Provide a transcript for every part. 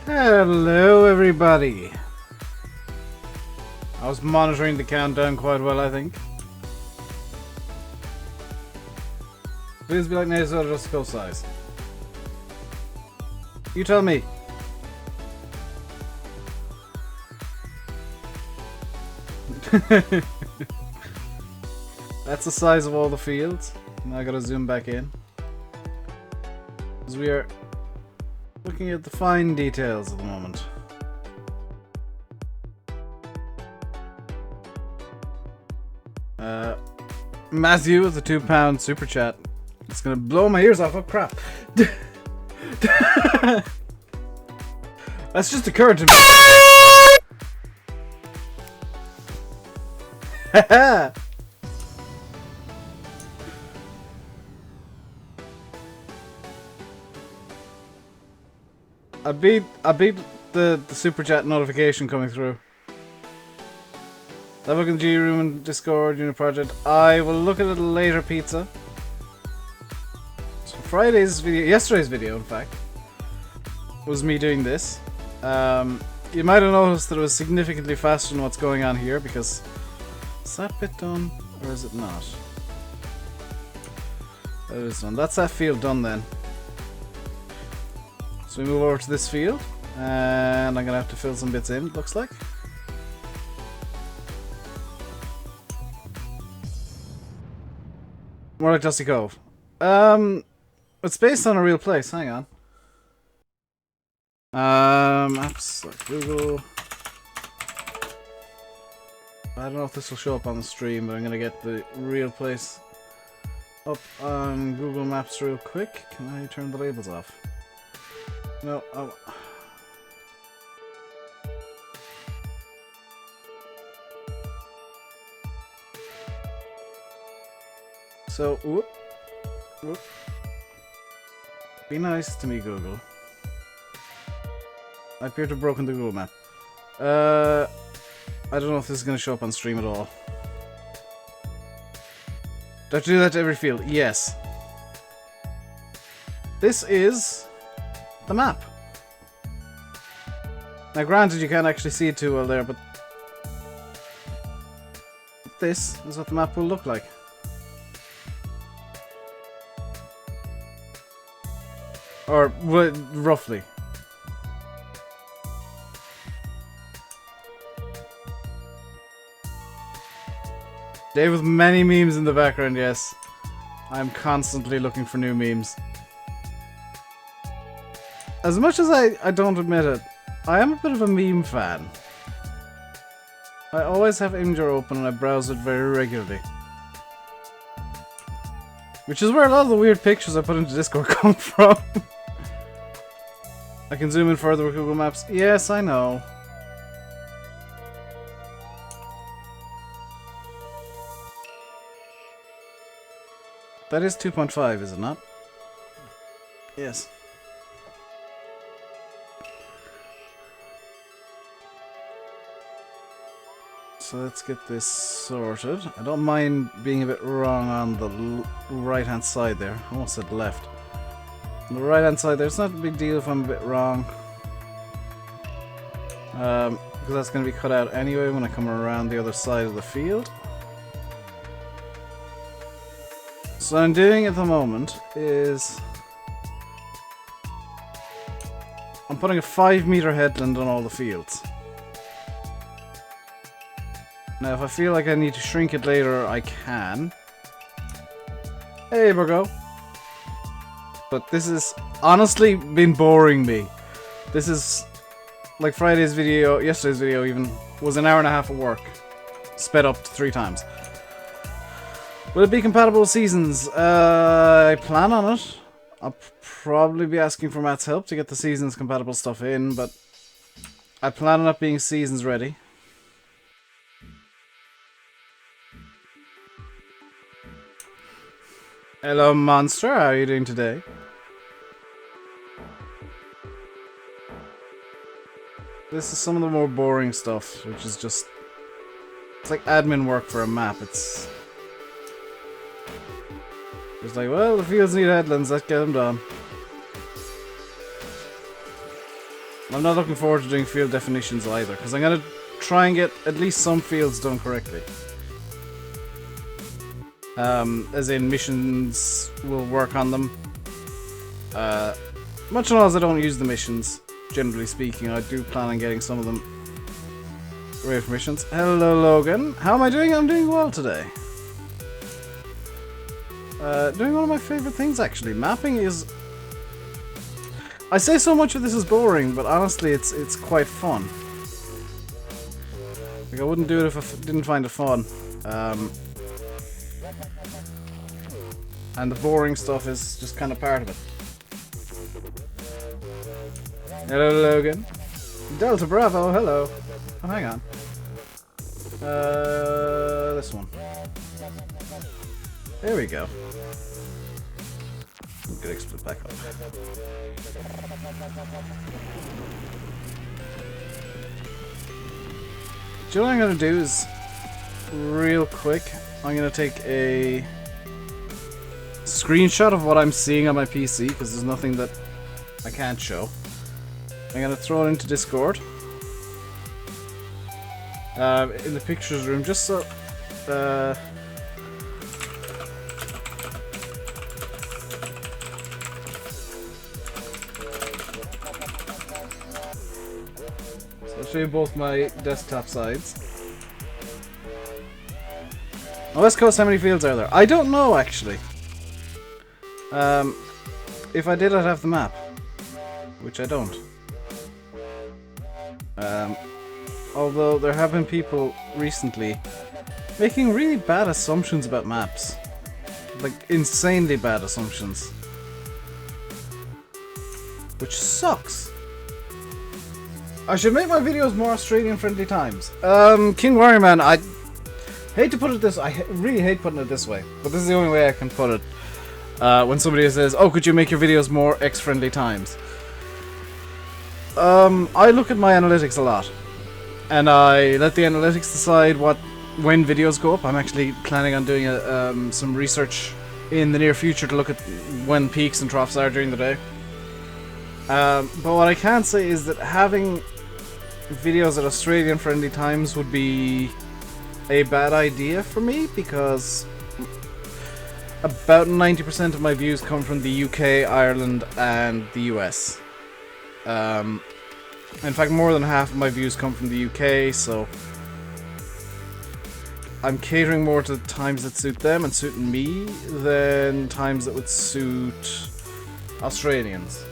Hello everybody! I was monitoring the countdown quite well, I think. Please be like nails out of just skull size. You tell me. That's the size of all the fields. Now I gotta zoom back in. Because we are looking at the fine details at the moment. Matthew with the £2 super chat. It's gonna blow my ears off. Oh crap. That's just occurred to me. Haha. I beat the super chat notification coming through. Have a look in the G room and Discord unit project. I will look at it later, pizza. So Friday's video, yesterday's video, in fact, was me doing this. You might have noticed that it was significantly faster than what's going on here because is that bit done or is it not? That is done. That's that field done then. So we move over to this field, and I'm gonna have to fill some bits in, it looks like. More like Dusty Cove. It's based on a real place, hang on. Apps like Google. I don't know if this will show up on the stream, but I'm gonna get the real place up on Google Maps real quick. Can I turn the labels off? No, oh. So, whoop. Be nice to me, Google. I appear to have broken the Google map. I don't know if this is going to show up on stream at all. Do I have to do that to every field? Yes. This is the map. Now granted you can't actually see it too well there, but this is what the map will look like. Or roughly. Dave with many memes in the background, yes. I'm constantly looking for new memes. As much as I don't admit it, I am a bit of a meme fan. I always have Imgur open and I browse it very regularly. Which is where a lot of the weird pictures I put into Discord come from. I can zoom in further with Google Maps. Yes, I know. That is 2.5, is it not? Yes. So let's get this sorted. I don't mind being a bit wrong on the right hand side there. I almost said left. On the right hand side there, it's not a big deal if I'm a bit wrong. Because that's going to be cut out anyway when I come around the other side of the field. So what I'm doing at the moment is I'm putting a 5-meter headland on all the fields. Now if I feel like I need to shrink it later, I can. Hey Virgo! But this has honestly been boring me. This is like Friday's video, yesterday's video even, was an hour and a half of work. Sped up to 3 times. Will it be compatible with seasons? I plan on it. I'll probably be asking for Matt's help to get the seasons compatible stuff in, but I plan on it being seasons ready. Hello Monster, how are you doing today? This is some of the more boring stuff, which is just... it's like admin work for a map. It's like, well, the fields need headlands, let's get them done. I'm not looking forward to doing field definitions either, because I'm going to try and get at least some fields done correctly. As in, missions will work on them. Much as I don't use the missions, generally speaking, I do plan on getting some of them ready for missions. Hello, Logan. How am I doing? I'm doing well today. Doing one of my favorite things, actually. Mapping is... I say so much of this is boring, but honestly, it's quite fun. Like, I wouldn't do it if I didn't find it fun. And the boring stuff is just kind of part of it. Hello, Logan. Delta Bravo, hello. Oh, hang on. This one. There we go. Good, split back up. Do you know what I'm gonna do is, real quick, I'm gonna take a screenshot of what I'm seeing on my PC, because there's nothing that I can't show. I'm gonna throw it into Discord. In the pictures room, just so... I'll show you both my desktop sides. On West Coast, how many fields are there? I don't know, actually. If I did, I'd have the map. Which I don't. Although there have been people recently making really bad assumptions about maps. Like, insanely bad assumptions. Which sucks. I should make my videos more Australian-friendly times. King Warrior Man, I hate to put it this... I really hate putting it this way, but this is the only way I can put it. When somebody says, oh, could you make your videos more X-friendly times? I look at my analytics a lot. And I let the analytics decide when videos go up. I'm actually planning on doing some research in the near future to look at when peaks and troughs are during the day. But what I can say is that having videos at Australian-friendly times would be a bad idea for me, because about 90% of my views come from the UK, Ireland, and the US. In fact, more than half of my views come from the UK, so I'm catering more to times that suit them and suit me than times that would suit Australians.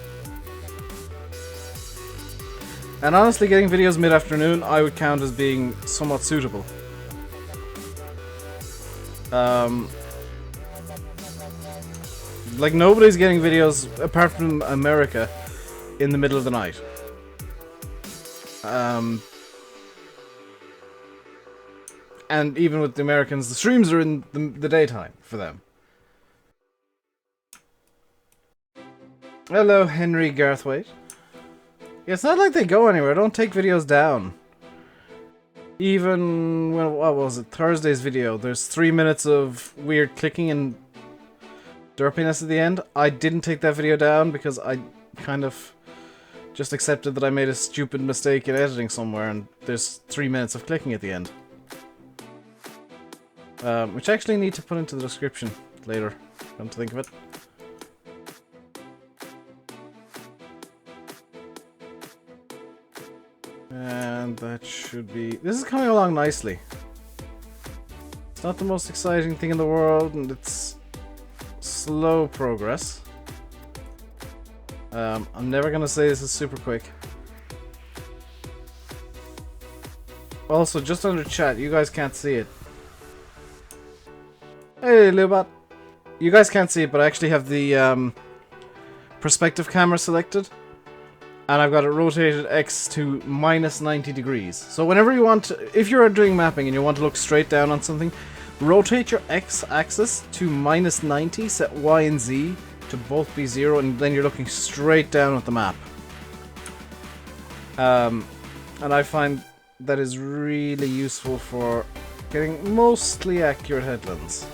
And honestly, getting videos mid-afternoon I would count as being somewhat suitable. Like, nobody's getting videos, apart from America, in the middle of the night. And even with the Americans, the streams are in the daytime for them. Hello, Henry Garthwaite. Yeah, it's not like they go anywhere. Don't take videos down. Even when, what was it, Thursday's video, there's 3 minutes of weird clicking and derpiness at the end. I didn't take that video down because I kind of just accepted that I made a stupid mistake in editing somewhere, and there's 3 minutes of clicking at the end. Which I actually need to put into the description later, come to think of it. And that should be... This is coming along nicely. It's not the most exciting thing in the world, and it's slow progress. I'm never gonna say this is super quick. Also, just under chat, you guys can't see it. Hey, Lubot. You guys can't see it, but I actually have the perspective camera selected. And I've got it rotated X to minus 90 degrees. So whenever you want to, if you're doing mapping and you want to look straight down on something, rotate your X axis to minus 90, set Y and Z to both be 0, and then you're looking straight down at the map. And I find that is really useful for getting mostly accurate headlands.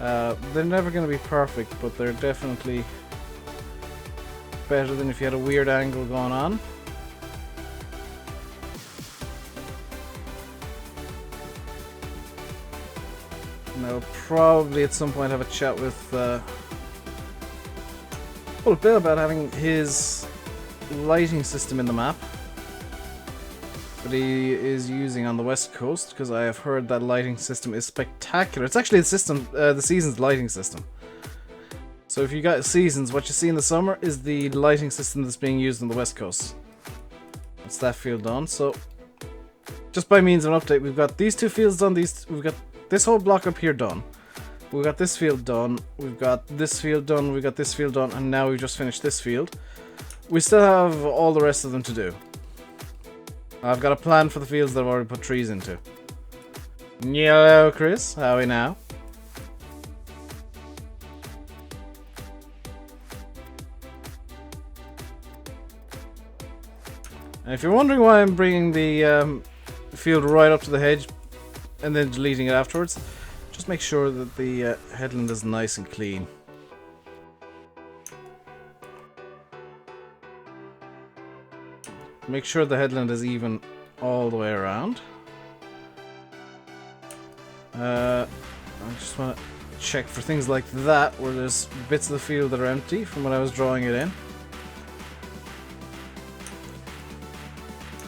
They're never going to be perfect, but they're definitely better than if you had a weird angle going on. And I'll probably at some point have a chat with Bill about having his lighting system in the map that he is using on the west coast, because I have heard that lighting system is spectacular. It's actually the season's lighting system. So if you got seasons, what you see in the summer is the lighting system that's being used on the west coast. That's that field done. So just by means of an update, we've got these two fields done. We've got this whole block up here done. We've got this field done. We've got this field done. We've got this field done, and now we've just finished this field. We still have all the rest of them to do. I've got a plan for the fields that I've already put trees into. Hello, Chris. How are we now? And if you're wondering why I'm bringing the field right up to the hedge and then deleting it afterwards, just make sure that the headland is nice and clean. Make sure the headland is even all the way around. I just want to check for things like that, where there's bits of the field that are empty from when I was drawing it in.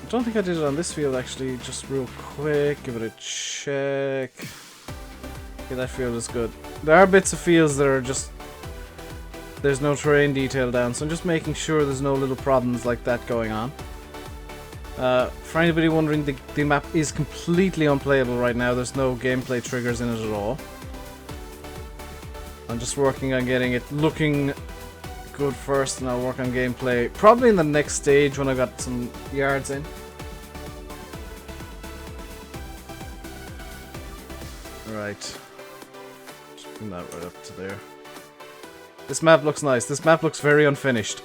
I don't think I did it on this field actually, just real quick, give it a check. Okay, that field is good. There are bits of fields that are just, there's no terrain detail down, so I'm just making sure there's no little problems like that going on. For anybody wondering, the map is completely unplayable right now. There's no gameplay triggers in it at all. I'm just working on getting it looking good first, and I'll work on gameplay probably in the next stage when I've got some yards in. Right. Just bring that right up to there. This map looks nice. This map looks very unfinished.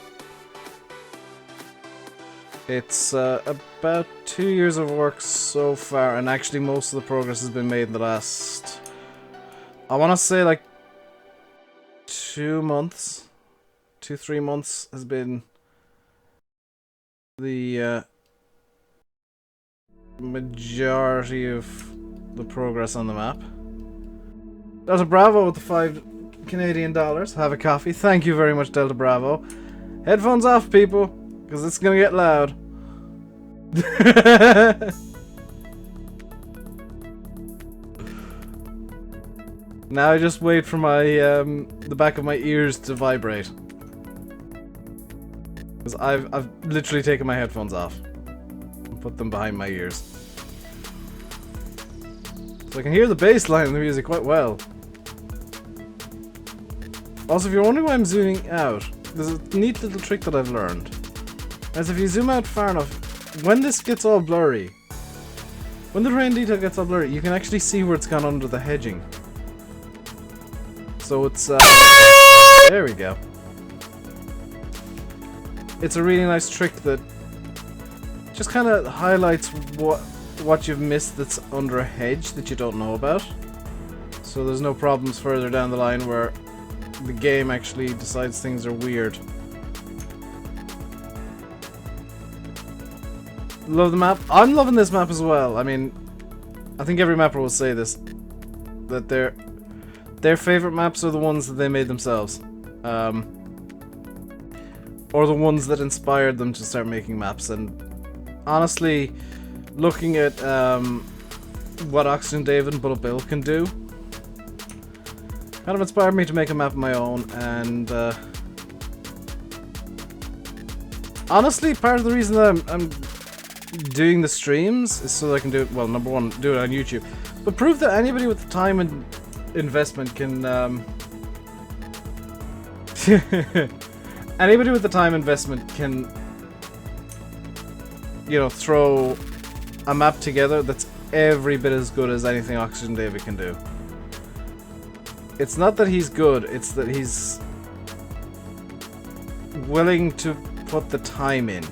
It's about 2 years of work so far, and actually most of the progress has been made in the last, I want to say like 2 months. 2-3 months has been the majority of the progress on the map. Delta Bravo with the $5 Canadian. Have a coffee. Thank you very much, Delta Bravo. Headphones off, people, because it's gonna get loud. Now I just wait for my the back of my ears to vibrate. Because I've literally taken my headphones off and put them behind my ears. So I can hear the bass line of the music quite well. Also, if you're wondering why I'm zooming out, there's a neat little trick that I've learned. As if you zoom out far enough, when this gets all blurry, when the terrain detail gets all blurry, you can actually see where it's gone under the hedging. So it's there we go. It's a really nice trick that just kind of highlights what you've missed that's under a hedge that you don't know about. So there's no problems further down the line where the game actually decides things are weird. Love the map. I'm loving this map as well. I mean, I think every mapper will say this, that their favorite maps are the ones that they made themselves. Or the ones that inspired them to start making maps. And honestly, looking at what RainbowDave and Bullet Bill can do, kind of inspired me to make a map of my own. And honestly, part of the reason that I'm doing the streams is so that I can do it, well, number one, do it on YouTube, but prove that anybody with the time and investment can anybody with the time investment can, you know, throw a map together that's every bit as good as anything RainbowDave can do. It's not that he's good, it's that he's willing to put the time in.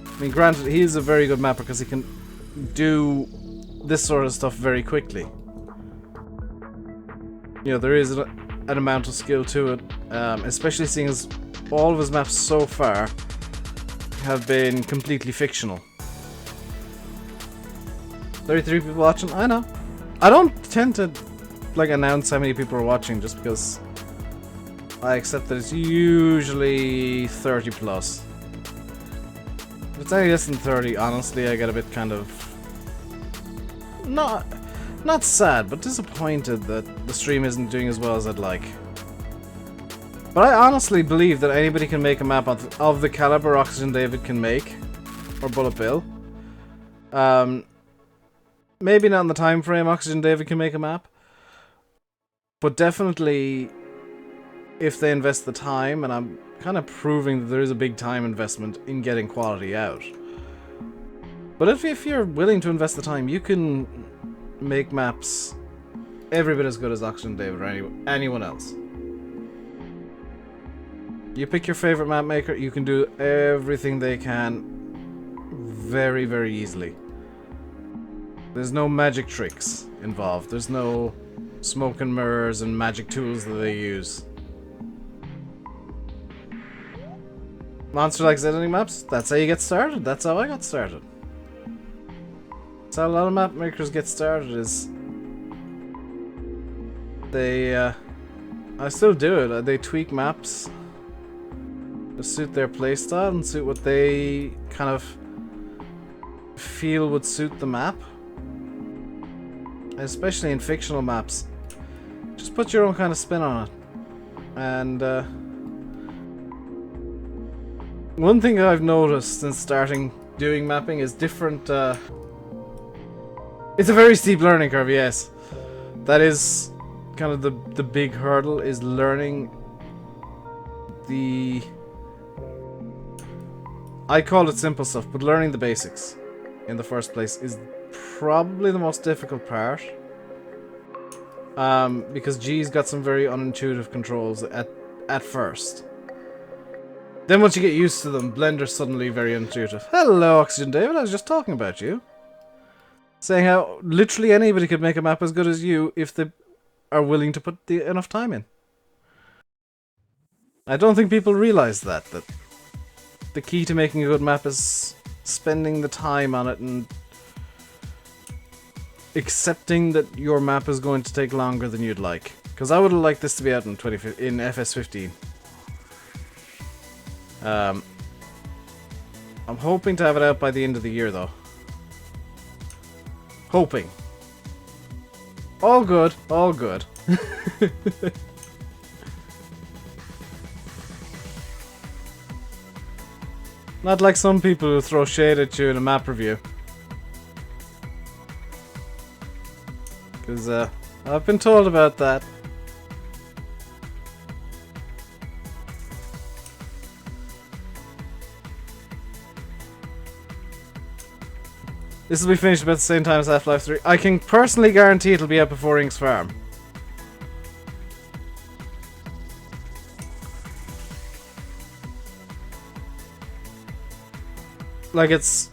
I mean, granted, he's a very good mapper because he can do this sort of stuff very quickly. You know, there is an amount of skill to it, especially seeing as all of his maps so far have been completely fictional. 33 people watching, I know. I don't tend to like announce how many people are watching just because I accept that it's usually 30 plus. If it's any less than 30, honestly, I get a bit kind of not sad, but disappointed that the stream isn't doing as well as I'd like. But I honestly believe that anybody can make a map of the caliber Oxygen David can make, or Bullet Bill. Maybe not in the time frame Oxygen David can make a map, but definitely if they invest the time, and I'm kind of proving that there is a big time investment in getting quality out. But if you're willing to invest the time, you can make maps every bit as good as Oxygen David or anyone else. You pick your favorite map maker, you can do everything they can very, very easily. There's no magic tricks involved. There's no smoke and mirrors and magic tools that they use. Monster likes editing maps? That's how you get started. That's how I got started. That's how a lot of map makers get started, is they, I still do it. They tweak maps to suit their playstyle and suit what they kind of feel would suit the map. Especially in fictional maps. Just put your own kind of spin on it. And one thing I've noticed since starting doing mapping is different it's a very steep learning curve, yes. That is kind of the big hurdle, is learning the... I call it simple stuff, but learning the basics in the first place is probably the most difficult part. Because G's got some very unintuitive controls at first. Then once you get used to them, Blender's suddenly very intuitive. Hello, Oxygen David, I was just talking about you. Saying how literally anybody could make a map as good as you if they are willing to put enough time in. I don't think people realize that the key to making a good map is spending the time on it and accepting that your map is going to take longer than you'd like. Because I would have liked this to be out in FS15. I'm hoping to have it out by the end of the year, though. Hoping. All good, all good. Not like some people who throw shade at you in a map review. Because, I've been told about that. This will be finished about the same time as Half-Life 3. I can personally guarantee it'll be out before Ink's Farm. Like, it's...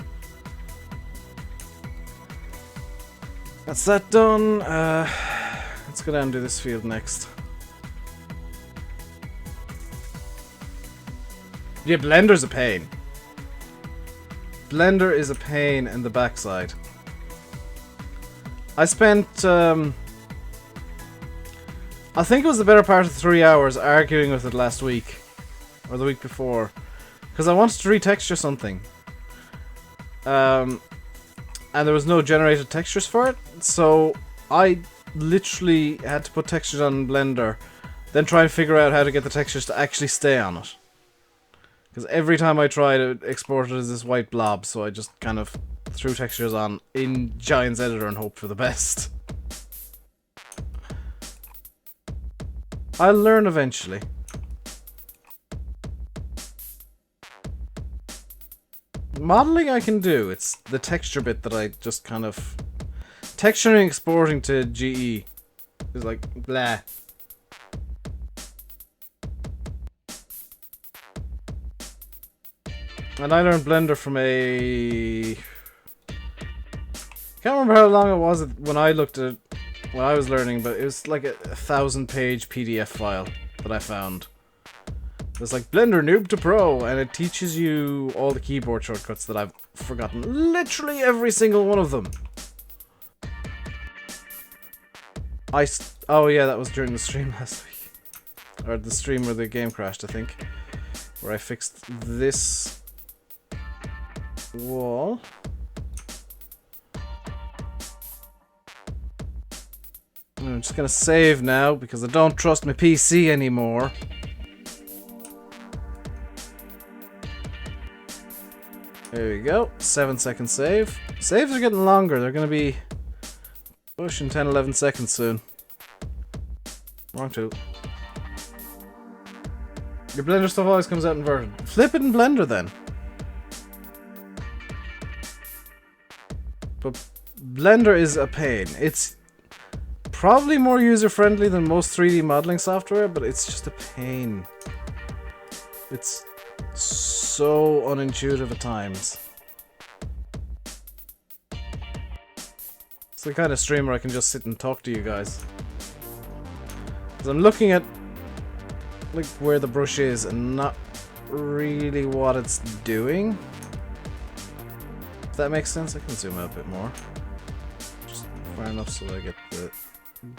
That's that done. Let's go down and do this field next. Yeah, Blender's a pain. Blender is a pain in the backside. I spent, I think it was the better part of 3 hours arguing with it last week. Or the week before. Because I wanted to retexture something. And there was no generated textures for it. So I literally had to put textures on Blender. Then try and figure out how to get the textures to actually stay on it. Because every time I tried it, export it as this white blob, so I just kind of threw textures on in Giant's Editor and hoped for the best. I'll learn eventually. Modeling I can do, it's the texture bit that I just kind of... Texturing and exporting to GE is like, blah. And I learned Blender from a... Can't remember how long it was when I looked at it, when I was learning, but it was like a 1,000-page PDF file that I found. It's like Blender Noob to Pro, and it teaches you all the keyboard shortcuts that I've forgotten. Literally every single one of them. Oh yeah, that was during the stream last week. Or the stream where the game crashed, I think. Where I fixed this wall. I'm just gonna save now because I don't trust my PC anymore. There we go. 7-second save. Saves are getting longer. They're gonna be pushing 10-11 seconds soon. Wrong tool. Your Blender stuff always comes out inverted. Flip it in Blender then. But Blender is a pain. It's probably more user-friendly than most 3D modeling software, but it's just a pain. It's so unintuitive at times. It's the kind of stream where I can just sit and talk to you guys. Because I'm looking at like where the brush is and not really what it's doing. If that makes sense, I can zoom out a bit more. Just far enough so I get the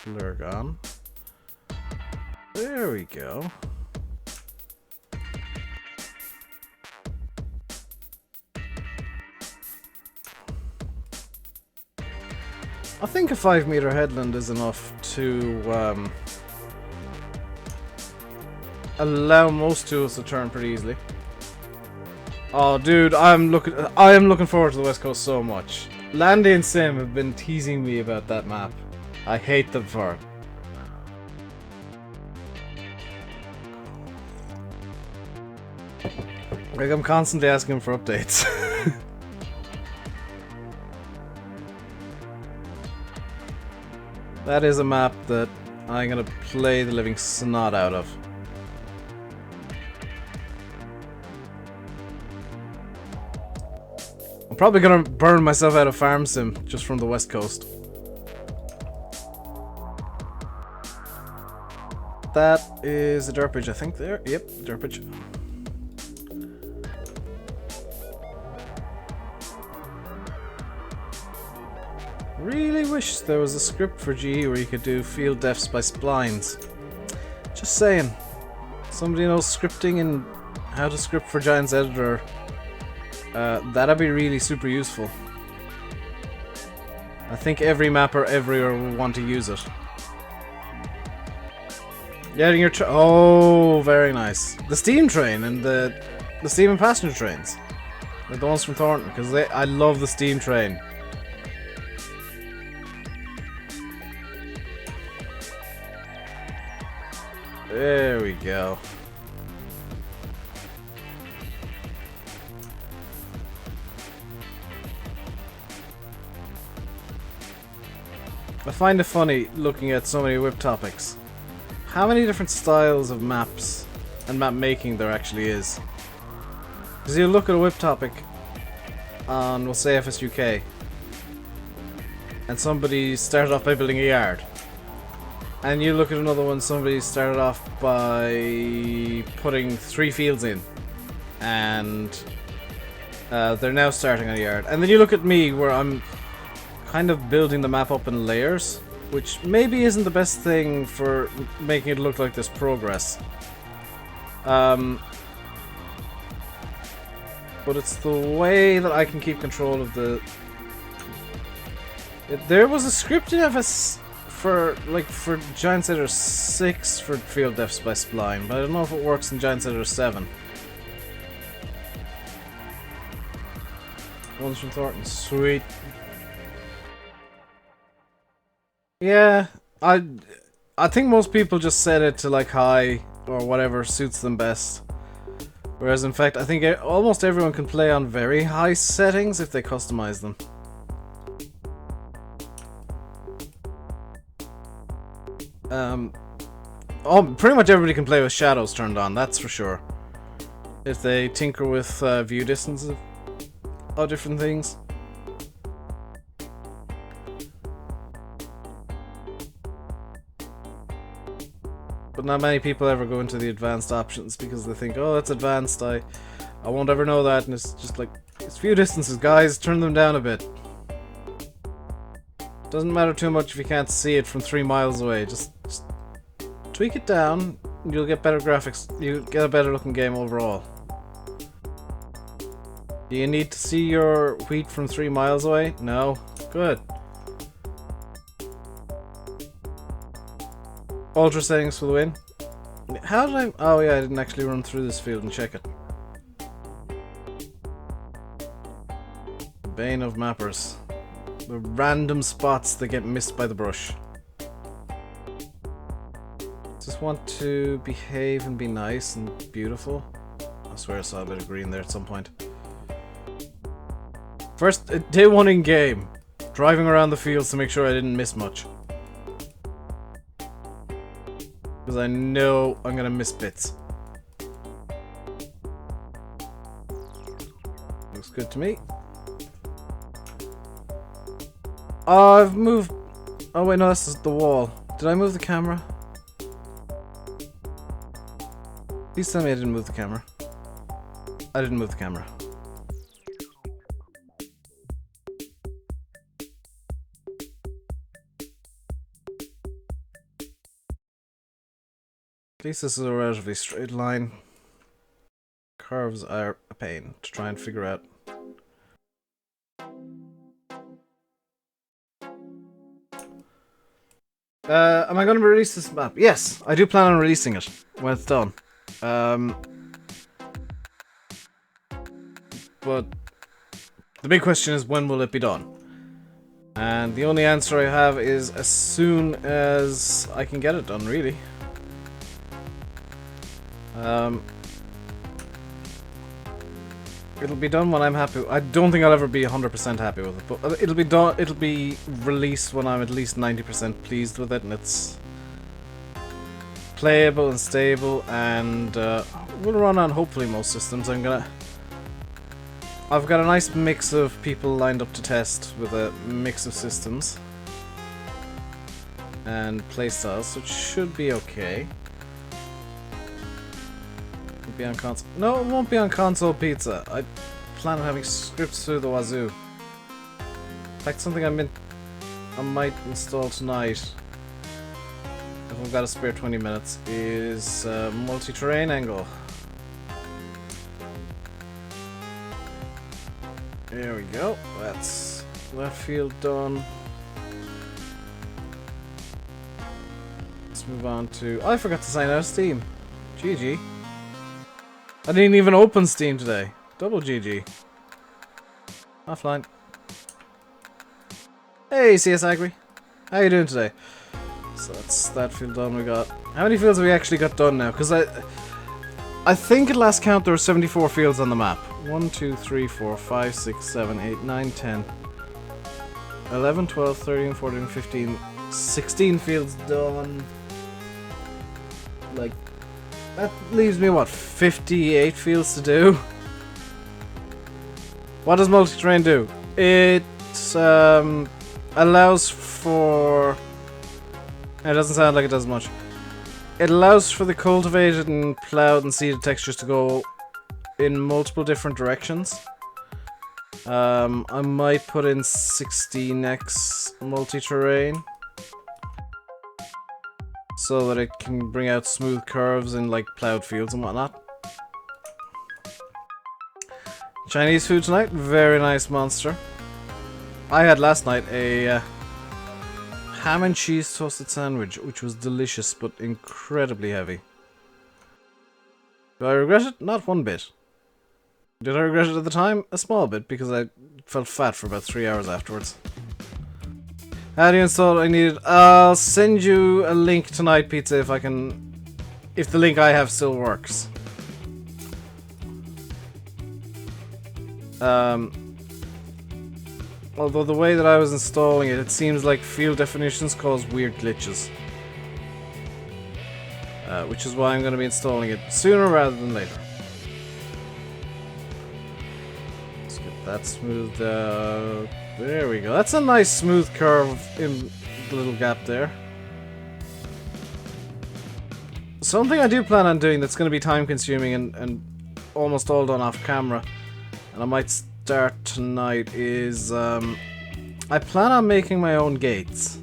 blur gone. There we go. I think a 5-meter headland is enough to allow most tools to turn pretty easily. Oh, dude, I am looking forward to the West Coast so much. Landy and Sim have been teasing me about that map. I hate them for it. Like, I'm constantly asking for updates. That is a map that I'm gonna play the living snot out of. I'm probably gonna burn myself out of Farm Sim just from the West Coast. That is a dirt bridge, I think, there. Yep, dirt bridge. Really wish there was a script for GE where you could do field defs by splines. Just saying. Somebody knows scripting and how to script for Giants Editor. That'd be really super useful. I think every mapper everywhere will want to use it. Getting your oh, very nice. The steam train and the steam and passenger trains. Like the ones from Thornton, because I love the steam train. There we go. I find it funny looking at so many whip topics. How many different styles of maps and map making there actually is. Because you look at a whip topic on, we'll say FSUK, and somebody started off by building a yard. And you look at another one, somebody started off by putting 3 fields in. And they're now starting on a yard. And then you look at me, where I'm kind of building the map up in layers, which maybe isn't the best thing for making it look like there's progress. But it's the way that I can keep control of the... There was a script in FS for Giants Editor 6 for field defs by spline, but I don't know if it works in Giants Editor 7. One's from Thornton, sweet. Yeah, I think most people just set it to like high or whatever suits them best. Whereas in fact, I think almost everyone can play on very high settings if they customize them. Pretty much everybody can play with shadows turned on, that's for sure. If they tinker with view distances of different things. But not many people ever go into the advanced options because they think, oh, that's advanced, I won't ever know that, and it's just like, it's few distances, guys, turn them down a bit. Doesn't matter too much if you can't see it from 3 miles away, just tweak it down, and you'll get better graphics, you'll get a better looking game overall. Do you need to see your wheat from 3 miles away? No? Good. Ultra settings for the win. How did I... Oh yeah, I didn't actually run through this field and check it. The bane of mappers. The random spots that get missed by the brush. Just want to behave and be nice and beautiful. I swear I saw a bit of green there at some point. First, day 1 in game. Driving around the fields to make sure I didn't miss much. Because I know I'm gonna miss bits. Looks good to me. Oh, I've moved... Oh wait, no, this is the wall. Did I move the camera? Please tell me I didn't move the camera. I didn't move the camera. At least this is a relatively straight line. Curves are a pain to try and figure out. Am I going to release this map? Yes, I do plan on releasing it when it's done. But the big question is, when will it be done? And the only answer I have is as soon as I can get it done, really. It'll be done when I'm happy. I don't think I'll ever be 100% happy with it, but it'll be done. It'll be released when I'm at least 90% pleased with it, and it's playable and stable, and will run on hopefully most systems. I've got a nice mix of people lined up to test with a mix of systems and playstyles, so it should be okay. Be on console. No, it won't be on console pizza. I plan on having scripts through the wazoo. In fact, something I might install tonight, if I've got a spare 20 minutes, is multi-terrain angle. There we go. That's that field done. Let's move on to... Oh, I forgot to sign out of Steam. GG. I didn't even open Steam today. Double GG. Offline. Hey, CS Agri. How you doing today? So that's that field done. We got... How many fields have we actually got done now? Because I think at last count there were 74 fields on the map. 1, 2, 3, 4, 5, 6, 7, 8, 9, 10, 11, 12, 13, 14, 15, 16 fields done. Like... That leaves me, what, 58 fields to do? What does multi-terrain do? It allows for... It doesn't sound like it does much. It allows for the cultivated and ploughed and seeded textures to go in multiple different directions. I might put in 16x multi-terrain, so that it can bring out smooth curves in like ploughed fields and whatnot. Chinese food tonight, very nice monster. I had last night a ham and cheese toasted sandwich, which was delicious but incredibly heavy. Do I regret it? Not one bit. Did I regret it at the time? A small bit, because I felt fat for about 3 hours afterwards. How do you install it? I need it. I'll send you a link tonight, Pizza, if I can... If the link I have still works. Although the way that I was installing it, it seems like field definitions cause weird glitches. Which is why I'm going to be installing it sooner rather than later. Let's get that smoothed out. There we go. That's a nice smooth curve in the little gap there. something I do plan on doing that's going to be time consuming and almost all done off camera, and I might start tonight, is I plan on making my own gates.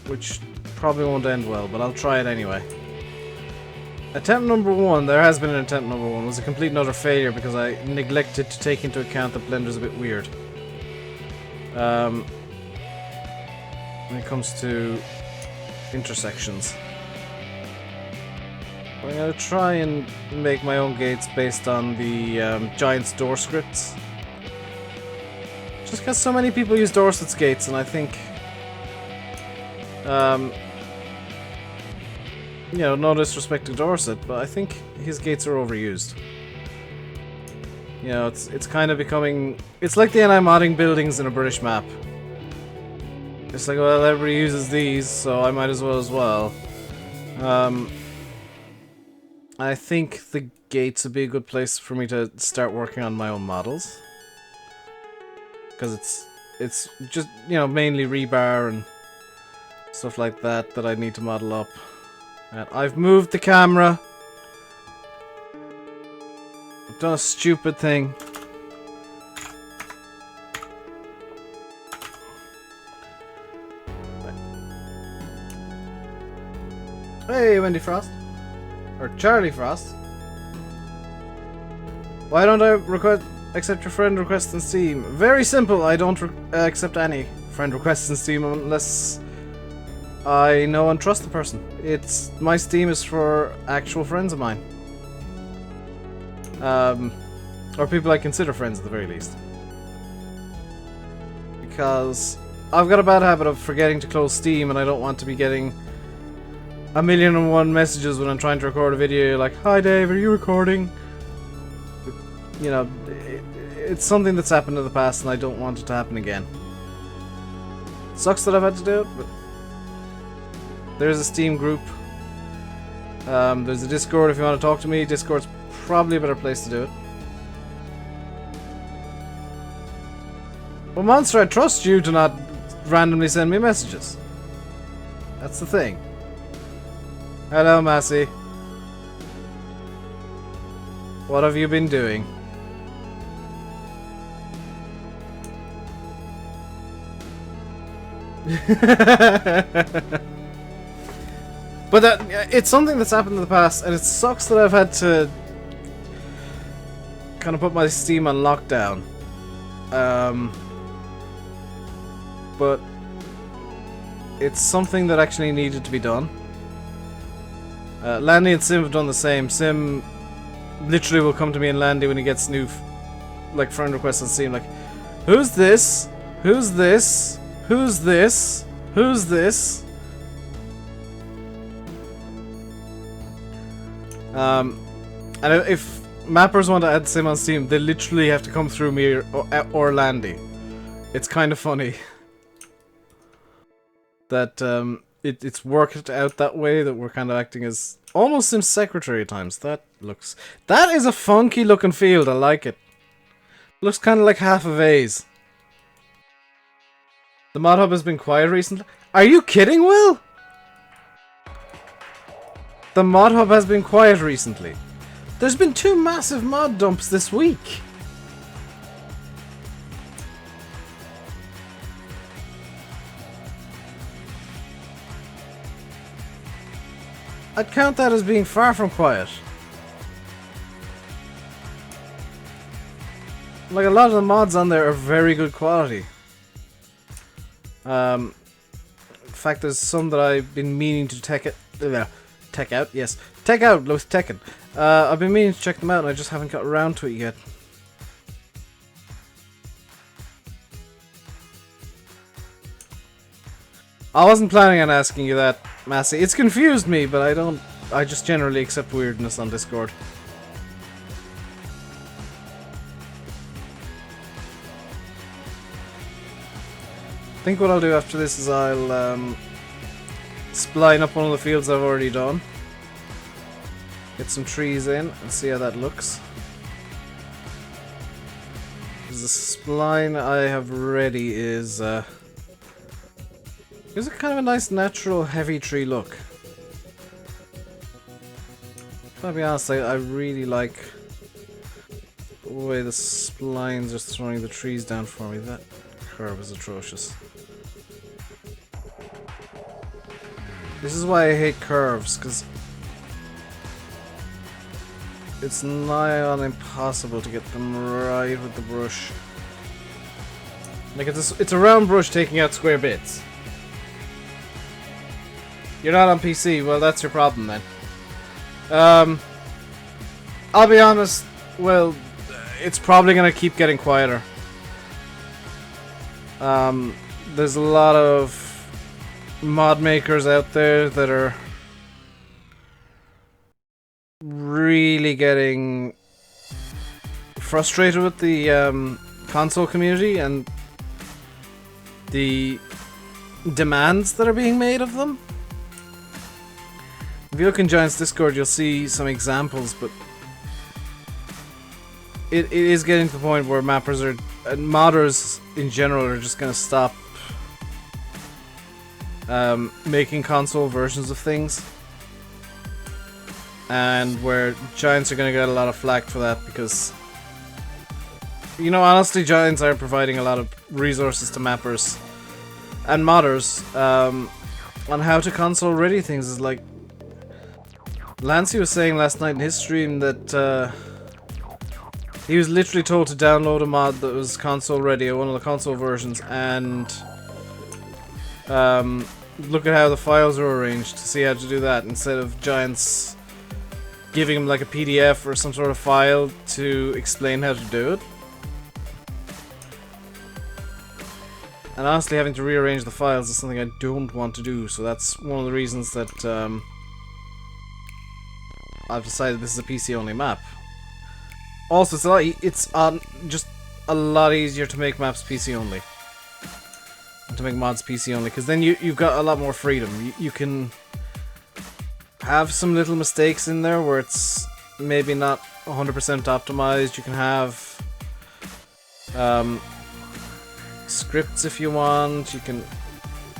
Which probably won't end well, but I'll try it anyway. Attempt number 1, there has been an attempt number 1, was a complete and utter failure because I neglected to take into account that Blender's a bit weird. When it comes to intersections. I'm gonna try and make my own gates based on the Giant's door scripts. Just because so many people use Dorset's gates, and I think you know, no disrespect to Dorset, but I think his gates are overused. You know, it's kind of becoming... It's like the anti-modding buildings in a British map. It's like, well, everybody uses these, so I might as well. I think the gates would be a good place for me to start working on my own models. Because it's just, you know, mainly rebar and stuff like that that I need to model up. And I've moved the camera. I've done a stupid thing. Hey, Wendy Frost. Or Charlie Frost. Why don't I accept your friend request in Steam? Very simple, I don't accept any friend requests in Steam unless I know and trust the person. My Steam is for actual friends of mine. Or people I consider friends at the very least. Because I've got a bad habit of forgetting to close Steam, and I don't want to be getting 1,000,001 messages when I'm trying to record a video like, "Hi Dave, are you recording?" You know, it's something that's happened in the past and I don't want it to happen again. Sucks that I've had to do it, but there's a Steam group. There's a Discord if you want to talk to me. Discord's probably a better place to do it. Well, Monster, I trust you to not randomly send me messages. That's the thing. Hello, Massey. What have you been doing? But it's something that's happened in the past, and it sucks that I've had to kind of put my Steam on lockdown. But it's something that actually needed to be done. Landy and Sim have done the same. Sim literally will come to me and Landy when he gets new like friend requests on Steam, like, "Who's this? Who's this? Who's this? Who's this?" And if mappers want to add Sim on Steam, they literally have to come through me or Landy. It's kind of funny that it's worked out that way, that we're kind of acting as almost Sim's secretary at times. That is a funky looking field. I like it. Looks kind of like half a vase. The mod hub has been quiet recently. Are you kidding, Will? The mod hub has been quiet recently. There's been 2 massive mod dumps this week. I'd count that as being far from quiet. Like, a lot of the mods on there are very good quality. In fact, there's some that I've been meaning to tech out, yes. Tech out with Tekken. I've been meaning to check them out and I just haven't got around to it yet. I wasn't planning on asking you that, Massey. It's confused me, but I just generally accept weirdness on Discord. I think what I'll do after this is I'll spline up one of the fields I've already done. Get some trees in and see how that looks. The spline I have ready is Gives it kind of a nice natural heavy tree look. I'll be honest, I really like the way the splines are throwing the trees down for me. That curve is atrocious. This is why I hate curves, because it's nigh on impossible to get them right with the brush. Like it's a round brush taking out square bits. You're not on PC, well that's your problem then. I'll be honest, well, it's probably gonna keep getting quieter. There's a lot of mod makers out there that are really getting frustrated with the console community and the demands that are being made of them. If you look in Giant's Discord, you'll see some examples, but it is getting to the point where mappers are, and modders in general, are just going to stop making console versions of things. And where Giants are going to get a lot of flack for that, because, you know, honestly, Giants are providing a lot of resources to mappers and modders on how to console ready things. Is like Lancey was saying last night in his stream that he was literally told to download a mod that was console ready, one of the console versions, and look at how the files are arranged to see how to do that, instead of Giants giving him like a PDF or some sort of file to explain how to do it. And honestly, having to rearrange the files is something I don't want to do, so that's one of the reasons that I've decided this is a PC-only map. Also, it's just a lot easier to make maps PC-only. To make mods PC-only, because then you've got a lot more freedom. You can have some little mistakes in there where it's maybe not 100% optimized. You can have scripts if you want. You can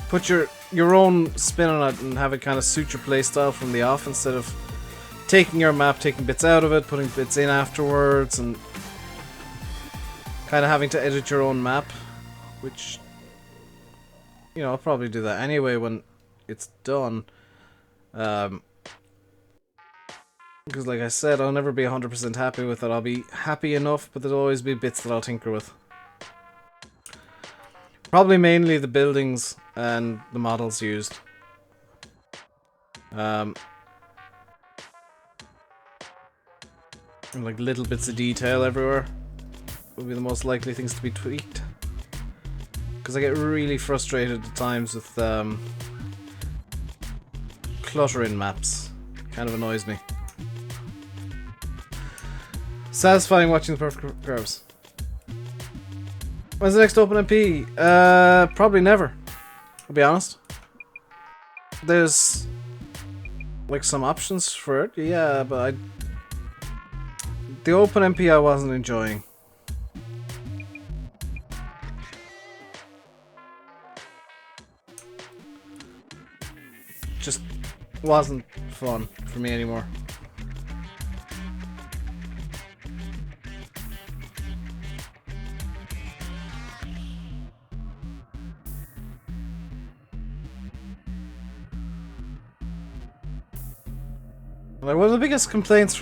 put your own spin on it and have it kind of suit your playstyle from the off, instead of taking your map, taking bits out of it, putting bits in afterwards, and kind of having to edit your own map, which, you know, I'll probably do that anyway when it's done. Because like I said, I'll never be 100% happy with it. I'll be happy enough, but there'll always be bits that I'll tinker with. Probably mainly the buildings and the models used. And like little bits of detail everywhere will be the most likely things to be tweaked. Because I get really frustrated at times with clutter in maps. Kind of annoys me. Satisfying watching the perfect curves. When's the next Open MP? Probably never. I'll be honest. There's like some options for it, yeah, but the Open MP I wasn't enjoying. Just wasn't fun for me anymore. Like, one of the biggest complaints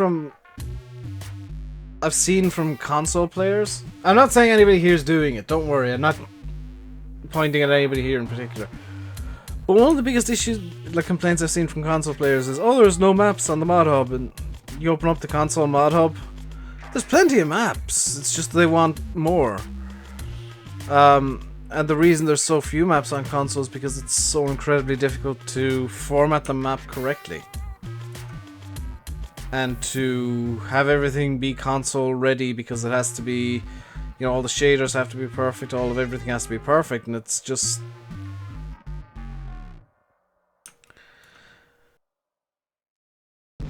I've seen from console players. I'm not saying anybody here is doing it, don't worry, I'm not pointing at anybody here in particular. But one of the biggest issues, like complaints I've seen from console players is, oh, there's no maps on the mod hub, and you open up the console mod hub, there's plenty of maps, it's just they want more. And the reason there's so few maps on consoles is because it's so incredibly difficult to format the map correctly. And to have everything be console ready, because it has to be, you know, all the shaders have to be perfect, all of everything has to be perfect, and it's just...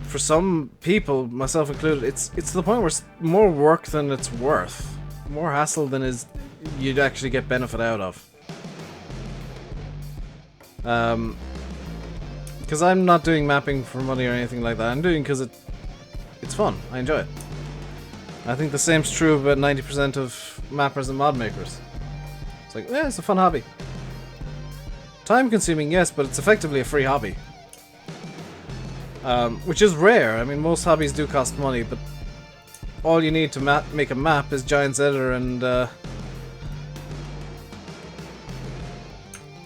For some people, myself included, it's to the point where it's more work than it's worth. More hassle than you'd actually get benefit out of. Because I'm not doing mapping for money or anything like that. I'm doing because it's fun. I enjoy it. I think the same's true about 90% of mappers and mod makers. It's like, yeah, it's a fun hobby. Time consuming, yes, but it's effectively a free hobby. Which is rare. I mean, most hobbies do cost money, but all you need to make a map is Giants Editor and,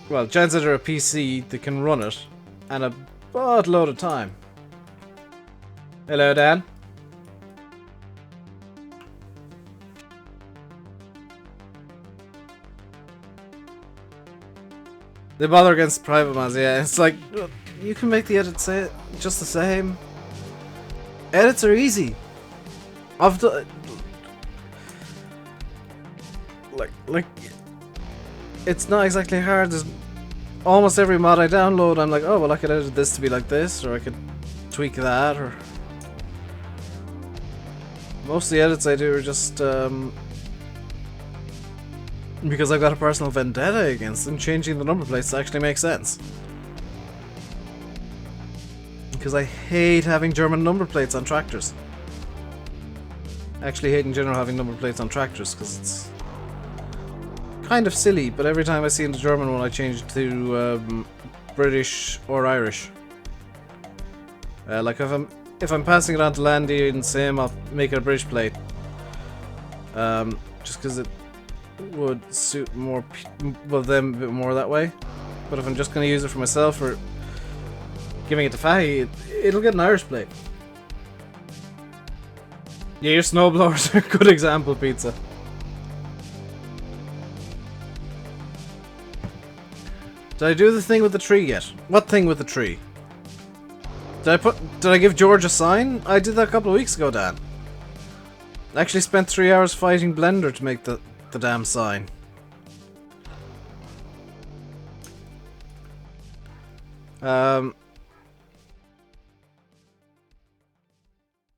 well, Giants Editor a PC that can run it, and a buttload of time. Hello, Dan. They bother against private mods, yeah. It's like, you can make the edits just the same. Edits are easy. I've done... Like... It's not exactly hard. There's almost every mod I download, I'm like, oh, well, I could edit this to be like this, or I could tweak that, or... Most of the edits I do are just, because I've got a personal vendetta against them, changing the number plates actually makes sense. Because I hate having German number plates on tractors. I actually hate in general having number plates on tractors, because it's kind of silly, but every time I see in the German one I change it to British or Irish. Like if I'm passing it on to Landy and Sim, I'll make it a British plate. Just because it would suit more them a bit more that way. But if I'm just going to use it for myself or giving it to Fahy, it'll get an Irish plate. Yeah, your snowblowers are a good example, Pizza. Did I do the thing with the tree yet? What thing with the tree? Did I give George a sign? I did that a couple of weeks ago, Dan. I actually spent 3 hours fighting Blender to make the damn sign.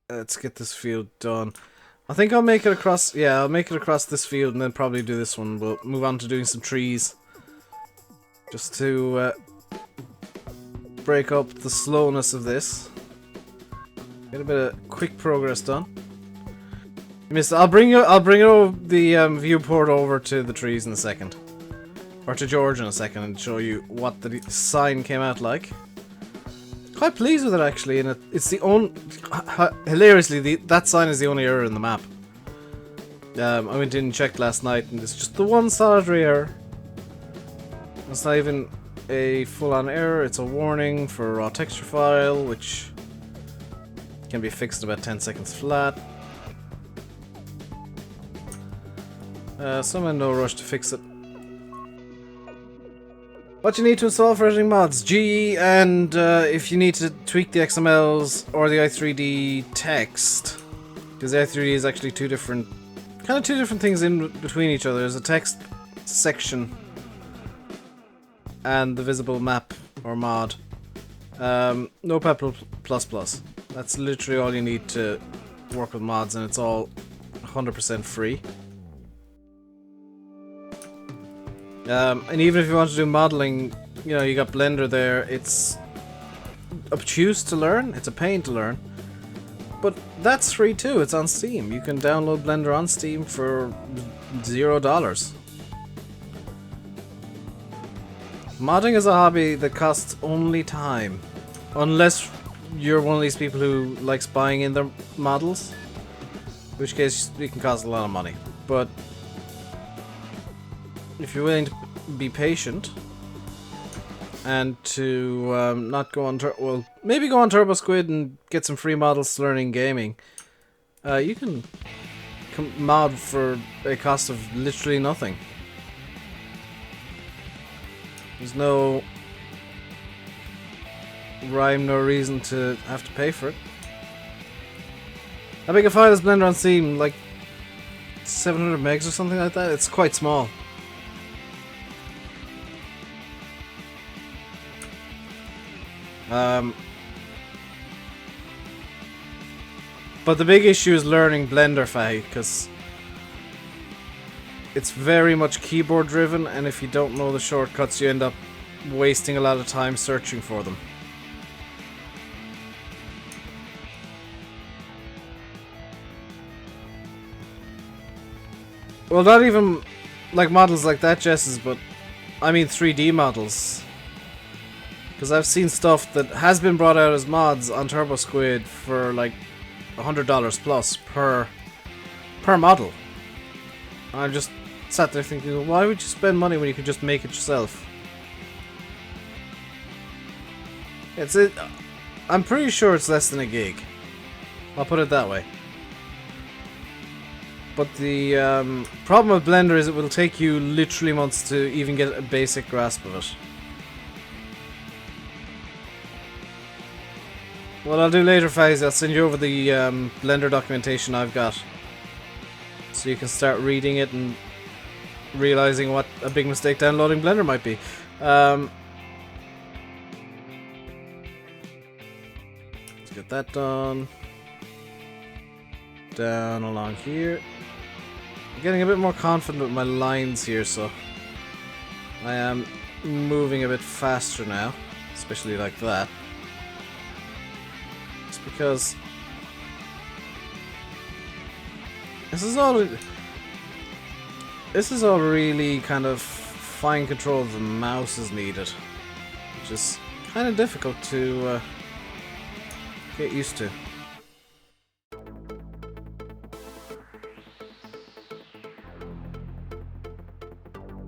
Let's get this field done. I think I'll make it across, yeah, I'll make it across this field and then probably do this one. We'll move on to doing some trees. Just to break up the slowness of this. Get a bit of quick progress done. I'll bring the viewport over to the trees in a second. Or to George in a second and show you what the sign came out like. Quite pleased with it actually, and it's the only... Hilariously, that sign is the only error in the map. I went in and checked last night and it's just the one solitary error. It's not even a full-on error, it's a warning for a raw texture file, which can be fixed in about 10 seconds flat. So I'm in no rush to fix it. What you need to install for editing mods: GE, and if you need to tweak the XMLs or the i3D text, because the i3D is actually two different things in between each other. There's a text section and the visible map or mod. Notepad++. That's literally all you need to work with mods, and it's all 100% free. And even if you want to do modeling, you know, you got Blender there. It's obtuse to learn, it's a pain to learn, but that's free too. It's on Steam. You can download Blender on Steam for $0. Modding is a hobby that costs only time, unless you're one of these people who likes buying in their models, in which case it can cost a lot of money. But if you're willing to be patient and to not go on well, maybe go on Turbo Squid and get some free models to learning gaming, you can mod for a cost of literally nothing. There's no rhyme, no reason to have to pay for it. How big a file is Blender on Steam? Like 700 megs or something like that? It's quite small. But the big issue is learning Blender, Fahy, because it's very much keyboard driven, and if you don't know the shortcuts, you end up wasting a lot of time searching for them. Well, not even like models like that, Jess's, but I mean 3D models. Because I've seen stuff that has been brought out as mods on Turbo Squid for like $100 plus per model. I just sat there thinking, why would you spend money when you could just make it yourself? I'm pretty sure it's less than a gig. I'll put it that way. But the problem with Blender is it will take you literally months to even get a basic grasp of it. What I'll do later, Faiz, I'll send you over the Blender documentation I've got, so you can start reading it and realizing what a big mistake downloading Blender might be. Let's get that done. Down along here. I'm getting a bit more confident with my lines here, so I am moving a bit faster now, especially like that. It's because this is all really kind of fine control of the mouse is needed, which is kind of difficult to get used to.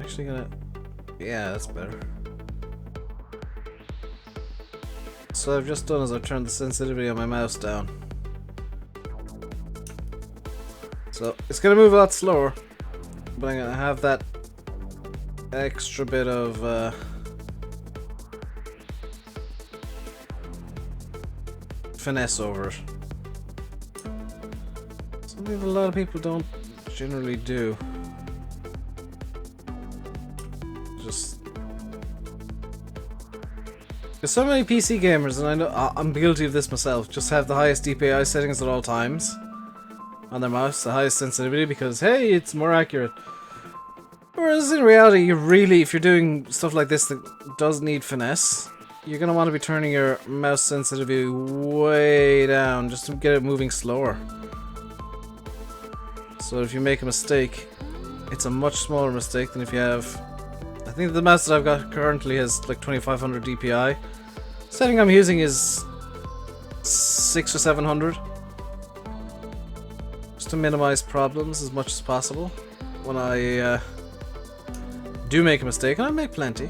Actually gonna, yeah, that's better. So I've just done is I've turned the sensitivity on my mouse down, so it's gonna move a lot slower, but I'm gonna have that extra bit of finesse over it. Something that a lot of people don't generally do. There's so many PC gamers, and I know I'm guilty of this myself, just have the highest DPI settings at all times on their mouse, the highest sensitivity, because hey, it's more accurate. Whereas in reality, if you're doing stuff like this that does need finesse, you're gonna want to be turning your mouse sensitivity way down just to get it moving slower. So if you make a mistake, it's a much smaller mistake than if you have. I think the mouse that I've got currently has like 2500 DPI. Setting I'm using is 600 or 700. Just to minimize problems as much as possible when I do make a mistake, and I make plenty.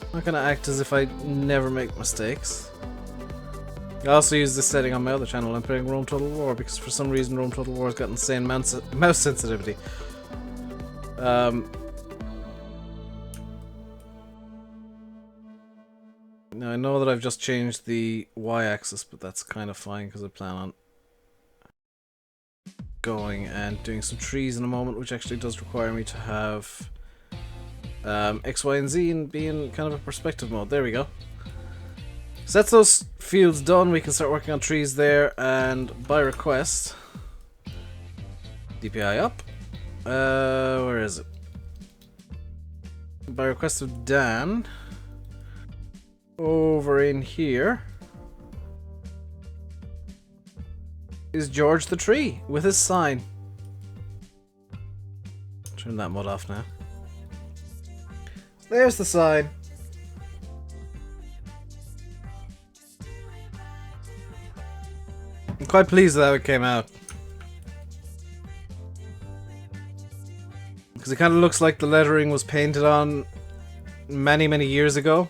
I'm not gonna act as if I never make mistakes. I also use this setting on my other channel. I'm playing Rome Total War because for some reason Rome Total War has got insane mouse sensitivity. Now I know that I've just changed the y-axis, but that's kind of fine because I plan on going and doing some trees in a moment, which actually does require me to have X, Y, and Z and be in kind of a perspective mode. There we go. So that's those fields done. We can start working on trees there, and by request, DPI up. Where is it? By request of Dan, over in here is George the Tree with his sign. Turn that mud off now. There's the sign. I'm quite pleased with how it came out. Because it kind of looks like the lettering was painted on many years ago.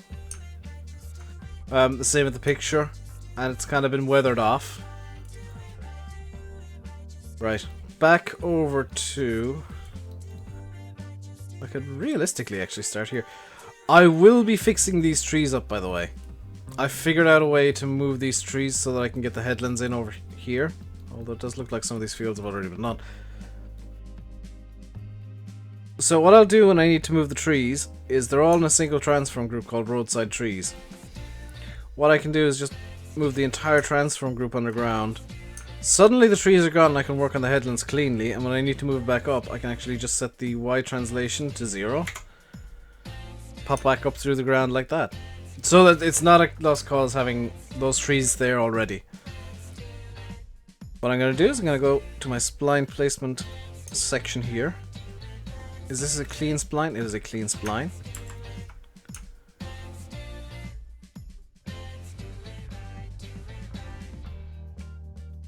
The same with the picture. And it's kind of been weathered off. Right. Back over to... I could realistically actually start here. I will be fixing these trees up, by the way. I figured out a way to move these trees so that I can get the headlands in over here. Although it does look like some of these fields have already been done. So what I'll do when I need to move the trees is they're all in a single transform group called roadside trees. What I can do is just move the entire transform group underground. Suddenly the trees are gone and I can work on the headlands cleanly, and when I need to move back up I can actually just set the Y translation to 0. pop back up through the ground like that. So that it's not a lost cause having those trees there already. What I'm going to do is I'm going to go to my spline placement section here. Is this a clean spline? It is a clean spline.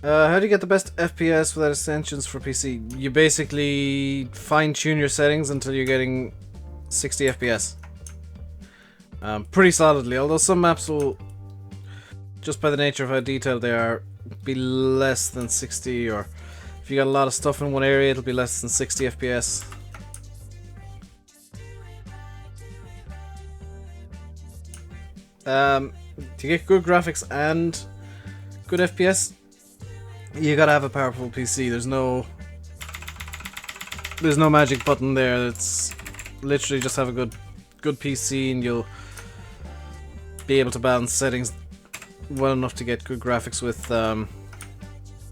How do you get the best FPS without extensions for PC? You basically fine-tune your settings until you're getting 60 FPS. Pretty solidly, although some maps will, just by the nature of how detailed they are, be less than 60, or if you got a lot of stuff in one area, it'll be less than 60 FPS. To get good graphics and good FPS, you gotta have a powerful PC. There's no magic button there. It's literally just have a good PC and you'll be able to balance settings well enough to get good graphics with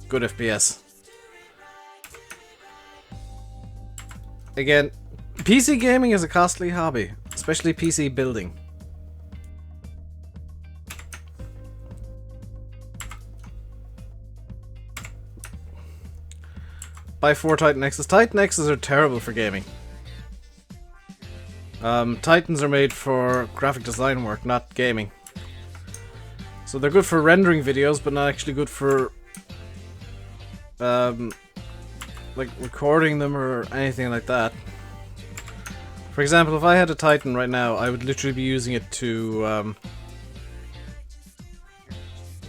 good FPS. Again, PC gaming is a costly hobby, especially PC building. Buy 4 Titan X's. Titan X's are terrible for gaming. Titans are made for graphic design work, not gaming. So they're good for rendering videos, but not actually good for like recording them or anything like that. For example, if I had a Titan right now, I would literally be using it to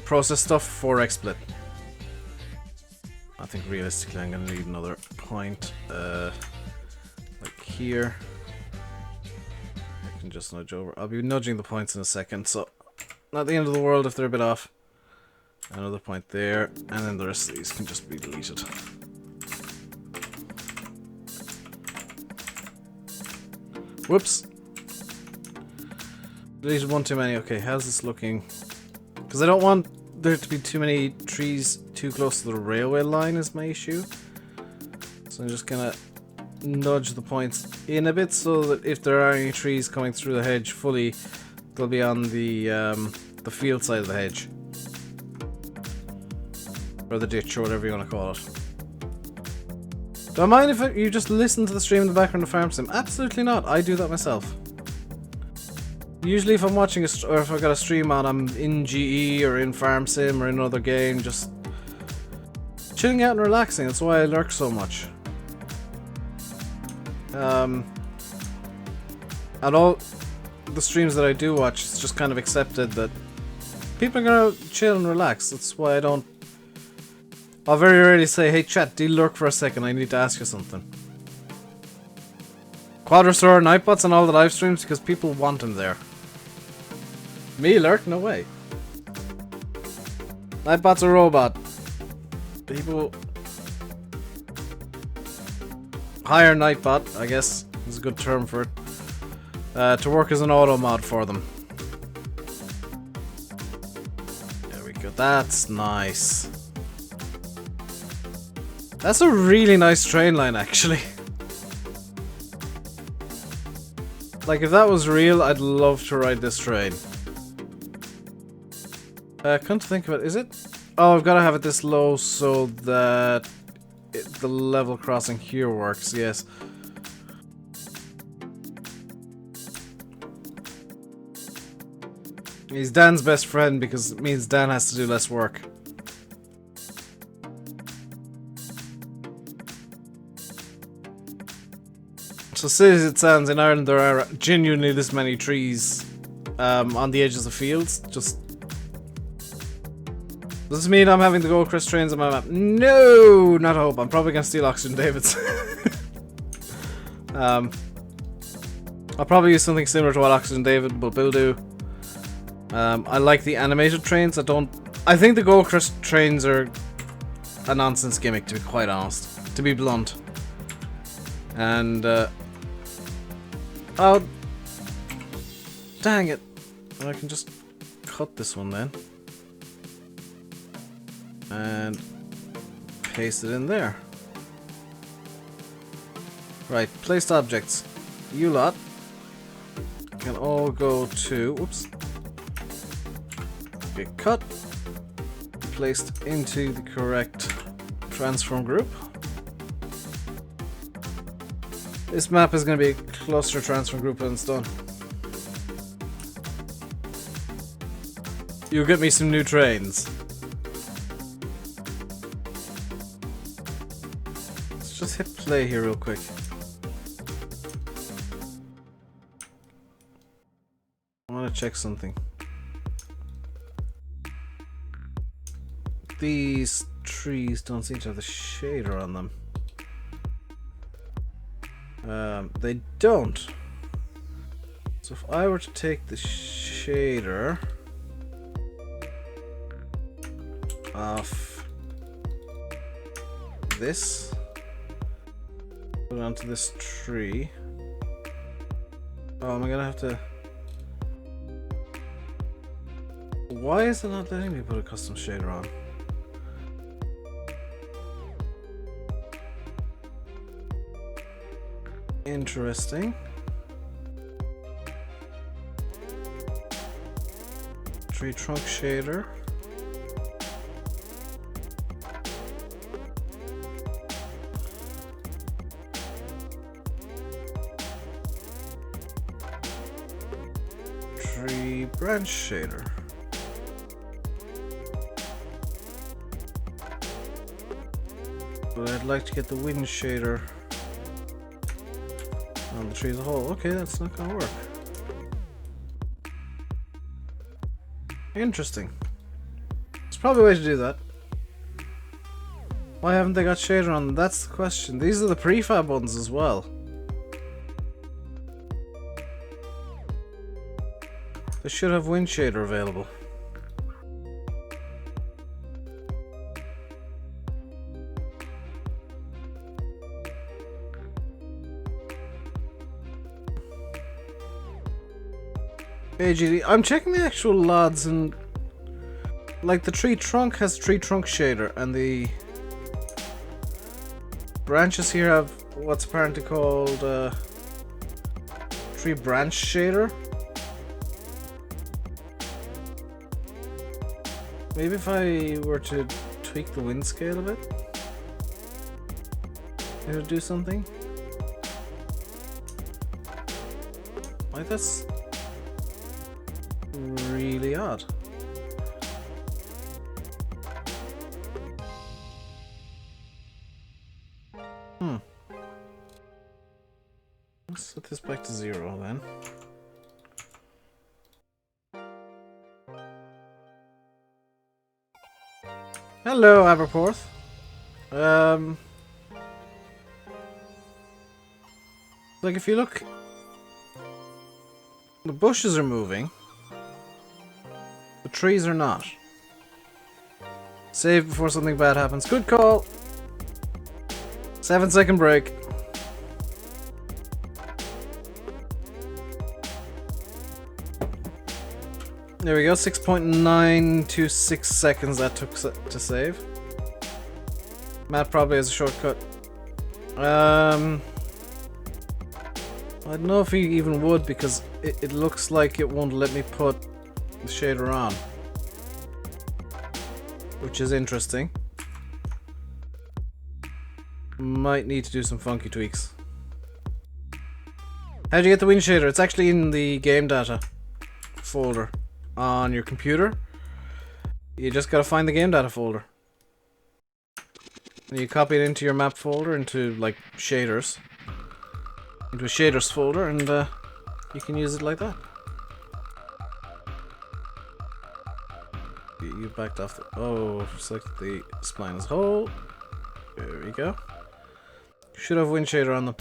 process stuff for XSplit. I think realistically I'm going to need another point like here. I can just nudge over. I'll be nudging the points in a second, so not the end of the world if they're a bit off. Another point there, and then the rest of these can just be deleted. Whoops. Deleted one too many. Okay, how's this looking? Because I don't want there to be too many trees too close to the railway line is my issue. So I'm just gonna nudge the points in a bit so that if there are any trees coming through the hedge fully, they'll be on the field side of the hedge. Or the ditch, or whatever you want to call it. Do I mind if you just listen to the stream in the background of Farm Sim? Absolutely not, I do that myself. Usually if I'm watching or if I've got a stream on, I'm in GE or in Farm Sim or in another game, just chilling out and relaxing. That's why I lurk so much. And all the streams that I do watch, it's just kind of accepted that people are gonna chill and relax. That's why I'll very rarely say, hey chat, do lurk for a second, I need to ask you something. Quadrasaur Nightbots on all the live streams because people want him there. Me lurk? No way. Nightbot's a robot. People hire Nightbot, I guess is a good term for it, to work as an auto mod for them. There we go. That's nice. That's a really nice train line, actually. Like, if that was real, I'd love to ride this train. Come to think of it, is it? Oh, I've got to have it this low so that the level crossing here works, yes. He's Dan's best friend because it means Dan has to do less work. So silly as it sounds, in Ireland there are genuinely this many trees on the edges of fields. Just does this mean I'm having to go across trains on my map? No, not a hope. I'm probably gonna steal Oxygen David's. I'll probably use something similar to what Oxygen David will do. I like the animated trains. I think the go across trains are a nonsense gimmick, to be quite honest. To be blunt. And oh, dang it! I can just cut this one then, and paste it in there. Right, placed objects. You lot can all go to, whoops, get cut, placed into the correct transform group. This map is going to be a cluster transform group when it's done. You'll get me some new trains. Let's just hit play here real quick. I want to check something. These trees don't seem to have the shader on them. They don't. So if I were to take the shader off this, put it onto this tree. Oh, am I gonna have to? Why is it not letting me put a custom shader on? Interesting. Tree trunk shader. Tree branch shader. But I'd like to get the wind shader on the tree as a whole. Okay, that's not gonna work. Interesting. There's probably a way to do that. Why haven't they got shader on them? That's the question. These are the prefab ones as well. They should have wind shader available. Hey GD, I'm checking the actual LODs and like the tree trunk has tree trunk shader and the branches here have what's apparently called tree branch shader. Maybe if I were to tweak the wind scale a bit, it would do something. Like that's really odd. Let's set this back to 0 then. Hello, Aberporth. Like if you look, the bushes are moving. The trees are not. Save before something bad happens. Good call. 7-second break. There we go. 6.926 seconds that took to save. Matt probably has a shortcut. I don't know if he even would because it looks like it won't let me put the shader on, which is interesting. Might need to do some funky tweaks. How'd you get the wind shader? It's actually in the game data folder on your computer. You just gotta find the game data folder. And you copy it into your map folder, into like shaders, into a shaders folder, and you can use it like that. You backed off the... Oh, select the spline as a whole. There we go. Should have wind shader on them.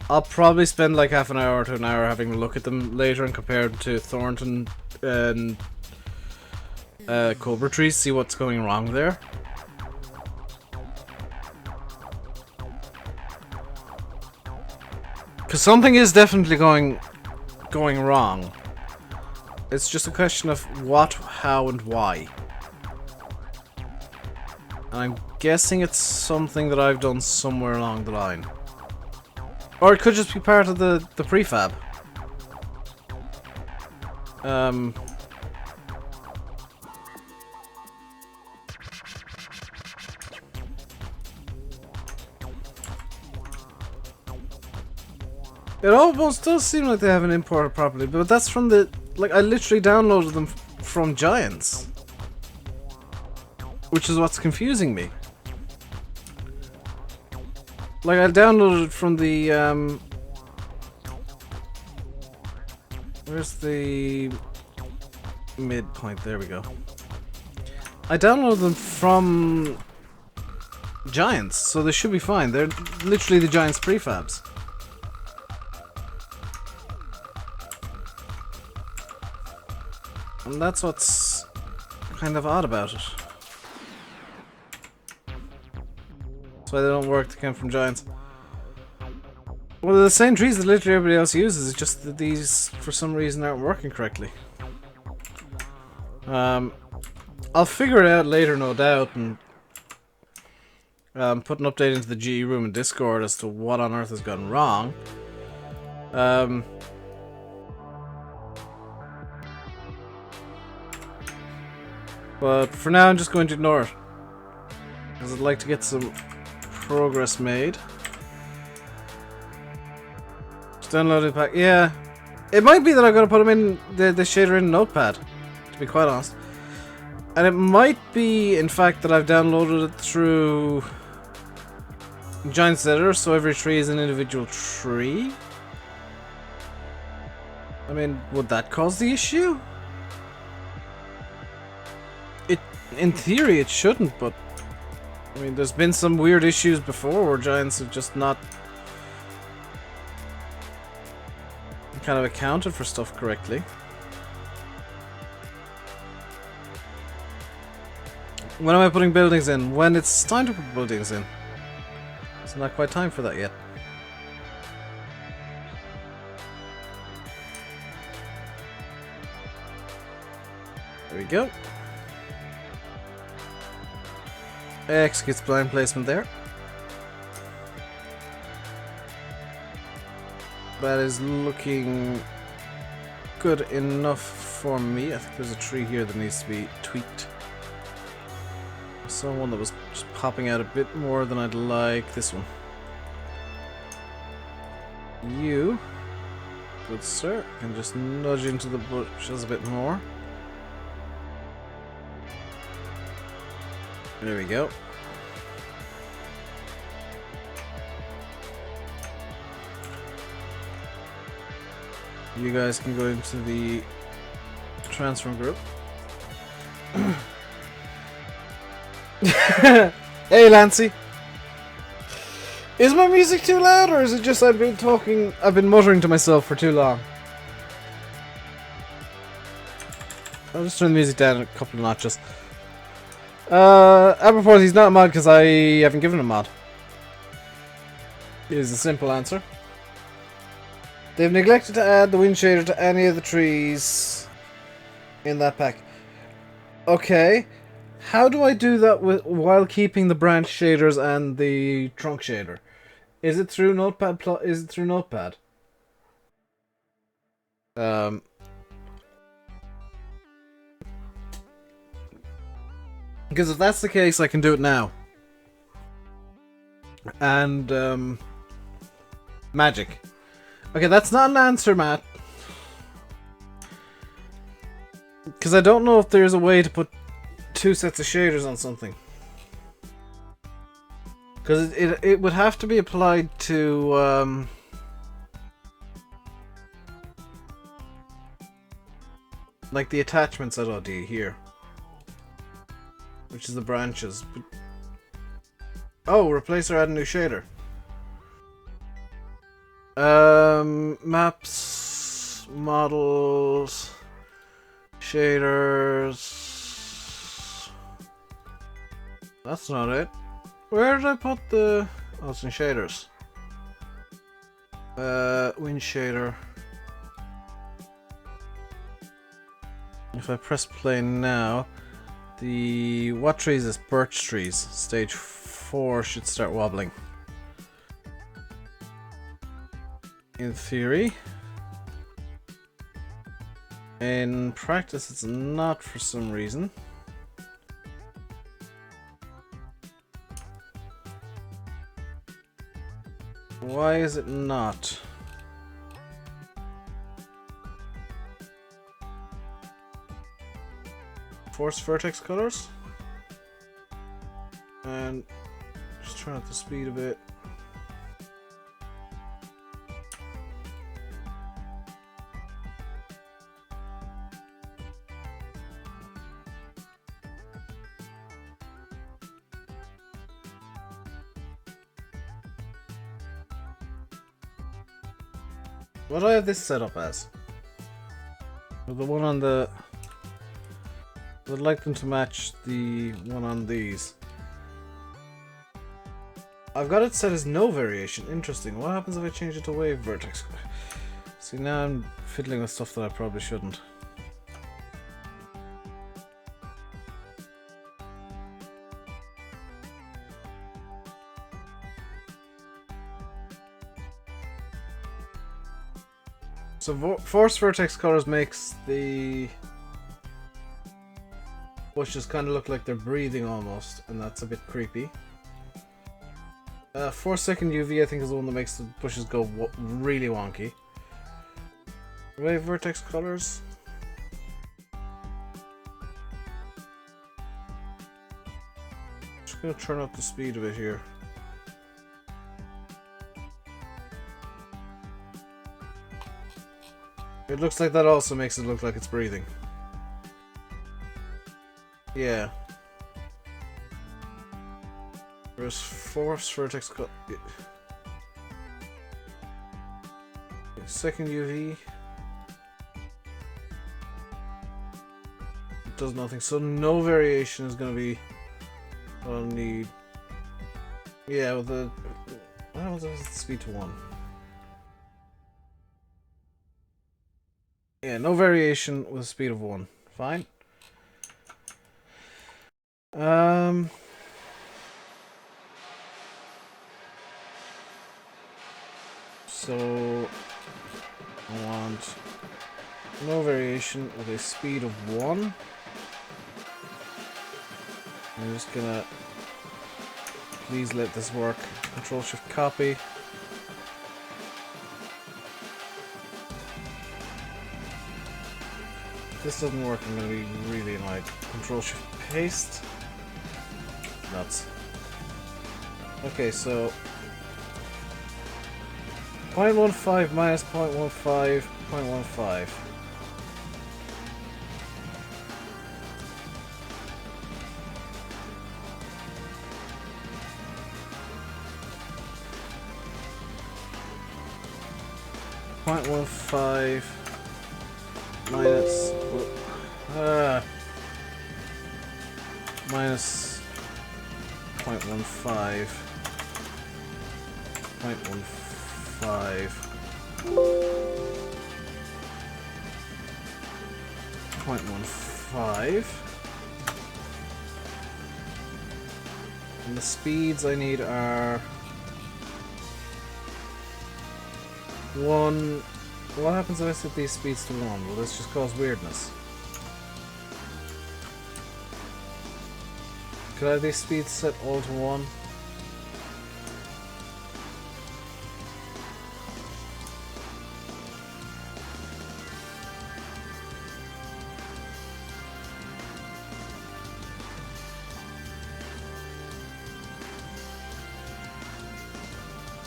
I'll probably spend like half an hour to an hour having a look at them later and compare them to Thornton and Cobra trees, see what's going wrong there. Because something is definitely going wrong. It's just a question of what, how, and why. And I'm guessing it's something that I've done somewhere along the line. Or it could just be part of the prefab. It almost does seem like they haven't imported properly, but that's from the... Like, I literally downloaded them from Giants. Which is what's confusing me. Like, I downloaded it from the, where's the midpoint? There we go. I downloaded them from Giants, so they should be fine. They're literally the Giants prefabs. And that's what's kind of odd about it. That's why they don't work to come from Giants. Well, they're the same trees that literally everybody else uses, it's just that these, for some reason, aren't working correctly. I'll figure it out later, no doubt, and put an update into the GE room and Discord as to what on earth has gone wrong. But for now, I'm just going to ignore it, because I'd like to get some progress made. Just download the pack. Yeah, it might be that I've got to put them in the shader in Notepad, to be quite honest. And it might be, in fact, that I've downloaded it through Giants Editor, so every tree is an individual tree. I mean, would that cause the issue? In theory, it shouldn't, but I mean, there's been some weird issues before where Giants have just not kind of accounted for stuff correctly. When am I putting buildings in? When it's time to put buildings in. It's not quite time for that yet. There we go. Execute spline placement there. That is looking good enough for me. I think there's a tree here that needs to be tweaked. I saw one that was just popping out a bit more than I'd like. This one. You, good sir, can just nudge into the bushes a bit more. There we go. You guys can go into the transfer group. Hey, Lancy. Is my music too loud, or is it just I've been muttering to myself for too long? I'll just turn the music down a couple of notches. Apropos, he's not a mod because I haven't given him a mod. Is the simple answer. They've neglected to add the wind shader to any of the trees in that pack. Okay, how do I do that while keeping the branch shaders and the trunk shader? Is it through Notepad? Is it through Notepad? Because if that's the case, I can do it now. And, magic. Okay, that's not an answer, Matt. Because I don't know if there's a way to put two sets of shaders on something. Because it would have to be applied to, like the attachments at OD here. Which is the branches. Oh, replace or add a new shader. Maps, models, shaders. That's not it. Where did I put the... Oh, it's in shaders. Wind shader. If I press play now, What trees is birch trees? Stage 4 should start wobbling. In theory. In practice, it's not for some reason. Why is it not? Force vertex colors? And just turn up the speed a bit. What do I have this set up as? Well, the one on the... I'd like them to match the one on these. I've got it set as no variation. Interesting. What happens if I change it to wave vertex? See, now I'm fiddling with stuff that I probably shouldn't. So force vertex colors makes the bushes kind of look like they're breathing almost, and that's a bit creepy. 4-second UV I think is the one that makes the bushes go really wonky. Wave vertex colors. Just gonna turn up the speed a bit here. It looks like that also makes it look like it's breathing. Yeah. There's force vertex cut. Second UV. It does nothing. So no variation is going to be what I'll need. Yeah, with the... What happens if it's speed to 1? Yeah, no variation with a speed of 1. Fine. So I want no variation with a speed of 1. I'm just gonna please let this work. Control Shift copy. If this doesn't work, I'm gonna be really annoyed. Control Shift paste. Nuts. Okay, so 0.15 minus 0.15, 0.15. Minus minus 0.15, 0.15, 0.15, and the speeds I need are 1. What happens if I set these speeds to 1? Will this just cause weirdness? Could I have these speeds set all to 1?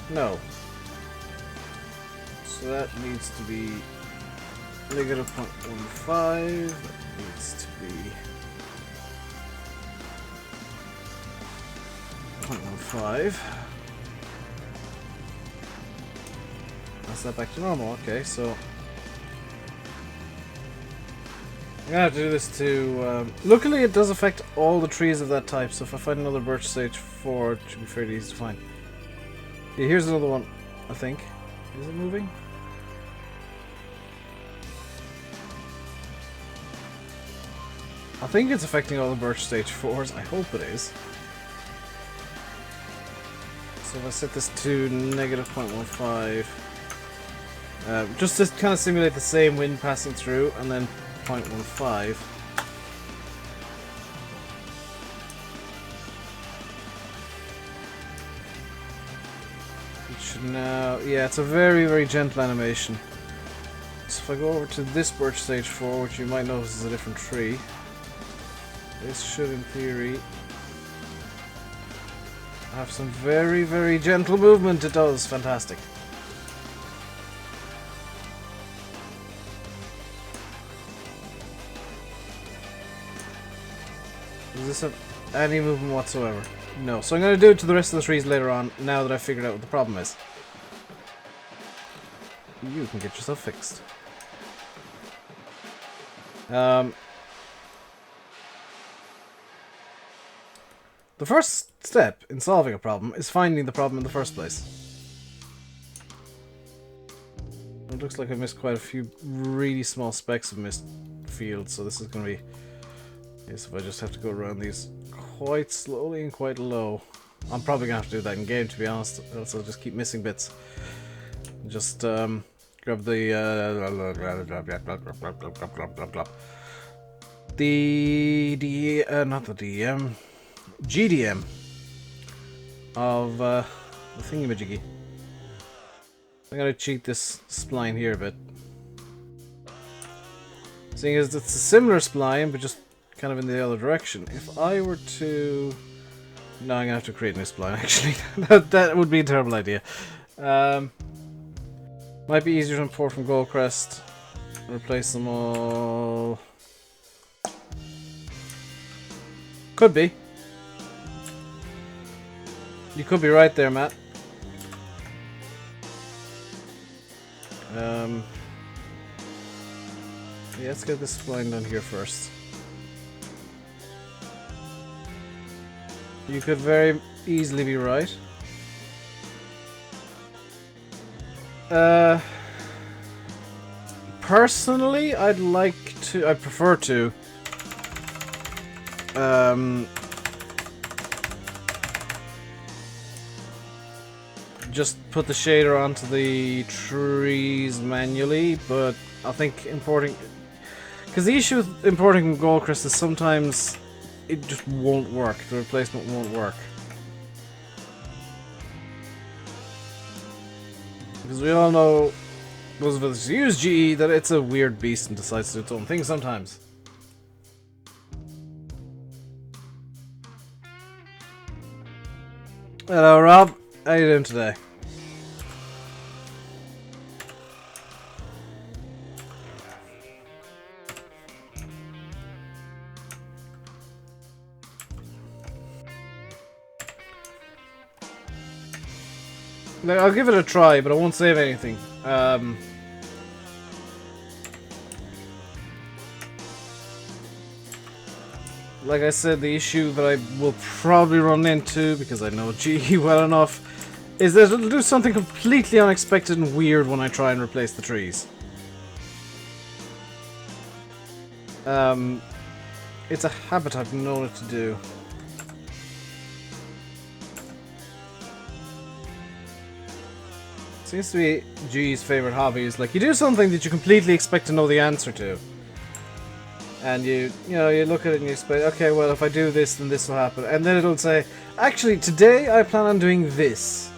No. So that needs to be negative 0.15. That needs to be 0.15. That's that back to normal. Okay, so I'm gonna have to do this to. Luckily, it does affect all the trees of that type. So if I find another birch stage 4, it should be fairly easy to find. Yeah, here's another one. I think. Is it moving? I think it's affecting all the birch stage 4s. I hope it is. So if I set this to negative 0.15, just to kind of simulate the same wind passing through, and then 0.15. It should now, yeah, it's a very, very gentle animation. So if I go over to this birch stage 4, which you might notice is a different tree, this should, in theory, have some very, very gentle movement. It does. Fantastic. Does this have any movement whatsoever? No. So I'm going to do it to the rest of the trees later on, now that I've figured out what the problem is. You can get yourself fixed. The first step in solving a problem is finding the problem in the first place. It looks like I missed quite a few really small specks of missed fields, so this is going to be... Yes, if I just have to go around these quite slowly and quite low. I'm probably going to have to do that in game, to be honest, else I'll just keep missing bits. Just grab the... not the DM... GDM of the thingamajiggy. I'm gonna cheat this spline here a bit. Seeing as it's a similar spline, but just kind of in the other direction. If I were to... No, I'm gonna have to create a new spline, actually. that would be a terrible idea. Might be easier to import from Goldcrest. Replace them all... Could be. You could be right there, Matt. Yeah, let's get this spline done here first. You could very easily be right. Personally, I'd prefer to just put the shader onto the trees manually, but I think importing... Because the issue with importing from Goldcrest is sometimes it just won't work. The replacement won't work. Because we all know, those of us who use GE, that it's a weird beast and decides to do its own thing sometimes. Hello, Rob. How you doing today? I'll give it a try, but I won't save anything. Like I said, the issue that I will probably run into, because I know GE well enough, is that it'll do something completely unexpected and weird when I try and replace the trees. It's a habit I've known it to do. Seems to be G's favorite hobby is like you do something that you completely expect to know the answer to, and you look at it and you expect, okay, well, if I do this, then this will happen, and then it'll say, actually, today I plan on doing this,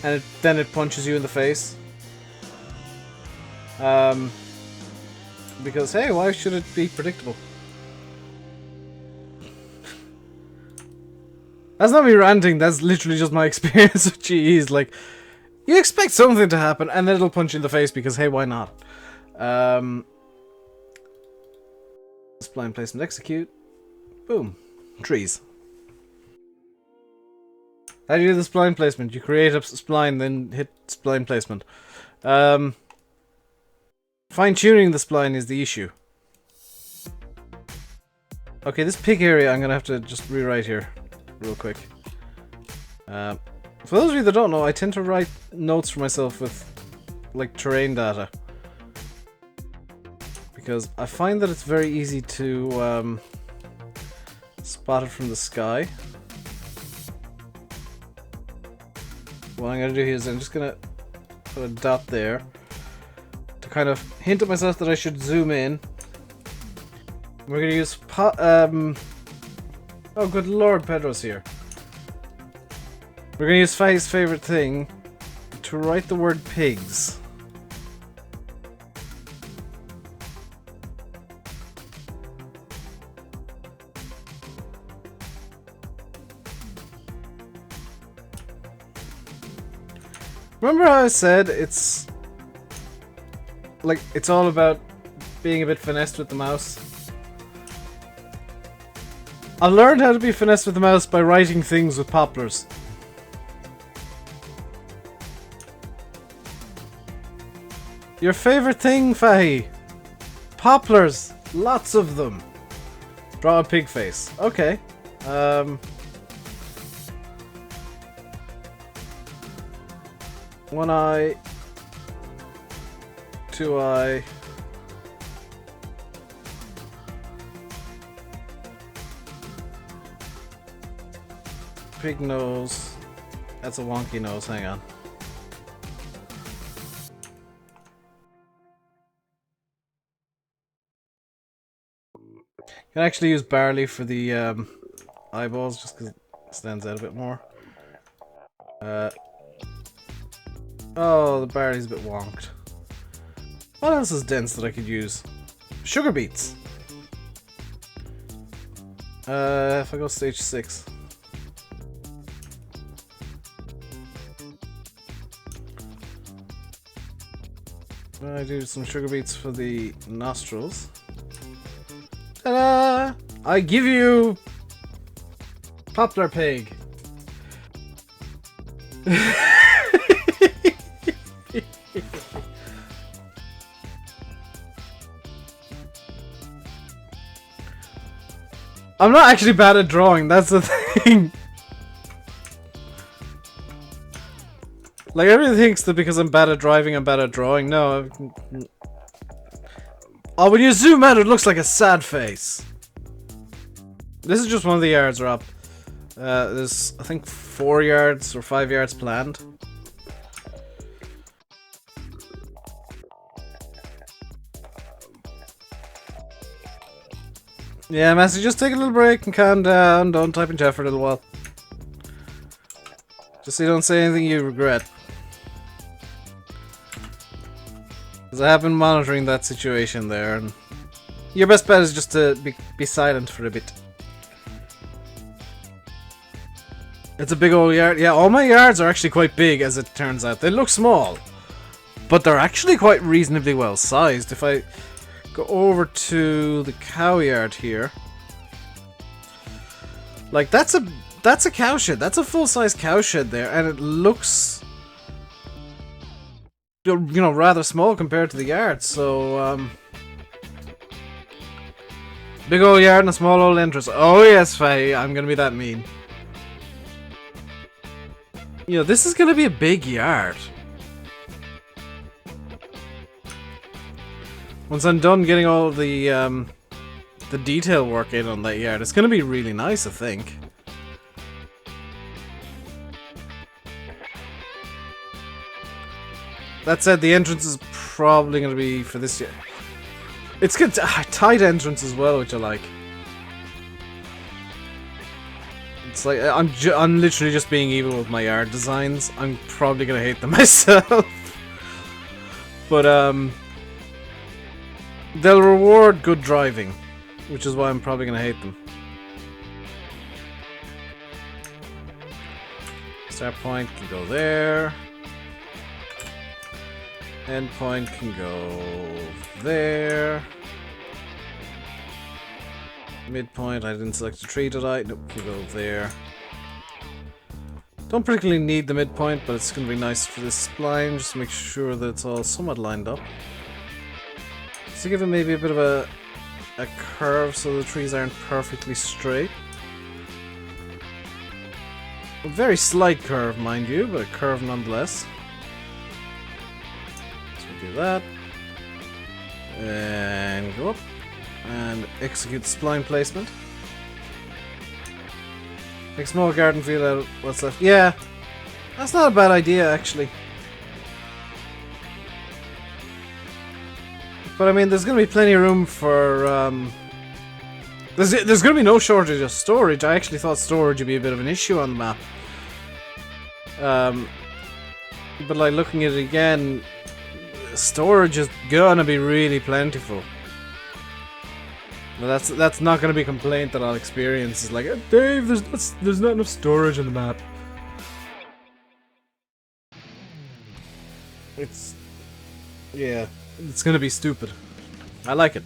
and then it punches you in the face. Because hey, why should it be predictable? That's not me ranting, that's literally just my experience with GEs. Like, you expect something to happen, and then it'll punch you in the face because, hey, why not? Spline placement, execute. Boom. Trees. How do you do the spline placement? You create a spline, then hit spline placement. Fine-tuning the spline is the issue. Okay, this pig area I'm gonna have to just rewrite here. Real quick. For those of you that don't know, I tend to write notes for myself with, like, terrain data. because I find that it's very easy to spot it from the sky. What I'm going to do here is I'm just going to put a dot there to kind of hint at myself that I should zoom in. We're going to use oh, good lord, Pedro's here. We're going to use Faye's favorite thing to write the word pigs. Remember how I said it's like it's all about being a bit finessed with the mouse? I learned how to be finessed with the mouse by writing things with poplars. Your favorite thing, Faye? Poplars. Lots of them. Draw a pig face. Okay. One eye. Two eye. Pig nose. That's a wonky nose, hang on. Can actually use barley for the eyeballs just because it stands out a bit more. Oh, the barley's a bit wonked. What else is dense that I could use? Sugar beets! If I go stage 6. I do some sugar beets for the nostrils. Ta-da! I give you poplar pig. I'm not actually bad at drawing, that's the thing. Like, everyone thinks that because I'm bad at driving, I'm bad at drawing. No. Oh, when you zoom out, it looks like a sad face. This is just one of the yards, Rob. There's, I think, 4 yards or 5 yards planned. Yeah, Massey, just take a little break and calm down. Don't type in chat for a little while. Just so you don't say anything you regret. Because I have been monitoring that situation there, and your best bet is just to be silent for a bit. It's a big old yard. Yeah, all my yards are actually quite big, as it turns out. They look small, but they're actually quite reasonably well sized. If I go over to the cow yard here, like that's a cow shed. That's a full-size cow shed there, and it looks, you know, rather small compared to the yard. So big old yard and a small old entrance. Oh yes, Faye, I'm gonna be that mean. You know, this is gonna be a big yard. Once I'm done getting all the detail work in on that yard, it's gonna be really nice, I think. That said, the entrance is probably gonna be for this year. It's good, tight entrance as well, which I like. It's like I'm literally just being evil with my yard designs. I'm probably gonna hate them myself, but they'll reward good driving, which is why I'm probably gonna hate them. Start point can go there. End point can go there. Midpoint, I didn't select a tree, did I? Nope, can go there. Don't particularly need the midpoint, but it's going to be nice for this spline, just to make sure that it's all somewhat lined up. So give it maybe a bit of a curve so the trees aren't perfectly straight. A very slight curve, mind you, but a curve nonetheless. So we do that. And go up. And execute spline placement. Make small garden field out of what's left. Yeah, that's not a bad idea, actually. But I mean, there's going to be plenty of room for... There's going to be no shortage of storage. I actually thought storage would be a bit of an issue on the map. But like looking at it again, storage is going to be really plentiful. But that's not going to be a complaint that I'll experience. It's like, Dave, there's not enough storage on the map. Yeah, it's going to be stupid. I like it.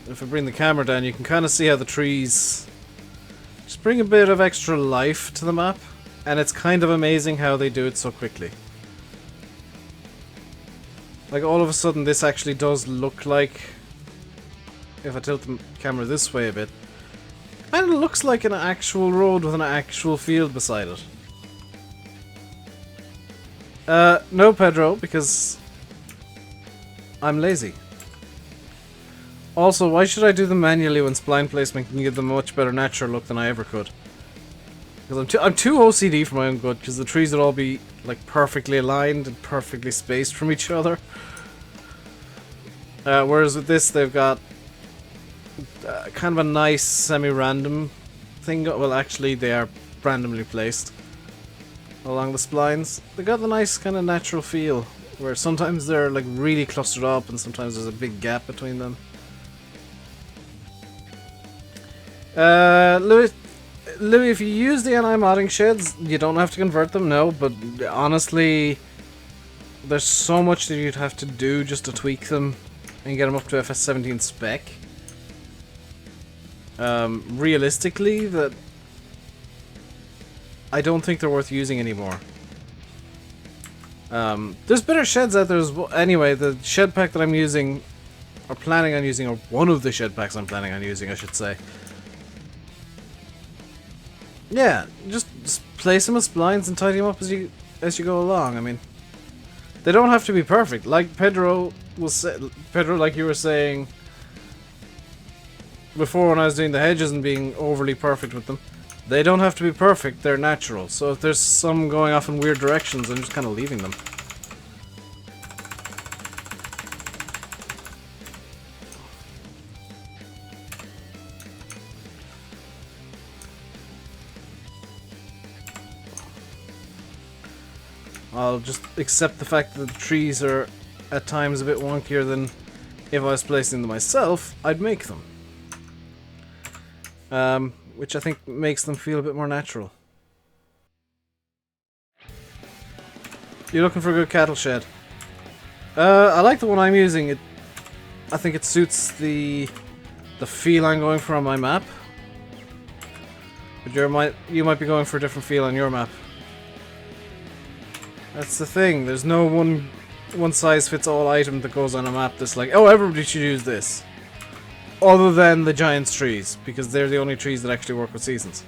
If I bring the camera down, you can kind of see how the trees just bring a bit of extra life to the map. And it's kind of amazing how they do it so quickly. Like, all of a sudden, this actually does look like... If I tilt the camera this way a bit... And it looks like an actual road with an actual field beside it. No, Pedro, because... I'm lazy. Also, why should I do them manually when spline placement can give them a much better natural look than I ever could? Because I'm too OCD for my own good, because the trees would all be like perfectly aligned and perfectly spaced from each other. Whereas with this, they've got kind of a nice semi-random thing. Well, actually, they are randomly placed along the splines. They got the nice kind of natural feel, where sometimes they're like really clustered up, and sometimes there's a big gap between them. Louis, if you use the NI modding sheds, you don't have to convert them, no, but honestly, there's so much that you'd have to do just to tweak them and get them up to FS17 spec. Realistically, that I don't think they're worth using anymore. There's better sheds out there as well. Anyway, the shed pack that I'm using, or planning on using, or one of the shed packs I'm planning on using, I should say. Yeah, just place them as splines and tidy them up as you go along. I mean, they don't have to be perfect. Like Pedro will say, like you were saying before when I was doing the hedges and being overly perfect with them, they don't have to be perfect. They're natural. So if there's some going off in weird directions, I'm just kind of leaving them. I'll just accept the fact that the trees are at times a bit wonkier than if I was placing them myself, I'd make them. Which I think makes them feel a bit more natural. You're looking for a good cattle shed. I like the one I'm using. I think it suits the feel I'm going for on my map. But you might be going for a different feel on your map. That's the thing, there's no one size fits all item that goes on a map that's like, oh, everybody should use this. Other than the giant trees, because they're the only trees that actually work with seasons.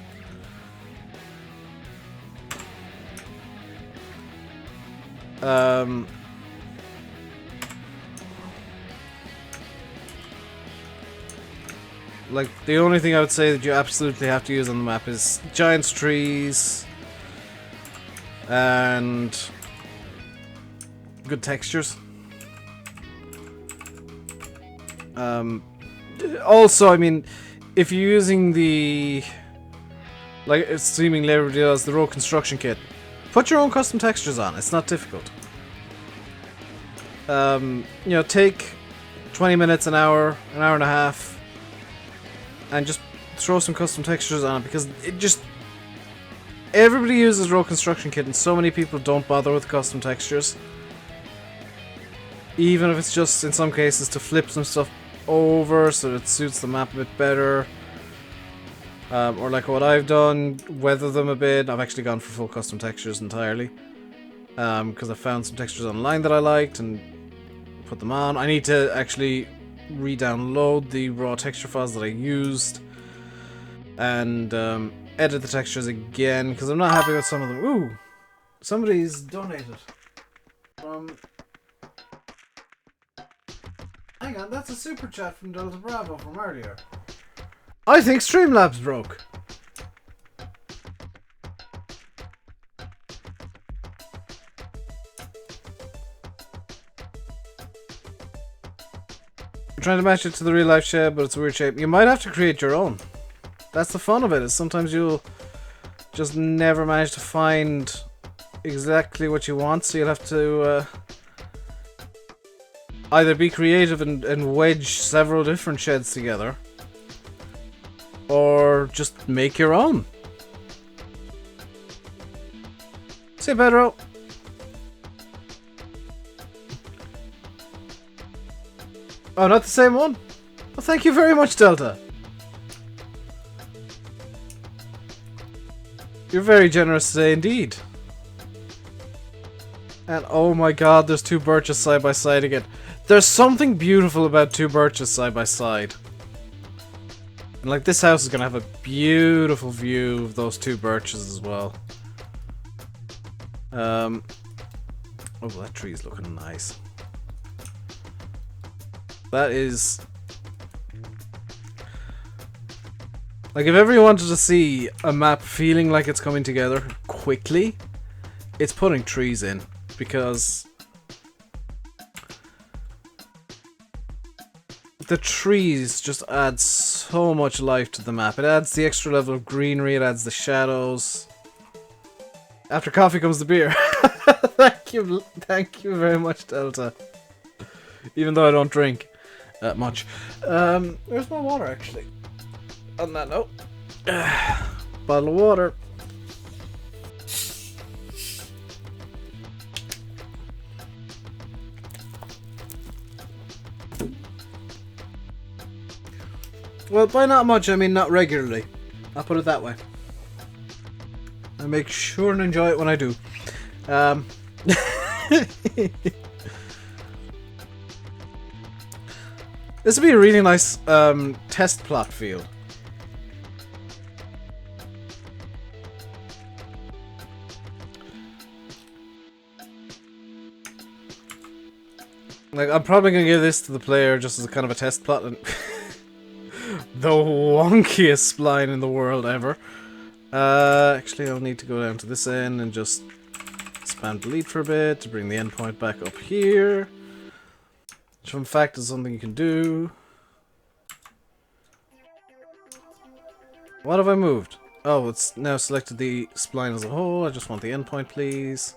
Like, the only thing I would say that you absolutely have to use on the map is giant trees and good textures. Also, I mean, if you're using the, like, it's seemingly everybody does, the road construction kit, put your own custom textures on. It's not difficult. You know, take 20 minutes, an hour and a half, and just throw some custom textures on it, because it just, everybody uses road construction kit, and so many people don't bother with custom textures. Even if it's just, in some cases, to flip some stuff over so it suits the map a bit better. Or like what I've done, weather them a bit. I've actually gone for full custom textures entirely. Because I found some textures online that I liked and put them on. I need to actually re-download the raw texture files that I used. And edit the textures again, because I'm not happy with some of them. Ooh! Somebody's donated from... Hang on, that's a super chat from Delta Bravo from earlier. I think Streamlabs broke. I'm trying to match it to the real life shed, but it's a weird shape. You might have to create your own. That's the fun of it, is sometimes you'll just never manage to find exactly what you want, so you'll have to either be creative and wedge several different sheds together, or just make your own. See you, Pedro. Oh, not the same one? Well, thank you very much, Delta. You're very generous today indeed. And oh my god, there's two birches side by side again. There's something beautiful about two birches side by side. And like, this house is gonna have a beautiful view of those two birches as well. Oh, that tree's looking nice. That is... Like, if ever you wanted to see a map feeling like it's coming together quickly, it's putting trees in. Because the trees just add so much life to the map. It adds the extra level of greenery, it adds the shadows. After coffee comes the beer. Thank you very much, Delta. Even though I don't drink that much. There's more water, actually. On that note, bottle of water. Well, by not much, I mean not regularly. I'll put it that way. I make sure and enjoy it when I do. This would be a really nice test plot field. Like, I'm probably gonna give this to the player just as a kind of a test plot, and the wonkiest spline in the world ever. Actually, I'll need to go down to this end and just spam delete for a bit to bring the endpoint back up here. Which, in fact, is something you can do. What have I moved? Oh, it's now selected the spline as a whole. I just want the endpoint, please.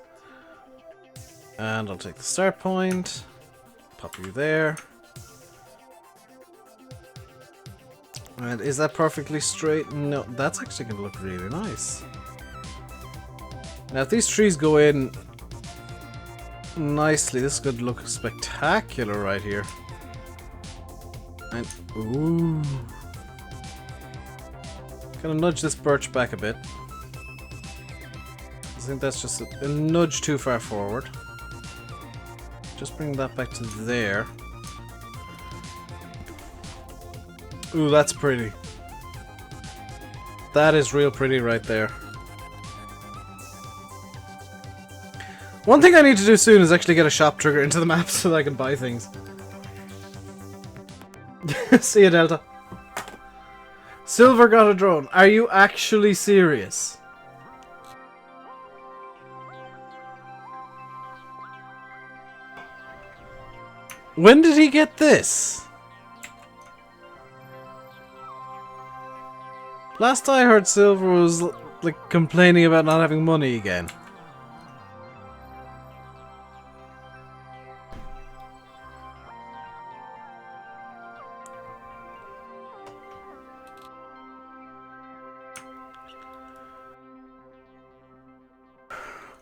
And I'll take the start point. Pop you there. And is that perfectly straight? No, that's actually going to look really nice. Now, if these trees go in nicely, this is going to look spectacular right here. And, ooh. Gonna nudge this birch back a bit. I think that's just a nudge too far forward. Just bring that back to there. Ooh, that's pretty. That is real pretty right there. One thing I need to do soon is actually get a shop trigger into the map so that I can buy things. See ya, Delta. Silver got a drone. Are you actually serious? When did he get this? Last I heard, Silver was like complaining about not having money again.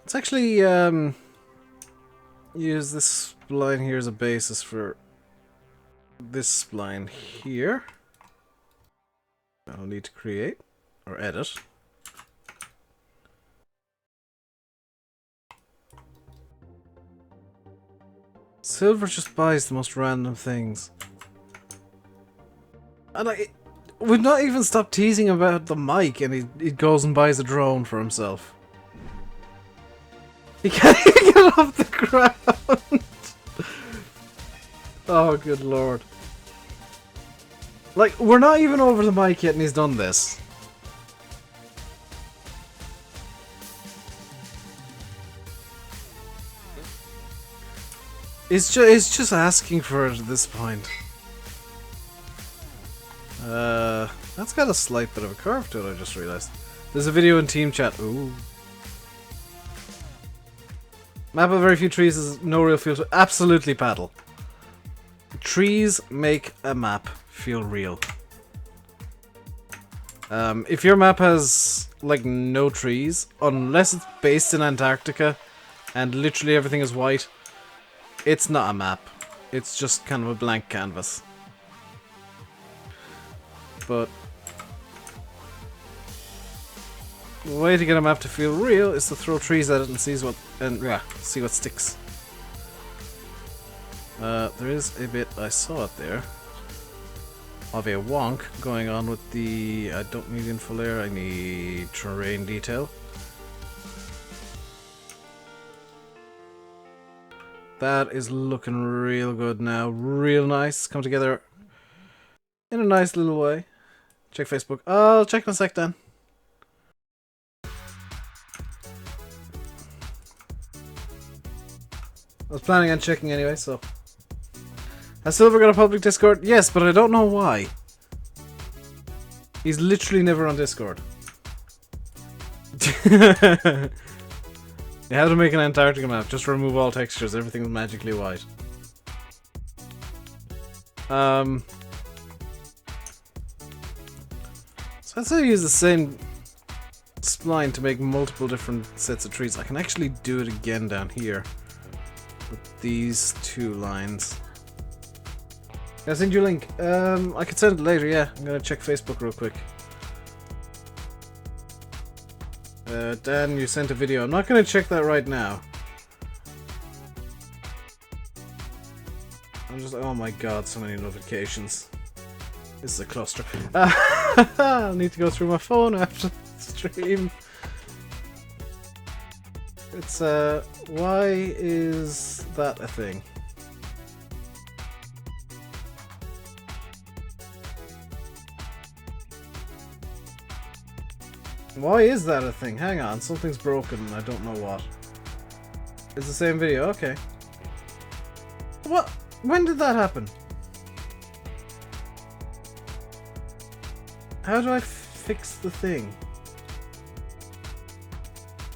Let's actually use this spline here as a basis for this spline here. I'll need to create or edit. Silver just buys the most random things. And we've not even stopped teasing about the mic, and he goes and buys a drone for himself. He can't even get off the ground. Oh, good lord. Like, we're not even over the mic yet and he's done this. It's just asking for it at this point. That's got a slight bit of a curve to it, I just realized. There's a video in team chat. Ooh. Map of very few trees is no real feel to it. Absolutely, Paddle. Trees make a map feel real. If your map has, like, no trees, unless it's based in Antarctica, and literally everything is white, it's not a map. It's just kind of a blank canvas. But the way to get a map to feel real is to throw trees at it and see what sticks. There is a bit, I saw it there, of a wonk going on with the, I don't need info layer, I need terrain detail. That is looking real good now, real nice, come together in a nice little way. Check Facebook. I'll check in a sec then. I was planning on checking anyway, so. Has Silver got a public Discord? Yes, but I don't know why. He's literally never on Discord. You have to make an Antarctica map. Just remove all textures. Everything's magically white. So I'd say I use the same spline to make multiple different sets of trees. I can actually do it again down here with these two lines. Can I send you a link? I could send it later, yeah. I'm gonna check Facebook real quick. Dan, you sent a video. I'm not gonna check that right now. I'm just, oh my god, so many notifications. This is a cluster. I'll need to go through my phone after the stream. It's, why is that a thing? Why is that a thing? Hang on, something's broken, I don't know what. It's the same video, okay. What? When did that happen? How do I fix the thing?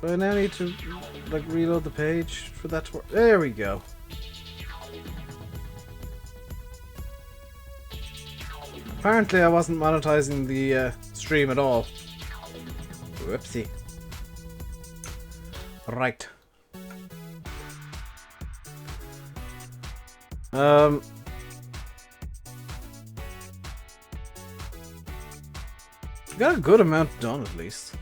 Do I now need to, like, reload the page for that to work? There we go. Apparently I wasn't monetizing the stream at all. Whoopsie. Right. Got a good amount done at least.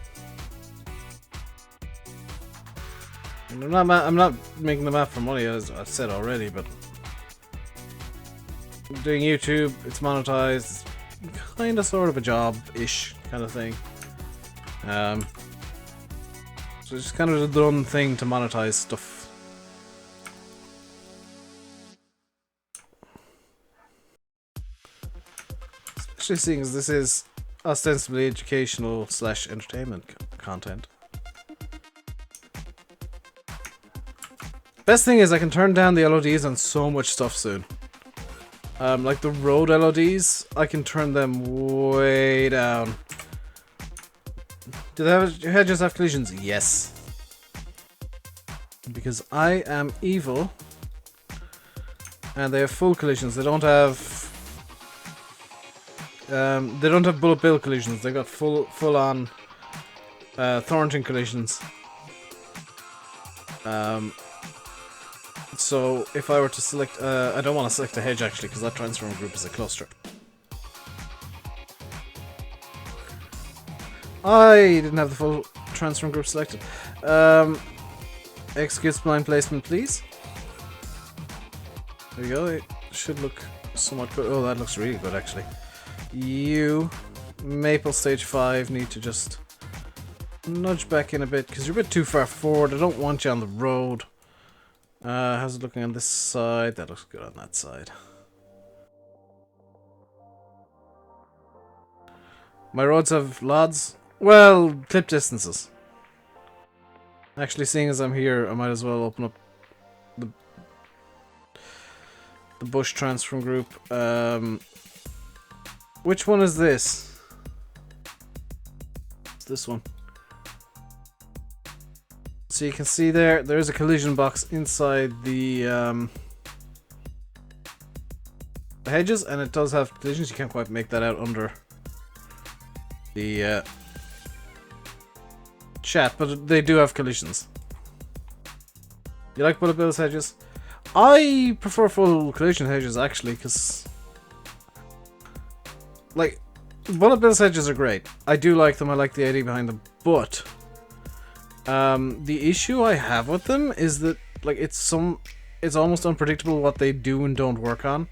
And I'm not making the map for money, as I've said already, but I'm doing YouTube, it's monetized, it's kind of sort of a job-ish kind of thing. So it's kind of the done thing to monetize stuff. Especially seeing as this is ostensibly educational / entertainment content. Best thing is I can turn down the LODs on so much stuff soon. Like the road LODs, I can turn them way down. Do your hedges have collisions? Yes. Because I am evil. And they have full collisions. They don't have bullet bill collisions. They've got full on Thornton collisions. So if I were to select, I don't want to select a hedge actually, because that transform group is a cluster. I didn't have the full transform group selected. Execute spline placement, please. There we go. It should look somewhat good. Oh, that looks really good actually. You, Maple Stage 5, need to just nudge back in a bit because you're a bit too far forward. I don't want you on the road. How's it looking on this side? That looks good on that side. My roads have LODs. Well, clip distances. Actually, seeing as I'm here, I might as well open up the bush transform group. Which one is this? It's this one. So you can see there is a collision box inside the hedges, and it does have collisions. You can't quite make that out under the chat, but they do have collisions. You like bullet bills hedges? I prefer full collision hedges actually, because like bullet bills hedges are great. I do like them. I like the idea behind them, but the issue I have with them is that like it's almost unpredictable what they do and don't work on.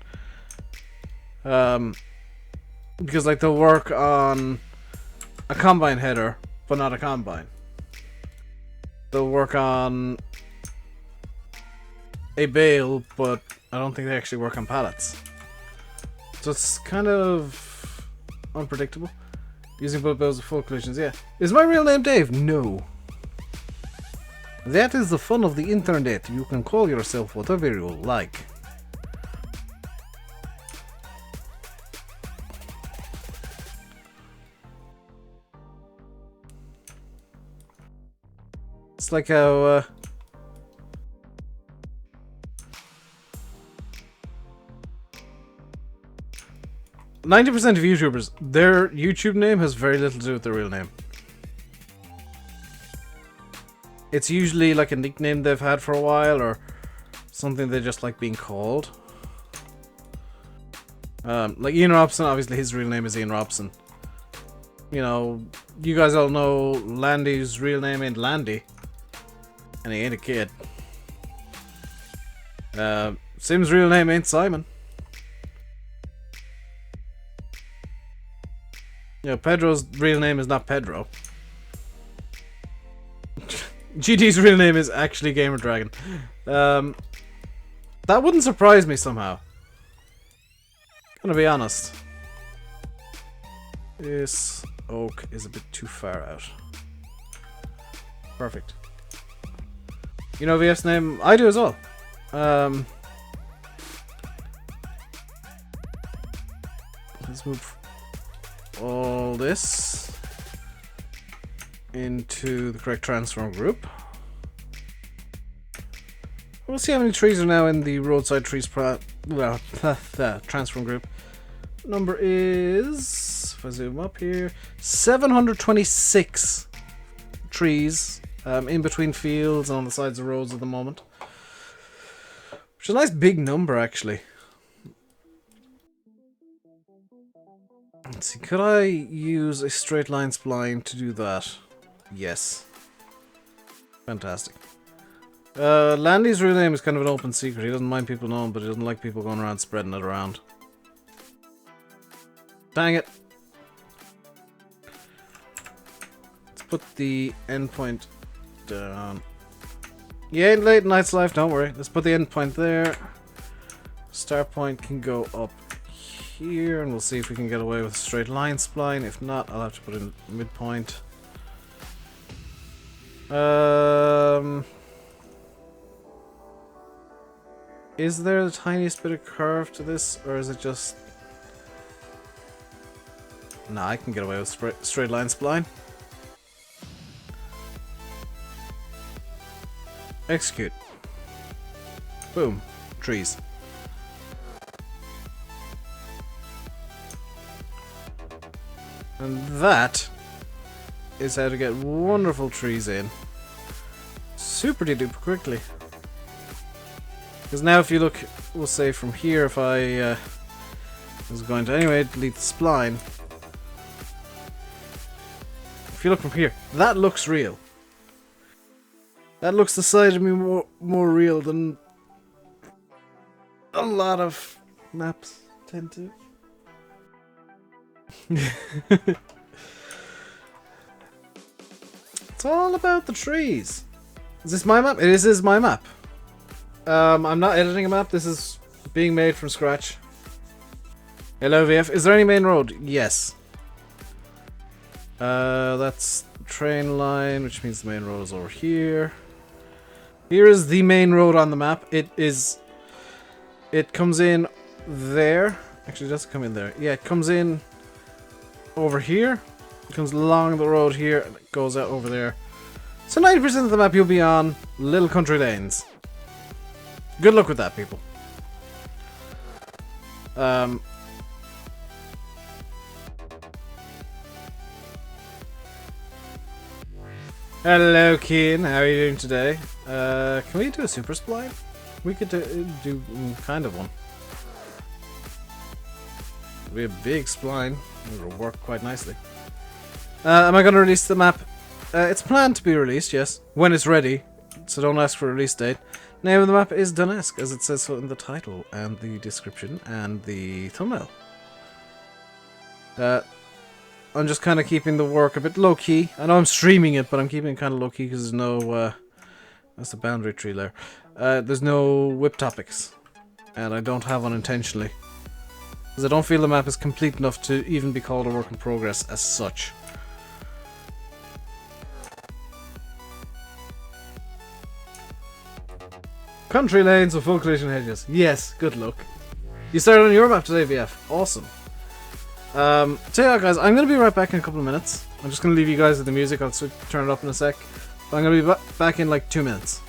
Because like they'll work on a combine header, but not a combine. They'll work on a bale, but I don't think they actually work on pallets. So it's kind of unpredictable. Using bullet bills with full collisions, yeah. Is my real name Dave? No. That is the fun of the internet. You can call yourself whatever you like. It's like how 90% of YouTubers, their YouTube name has very little to do with their real name. It's usually like a nickname they've had for a while, or something they just like being called. Like Ian Robson, obviously his real name is Ian Robson. You know, you guys all know Landy's real name ain't Landy. And he ain't a kid. Sim's real name ain't Simon. You know, Pedro's real name is not Pedro. GD's real name is actually Gamer Dragon. That wouldn't surprise me somehow. Gonna be honest. This oak is a bit too far out. Perfect. You know VF's name? I do as well. Let's move all this into the correct transform group. We'll see how many trees are now in the roadside trees transform group. Number is, if I zoom up here, 726 trees in between fields and on the sides of roads at the moment. Which is a nice big number, actually. Let's see, could I use a straight line spline to do that? Yes. Fantastic. Landy's real name is kind of an open secret. He doesn't mind people knowing, but he doesn't like people going around spreading it around. Dang it. Let's put the endpoint down. Yeah, late night's life, don't worry. Let's put the endpoint there. Start point can go up here, and we'll see if we can get away with a straight line spline. If not, I'll have to put in midpoint. Is there the tiniest bit of curve to this, or is it just... Nah, I can get away with straight line spline. Execute. Boom. Trees. And that is how to get wonderful trees in super duper quickly. Because now if you look, we'll say from here, if I was going to anyway delete the spline. If you look from here, that looks real. That looks the side of me more real than a lot of maps tend to. It's all about the trees. Is this my map? It is my map. I'm not editing a map. This is being made from scratch. Hello, VF. Is there any main road? Yes. That's train line, which means the main road is over here. Here is the main road on the map. It comes in there. Actually, it doesn't come in there. Yeah, it comes in over here. It comes along the road here and it goes out over there. So 90% of the map you'll be on little country lanes. Good luck with that, people. Hello, Keen. How are you doing today? Can we do a super spline? We could do kind of one. It'll be a big spline. It'll work quite nicely. Am I going to release the map? It's planned to be released, yes. When it's ready. So don't ask for a release date. Name of the map is Duneske, as it says so in the title and the description and the thumbnail. I'm just kind of keeping the work a bit low-key. I know I'm streaming it, but I'm keeping it kind of low-key because there's no... that's the boundary tree there. There's no whip topics. And I don't have one intentionally. Because I don't feel the map is complete enough to even be called a work in progress as such. Country lanes with full collision hedges. Yes, good luck. You started on your map today, VF. Awesome. Tell you what, guys, I'm going to be right back in a couple of minutes. I'm just going to leave you guys with the music. I'll turn it up in a sec. But I'm going to be back in like 2 minutes.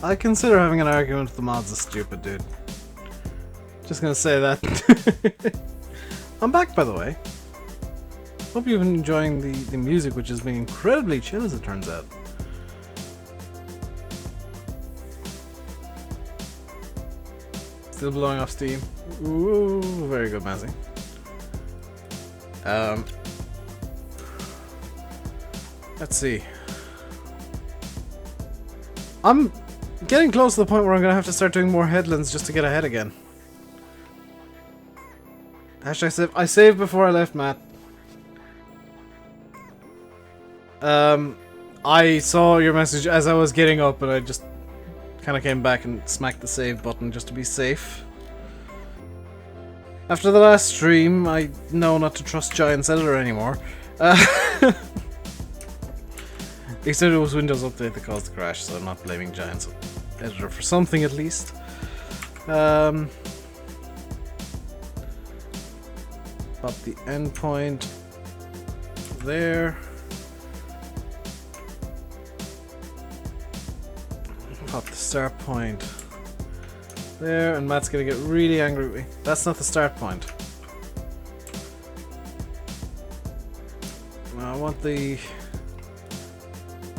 I consider having an argument with the mods is stupid, dude. Just gonna say that. I'm back, by the way. Hope you've been enjoying the music, which has been incredibly chill as it turns out. Still blowing off steam. Ooh, very good, Mazzy. Let's see. I'm getting close to the point where I'm gonna have to start doing more headlands just to get ahead again. Hashtag save. I saved before I left, Matt. I saw your message as I was getting up, and I just kind of came back and smacked the save button just to be safe. After the last stream, I know not to trust Giants Editor anymore. Except it was Windows Update that caused the crash, so I'm not blaming Giants Editor for something at least. Pop the endpoint there. Pop the start point there, and Matt's gonna get really angry with me. That's not the start point. I want the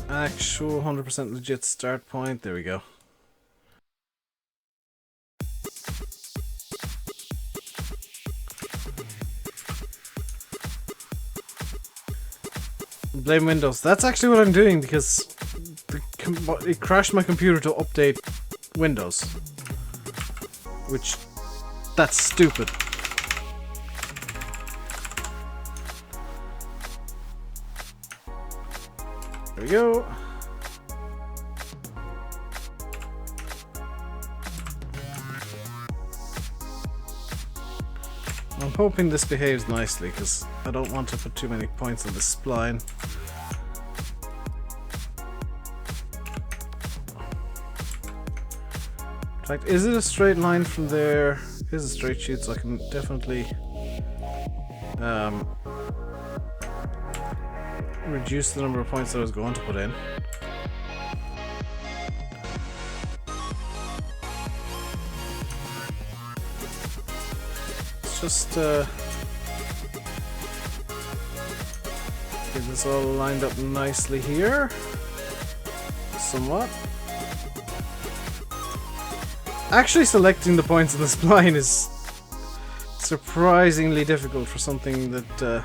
actual 100% legit start point. There we go. Blame Windows. That's actually what I'm doing because it crashed my computer to update Windows. Which, that's stupid. There we go. I'm hoping this behaves nicely because I don't want to put too many points on the spline. In fact, is it a straight line from there? It is a straight shoot, so I can definitely reduce the number of points that I was going to put in. Let's just get this all lined up nicely here. Somewhat. Actually selecting the points in the spline is surprisingly difficult for something that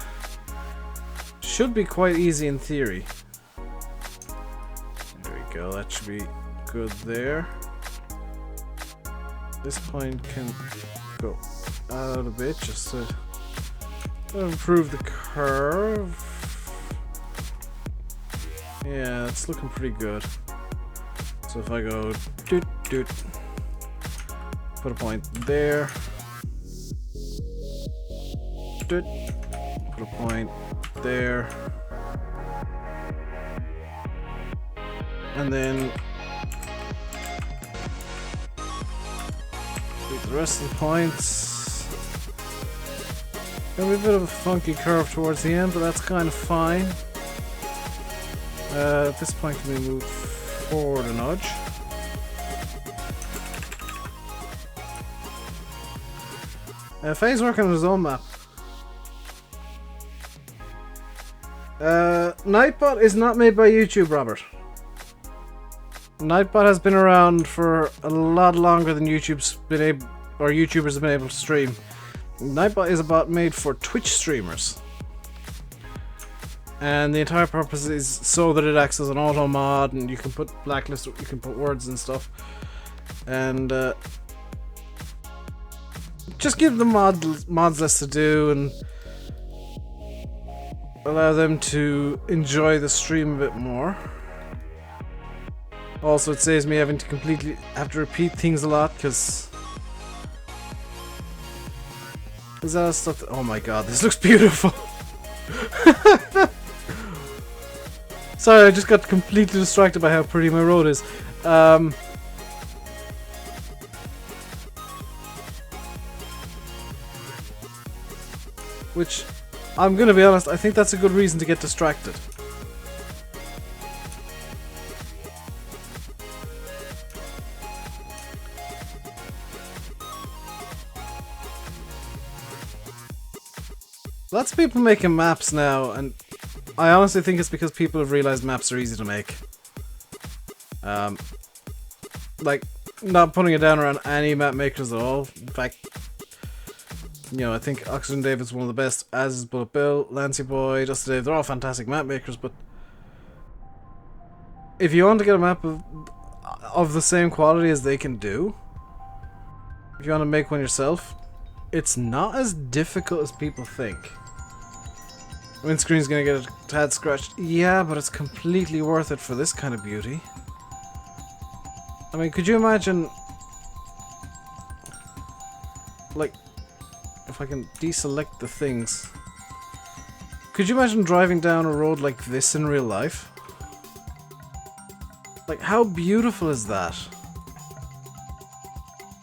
should be quite easy in theory. There we go, that should be good there. This point can go out a bit just to improve the curve. Yeah, it's looking pretty good. So if I go doot doot, put a point there, doot, put a point there, and then take the rest of the points. Gonna be a bit of a funky curve towards the end, but that's kind of fine. At this point, can we move forward a nudge? Faye's working on his own map. Nightbot is not made by YouTube, Robert. Nightbot has been around for a lot longer than YouTube's been able, or YouTubers have been able to stream. Nightbot is a bot made for Twitch streamers. And the entire purpose is so that it acts as an auto mod, and you can put blacklist, you can put words and stuff. And just give the mods less to do and allow them to enjoy the stream a bit more. Also, it saves me having to repeat things a lot, because is that stuff that, oh my god, this looks beautiful. Sorry, I just got completely distracted by how pretty my road is. Which, I'm gonna be honest, I think that's a good reason to get distracted. Lots of people making maps now, and I honestly think it's because people have realized maps are easy to make. Like, not putting it down around any map makers at all. In fact, you know, I think RainbowDave is one of the best, as is Bullet Bill, Lancy Boy, Dusty Dave. They're all fantastic map makers, but if you want to get a map of the same quality as they can do, if you want to make one yourself, it's not as difficult as people think. Windscreen's gonna get a tad scratched. Yeah, but it's completely worth it for this kind of beauty. I mean, could you imagine, like, if I can deselect the things, could you imagine driving down a road like this in real life? Like, how beautiful is that?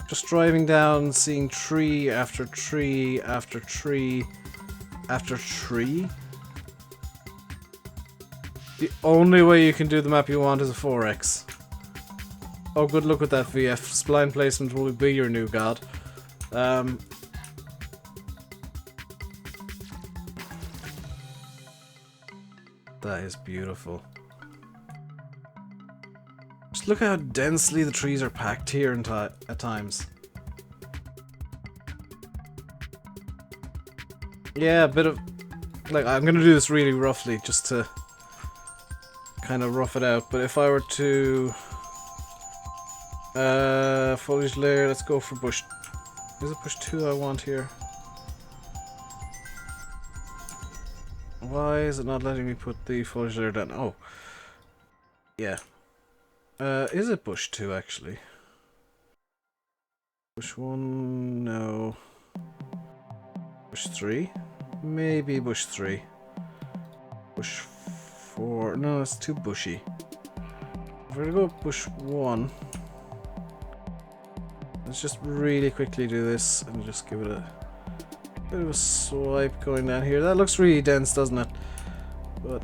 Just driving down, seeing tree after tree after tree after tree. The only way you can do the map you want is a 4x. Oh, good luck with that, VF. Spline placement will be your new god. That is beautiful. Just look how densely the trees are packed here at times. Yeah, a bit of... Like, I'm gonna do this really roughly, just to kind of rough it out, but if I were to... foliage layer, let's go for bush... Is it bush 2 I want here? Why is it not letting me put the foliage layer down? Oh. Yeah. Is it bush 2 actually? Bush 1? No. Bush 3? Maybe bush 3. Bush 4? No, it's too bushy. If we're gonna go with bush 1, let's just really quickly do this and just give it a bit of a swipe going down here. That looks really dense, doesn't it? But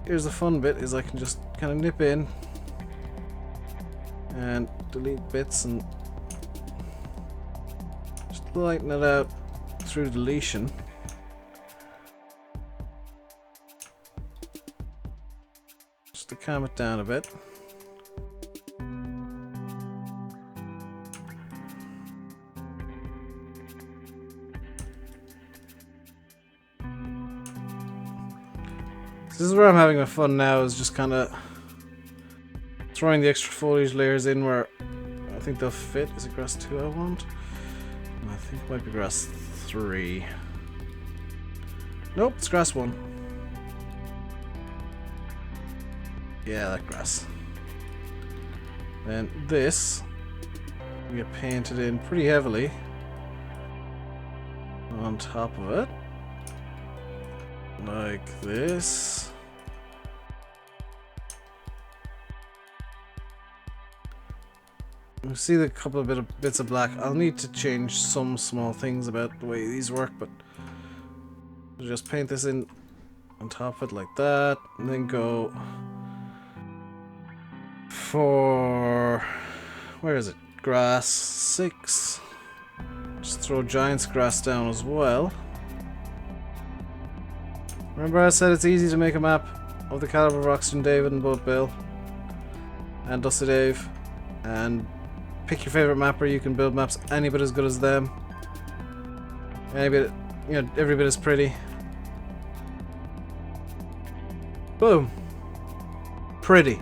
here's the fun bit, is I can just kind of nip in and delete bits and just lighten it out through deletion. Just to calm it down a bit. This is where I'm having my fun now, is just kind of throwing the extra foliage layers in where I think they'll fit. Is it grass 2 I want? I think it might be grass 3. Nope, it's grass 1. Yeah, that grass. Then this, we get painted in pretty heavily on top of it. Like this. You see the couple of bits of black. I'll need to change some small things about the way these work, but I'll just paint this in on top of it like that, and then go for, where is it? Grass 6. Just throw Giant's grass down as well. Remember I said it's easy to make a map of the caliber of RainbowDave and Bullet Bill and Dusty Dave, and pick your favorite mapper. You can build maps any bit as good as them, any bit, you know, every bit as pretty. Boom. Pretty.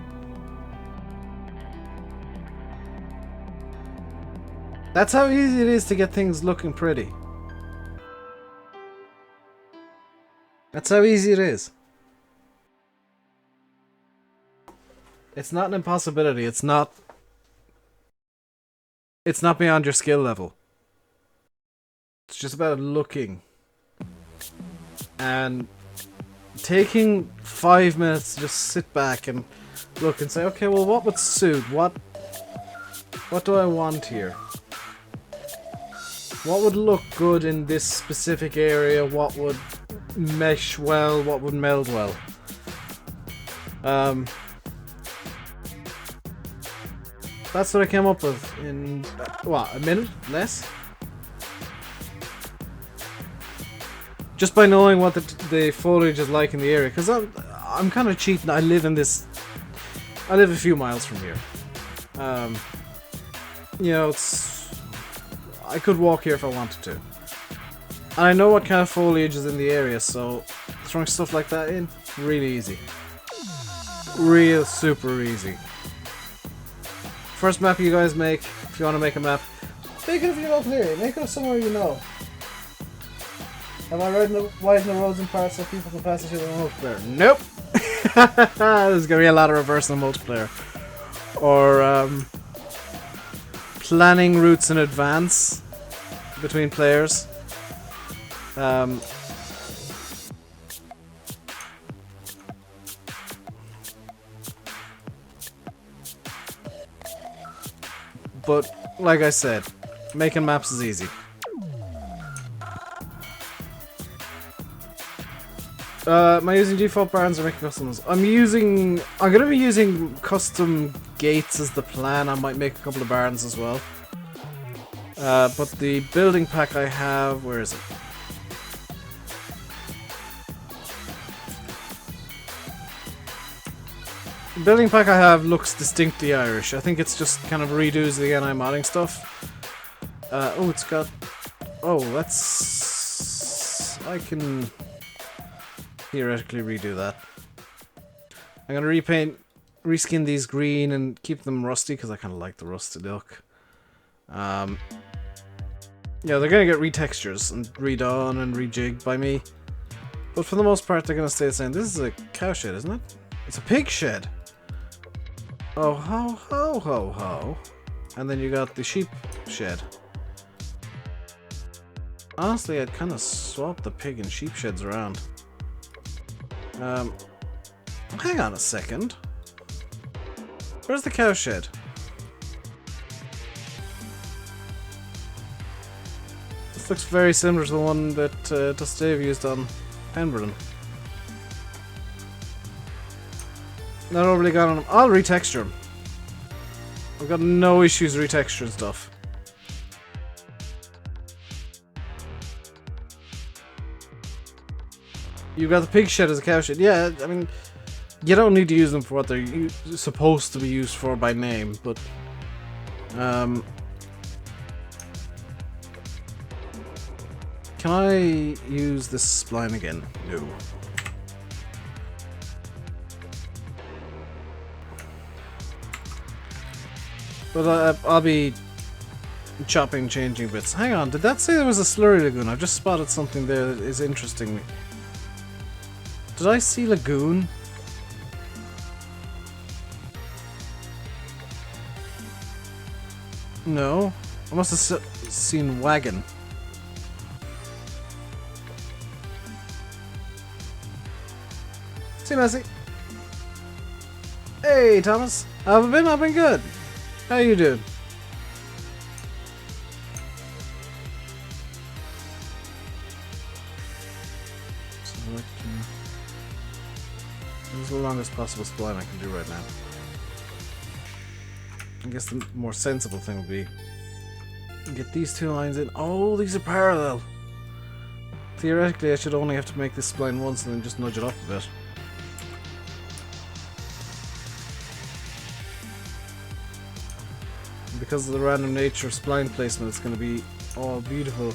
That's how easy it is to get things looking pretty. That's how easy it is. It's not an impossibility. It's not beyond your skill level. It's just about looking and taking 5 minutes to just sit back and look and say, okay, well, what would suit? What do I want here? What would look good in this specific area? What would mesh well? What would meld well? That's what I came up with in, what, a minute? Less? Just by knowing what the foliage is like in the area, because I'm kind of cheating. I live a few miles from here. You know, I could walk here if I wanted to. And I know what kind of foliage is in the area, so throwing stuff like that in, really easy. Real super easy. First map you guys make, if you want to make a map, make it if you know clearly, make it somewhere you know. Am I widening the roads in parts so people can pass it to the multiplayer? Nope! There's gonna be a lot of reverse in the multiplayer. Or, planning routes in advance between players. But, like I said, making maps is easy. Am I using default barns or making customs? I'm gonna be using custom gates as the plan. I might make a couple of barns as well. But the building pack I have, where is it? The building pack I have looks distinctly Irish. I think it's just kind of redos the NI modding stuff. Oh, it's got... Oh, that's... I can theoretically redo that. I'm gonna reskin these green and keep them rusty because I kind of like the rusted look. Yeah, they're gonna get retextures and redone and rejigged by me. But for the most part, they're gonna stay the same. This is a cow shed, isn't it? It's a pig shed! Oh, ho, ho, ho, ho. And then you got the sheep shed. Honestly, I'd kind of swap the pig and sheep sheds around. Hang on a second. Where's the cow shed? This looks very similar to the one that Dave used on Pemberton. Not overly gone on them. I'll retexture them. I've got no issues retexturing stuff. You got the pig shed as a cow shed. Yeah, I mean, you don't need to use them for what they're supposed to be used for by name, but can I use this spline again? No. But I'll be chopping, changing bits. Hang on, did that say there was a slurry lagoon? I've just spotted something there that is interesting me. Did I see lagoon? No. I must have seen wagon. See Messi. Hey Thomas. How have you been? I've been good. How you doing? This is the longest possible spline I can do right now. I guess the more sensible thing would be get these two lines in. Oh, these are parallel. Theoretically, I should only have to make this spline once and then just nudge it up a bit. Because of the random nature of spline placement, it's going to be all beautiful.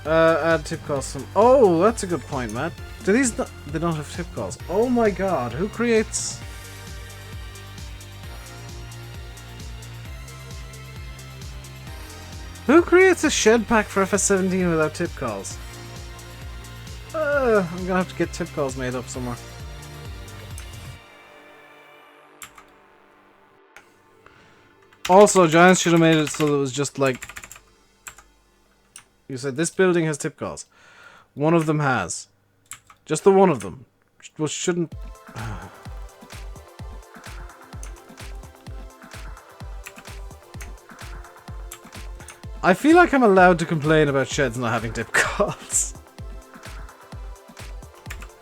Add tip calls. Oh, that's a good point, Matt. Do these not? They don't have tip calls. Oh my god, who creates? Who creates a shed pack for FS17 without tip calls? I'm gonna have to get tip calls made up somewhere. Also, Giants should have made it so that it was just like... You said this building has tip calls. One of them has. Just the one of them. Which shouldn't... I feel like I'm allowed to complain about sheds not having tip calls.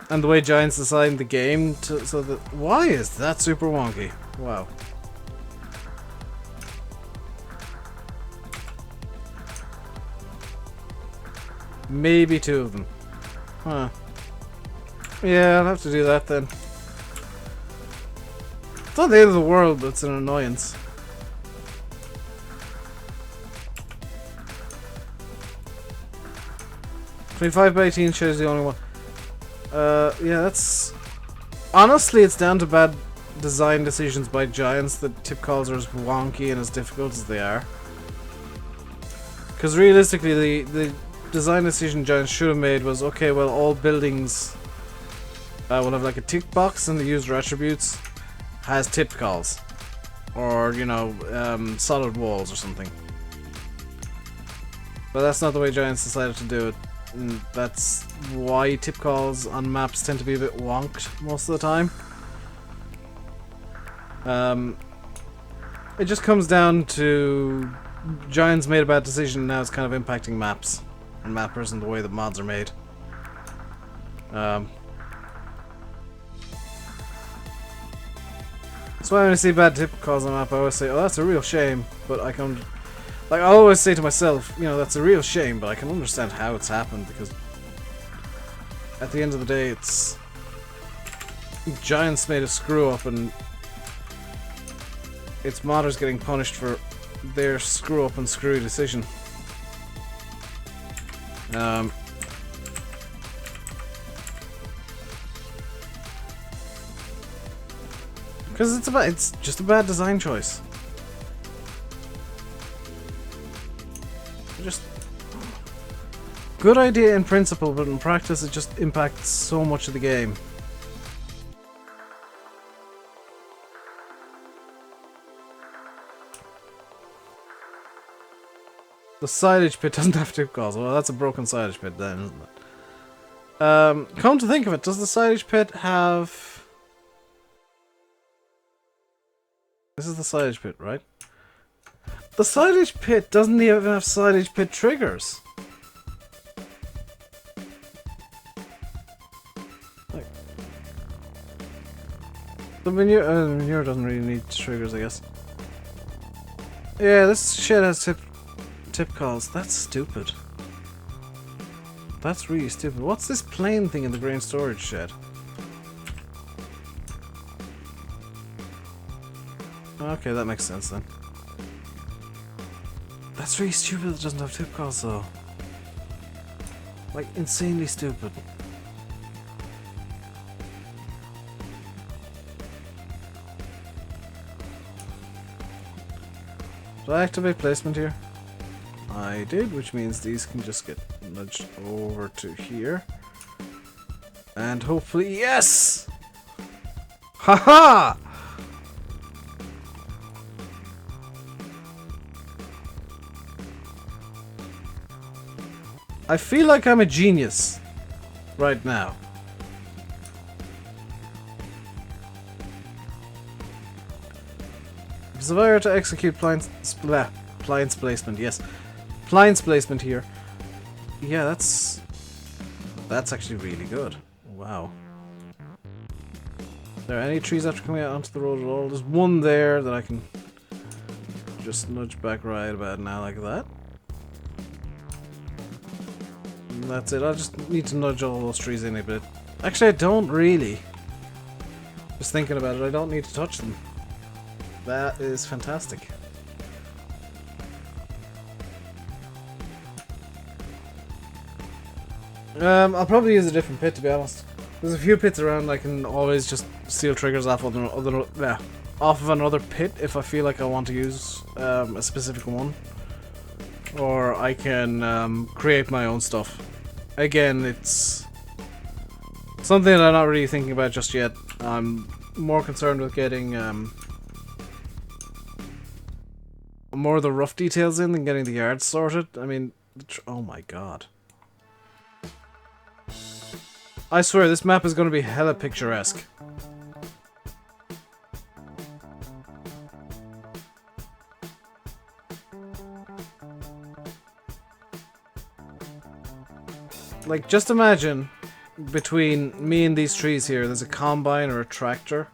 And the way Giants designed the game to, so that... Why is that super wonky? Wow. Maybe 2 of them. Huh. Yeah, I'll have to do that then. It's not the end of the world, but it's an annoyance. $25 by 18 shows the only one. Yeah, that's... Honestly, it's down to bad design decisions by Giants that tip calls are as wonky and as difficult as they are. Because realistically, the design decision Giants should have made was, okay, well, all buildings will have like a tick box in the user attributes has tip calls. Or, you know, solid walls or something. But that's not the way Giants decided to do it. And that's why tip calls on maps tend to be a bit wonked most of the time. It just comes down to Giants made a bad decision and now it's kind of impacting maps and mappers and the way that mods are made. That's why when I see bad tip calls on a map I always say, oh, that's a real shame, but I can... Like, I always say to myself, you know, that's a real shame, but I can understand how it's happened, because at the end of the day, it's... Giants made a screw-up, and it's modders getting punished for their screw-up and screwy decision. Because it's just a bad design choice. Just good idea in principle, but in practice it just impacts so much of the game. The silage pit doesn't have tip calls. Well, that's a broken silage pit then, isn't it? Come to think of it, does the silage pit have... This is the silage pit, right? The silage pit doesn't even have silage pit triggers. Like, the manure doesn't really need triggers, I guess. Yeah, this shit has tip calls. That's stupid. That's really stupid. What's this plain thing in the grain storage shed? Okay, that makes sense then. That's really stupid that it doesn't have tip calls though. Like, insanely stupid. Did I activate placement here? I did, which means these can just get nudged over to here. And hopefully, yes! Haha! I feel like I'm a genius right now. Because if I were to execute appliance placement, yes. Appliance placement here. Yeah, that's actually really good. Wow. Are there any trees after coming out onto the road at all? There's one there that I can just nudge back right about now like that. And that's it. I just need to nudge all those trees in a bit. Actually, I don't really. Just thinking about it, I don't need to touch them. That is fantastic. I'll probably use a different pit, to be honest. There's a few pits around I can always just steal triggers off of another pit if I feel like I want to use a specific one. Or I can create my own stuff. Again, it's something that I'm not really thinking about just yet. I'm more concerned with getting more of the rough details in than getting the yards sorted. I mean, oh my god. I swear, this map is going to be hella picturesque. Like, just imagine, between me and these trees here, there's a combine or a tractor.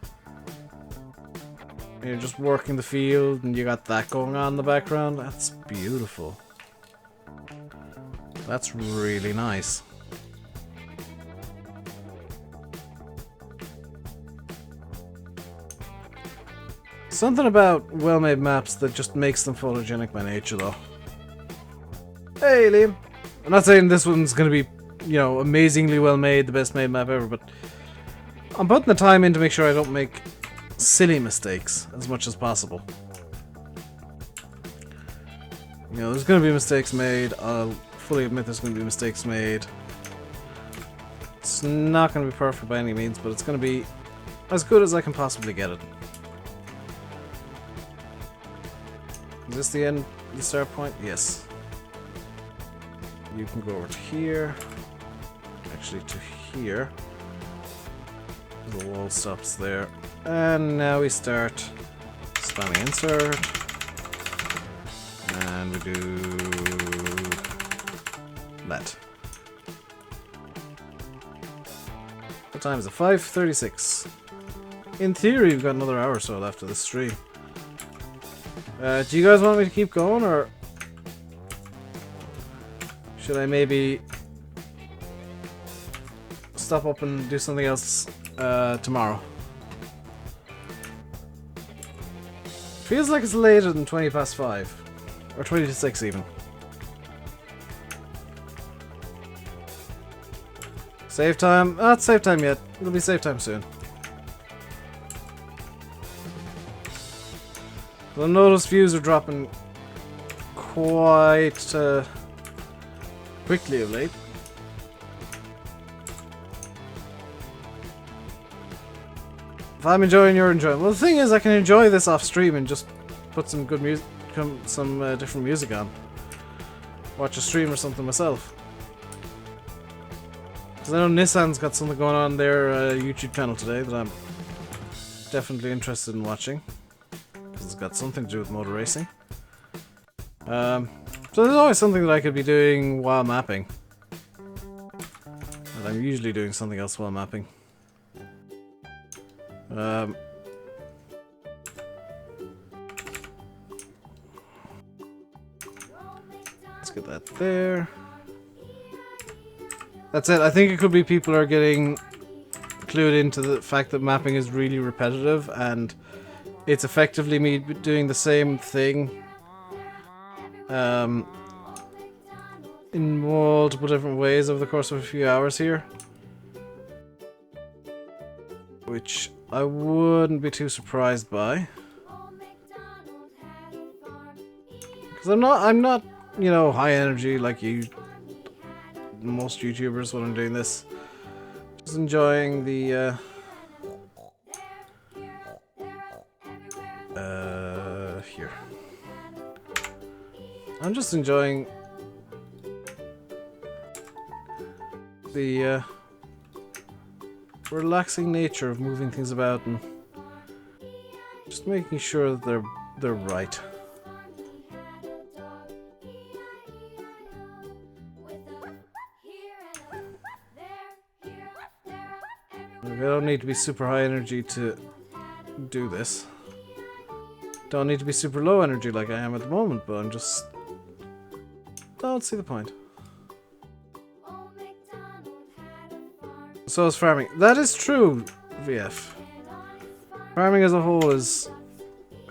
And you're just working the field, and you got that going on in the background. That's beautiful. That's really nice. Something about well-made maps that just makes them photogenic by nature, though. Hey, Liam! I'm not saying this one's gonna be, you know, amazingly well-made, the best-made map ever, but I'm putting the time in to make sure I don't make silly mistakes as much as possible. You know, there's gonna be mistakes made. I'll fully admit there's gonna be mistakes made. It's not gonna be perfect by any means, but it's gonna be as good as I can possibly get it. Is this the end, the start point? Yes. You can go over to here. Actually, to here. The wall stops there. And now we start spamming insert. And we do that. What time is it? 5:36. In theory, we've got another hour or so left of the stream. Do you guys want me to keep going, or should I maybe stop up and do something else tomorrow? Feels like it's later than 20 past 5. Or 20 to 6 even. Save time? Not save time yet. It'll be save time soon. You'll notice views are dropping quite quickly of late. If I'm enjoying, you're enjoying. Well, the thing is, I can enjoy this off stream and just put some good music, some different music on. Watch a stream or something myself. Because I know Nissan's got something going on their YouTube channel today that I'm definitely interested in watching. Because it's got something to do with motor racing. So there's always something that I could be doing while mapping. And I'm usually doing something else while mapping. Let's get that there. That's it. I think it could be people are getting clued into the fact that mapping is really repetitive and it's effectively me doing the same thing in multiple different ways over the course of a few hours here. Which I wouldn't be too surprised by. Because I'm not, you know, high energy like most YouTubers when I'm doing this. Just enjoying the, here. I'm just enjoying the, relaxing nature of moving things about and just making sure that they're right. I don't need to be super high energy to do this. Don't need to be super low energy like I am at the moment, but I'm just don't see the point. So is farming. That is true, VF. Farming as a whole is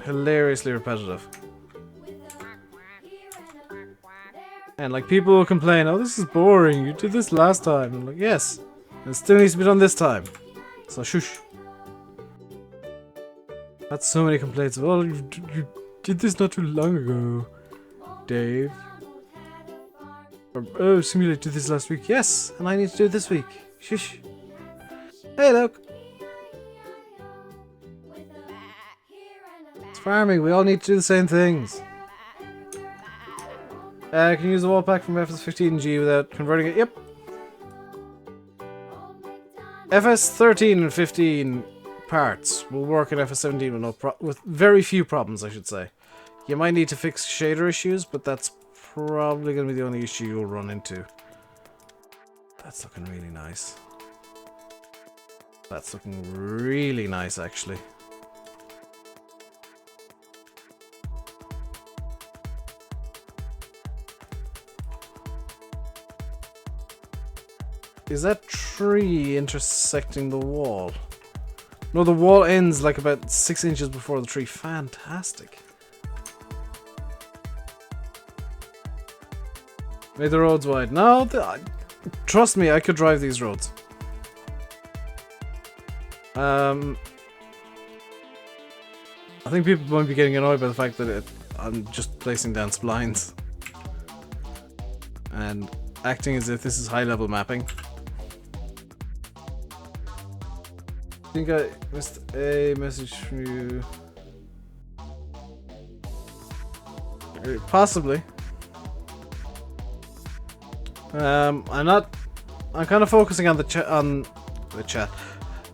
hilariously repetitive. And like people will complain, oh this is boring, you did this last time. I'm like, yes, it still needs to be done this time. So shush. That's so many complaints of, oh you did this not too long ago, Dave. Or, oh Simulate did this last week. Yes, and I need to do it this week. Shush. Hey, look. It's farming. We all need to do the same things. Can you use the wall pack from FS15G without converting it? Yep. FS13 and 15 parts will work in FS17 with very few problems, I should say. You might need to fix shader issues, but that's probably going to be the only issue you'll run into. That's looking really nice. That's looking really nice, actually. Is that tree intersecting the wall? No, the wall ends like about 6 inches before the tree. Fantastic. Made the roads wide. No, trust me, I could drive these roads. I think people might be getting annoyed by the fact that I'm just placing down splines and acting as if this is high-level mapping. I think I missed a message from you. Possibly. I'm kind of focusing on the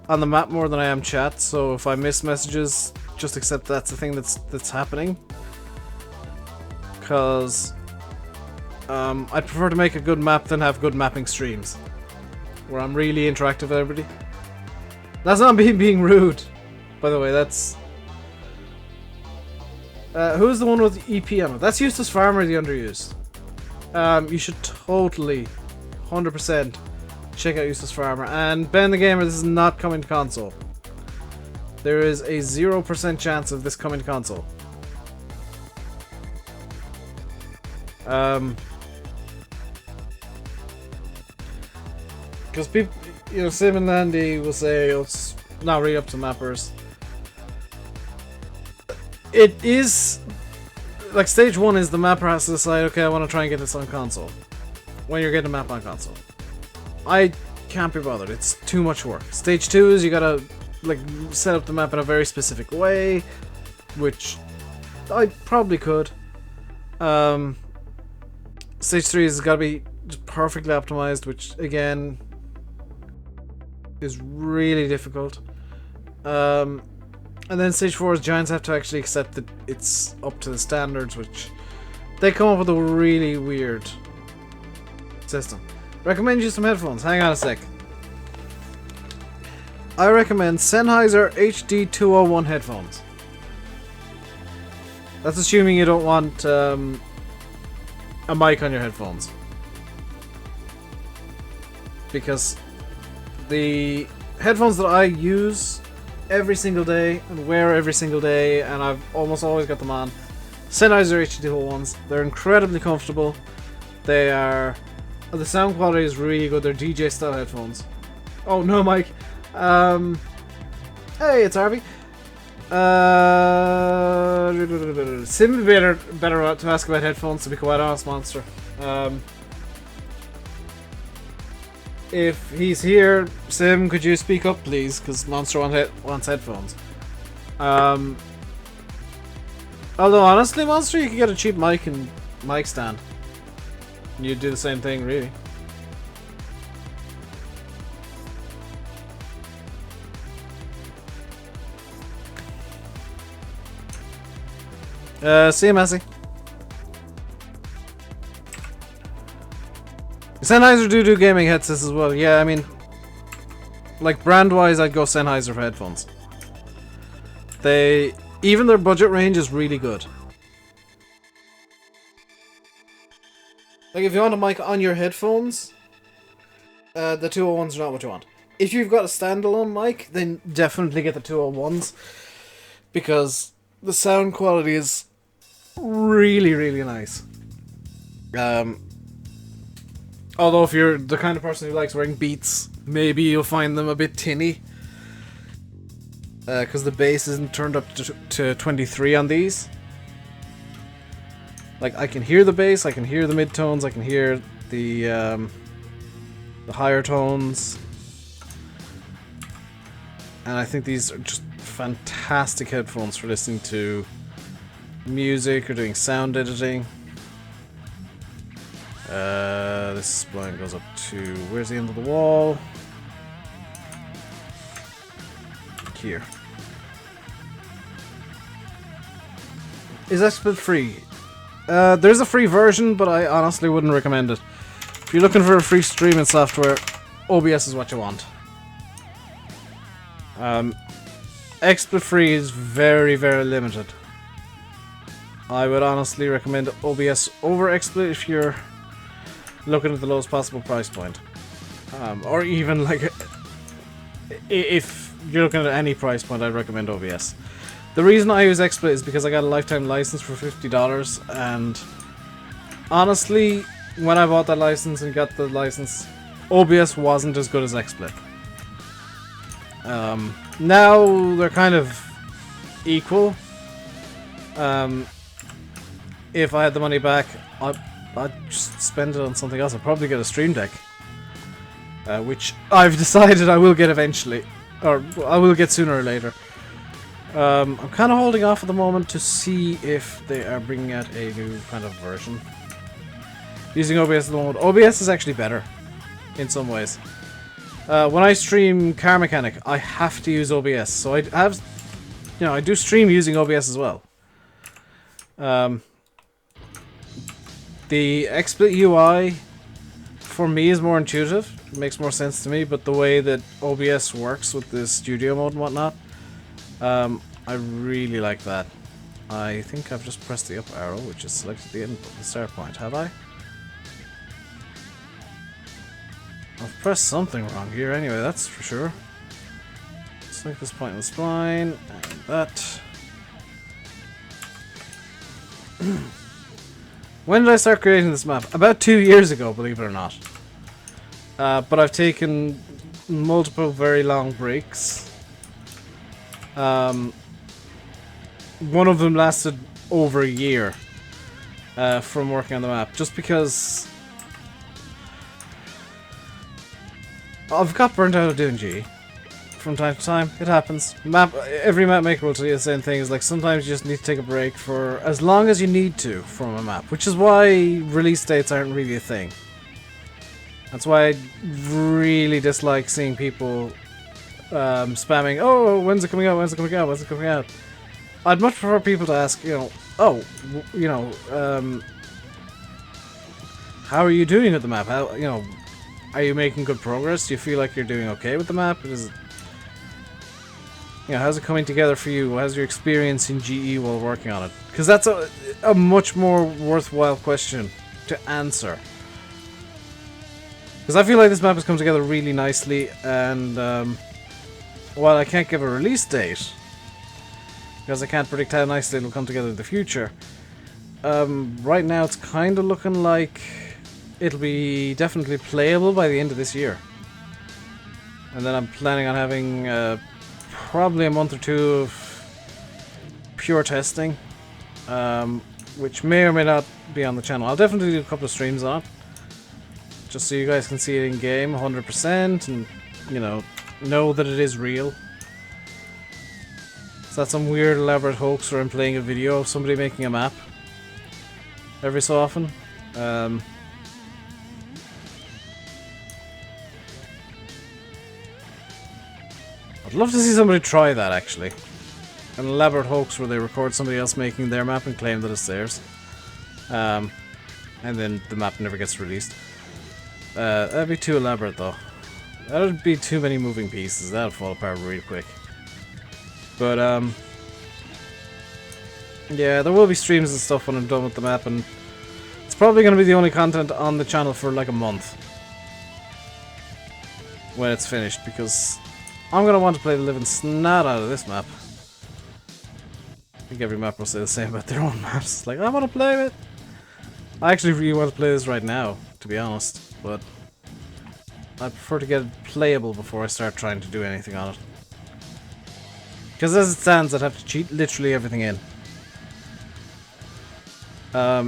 on the map more than I am chat. So if I miss messages, just accept that's the thing that's happening. Cause I'd prefer to make a good map than have good mapping streams, where I'm really interactive with everybody. That's not me being rude, by the way. That's who's the one with EP on it? That's Eustace Farmer, the underused. You should totally, 100% check out Eustace Farmer. And Ben the Gamer, this is not coming to console. There is a 0% chance of this coming to console. Because people, you know, Sim and Landy will say, oh, it's not really up to mappers. It is, like, stage 1 is the mapper has to decide, okay, I want to try and get this on console. When you're getting a map on console. I can't be bothered, it's too much work. Stage 2 is you gotta, like, set up the map in a very specific way, which I probably could. Stage 3 has gotta be just perfectly optimized, which, again, is really difficult. And then stage 4 is giants have to actually accept that it's up to the standards, which they come up with a really weird system. Recommend you some headphones. Hang on a sec. I recommend Sennheiser HD201 headphones. That's assuming you don't want a mic on your headphones. Because the headphones that I use every single day and wear every single day, and I've almost always got them on, Sennheiser HD201s. They're incredibly comfortable. They are... the sound quality is really good. They're DJ style headphones. Oh no, Mike. Hey, it's Harvey. Sim would be better to ask about headphones, to be quite honest, Monster. If he's here, Sim, could you speak up, please? Because Monster wants headphones. Although, honestly, Monster, you could get a cheap mic and mic stand. You'd do the same thing, really. See you, Messi. Sennheiser do gaming headsets as well. Yeah, I mean, like brand-wise, I'd go Sennheiser for headphones. Even their budget range is really good. Like, if you want a mic on your headphones, the 201s are not what you want. If you've got a standalone mic, then definitely get the 201s, because the sound quality is really, really nice. Although if you're the kind of person who likes wearing Beats, maybe you'll find them a bit tinny. Because the bass isn't turned up to 23 on these. Like, I can hear the bass, I can hear the mid-tones, I can hear the higher tones. And I think these are just fantastic headphones for listening to music or doing sound editing. This spline goes up to... where's the end of the wall? Here. Is XSplit free? There's a free version, but I honestly wouldn't recommend it. If you're looking for a free streaming software, OBS is what you want. XSplit free is very, very limited. I would honestly recommend OBS over XSplit if you're looking at the lowest possible price point. Or even like, if you're looking at any price point, I'd recommend OBS. The reason I use XSplit is because I got a lifetime license for $50, and honestly, when I bought that license and got the license, OBS wasn't as good as XSplit. Now they're kind of equal. If I had the money back, I'd just spend it on something else. I'd probably get a Stream Deck, which I've decided I will get eventually, or I will get sooner or later. I'm kind of holding off at the moment to see if they are bringing out a new kind of version. Using OBS at the moment. OBS is actually better in some ways. When I stream Car Mechanic, I have to use OBS, so I have, I do stream using OBS as well. The XSplit UI for me is more intuitive. It makes more sense to me, but the way that OBS works with the studio mode and whatnot, I really like that. I think I've just pressed the up arrow, which is selected the input, the start point. Have I? I've pressed something wrong here anyway, that's for sure. Select this point in the spline, and that. When did I start creating this map? About 2 years ago, believe it or not. But I've taken multiple very long breaks. One of them lasted over a year from working on the map, just because I've got burnt out of doing G from time to time. It happens. Every map maker will tell you the same thing. Is like sometimes you just need to take a break for as long as you need to from a map, which is why release dates aren't really a thing. That's why I really dislike seeing people spamming, "Oh, when's it coming out? When's it coming out? When's it coming out?" I'd much prefer people to ask, how are you doing with the map? How, are you making good progress? Do you feel like you're doing okay with the map? Is it, how's it coming together for you? How's your experience in GE while working on it? Because that's a much more worthwhile question to answer. Because I feel like this map has come together really nicely, and while I can't give a release date, because I can't predict how nicely it'll come together in the future, right now it's kind of looking like it'll be definitely playable by the end of this year. And then I'm planning on having probably a month or two of pure testing, which may or may not be on the channel. I'll definitely do a couple of streams on it, just so you guys can see it in game 100% and, know that it is real. It's not some weird elaborate hoax where I'm playing a video of somebody making a map every so often. I'd love to see somebody try that, actually. An elaborate hoax where they record somebody else making their map and claim that it's theirs. And then the map never gets released. That'd be too elaborate, though. That would be too many moving pieces. That'd fall apart real quick. But, yeah, there will be streams and stuff when I'm done with the map, and it's probably going to be the only content on the channel for like a month when it's finished, because I'm going to want to play the living snot out of this map. I think every map will say the same about their own maps. Like, I want to play it. I actually really want to play this right now, to be honest, but I prefer to get it playable before I start trying to do anything on it. Because as it stands, I'd have to cheat literally everything in.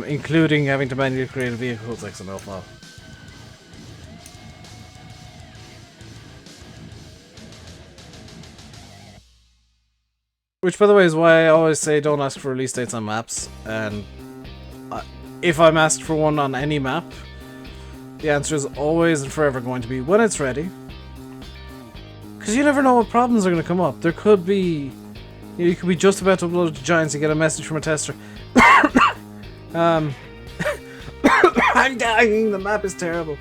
Including having to manually create a vehicle XML file. Which, by the way, is why I always say don't ask for release dates on maps. And if I'm asked for one on any map, the answer is always and forever going to be when it's ready. Because you never know what problems are going to come up. There could be... You could be just about to upload to Giants and get a message from a tester. I'm dying, the map is terrible.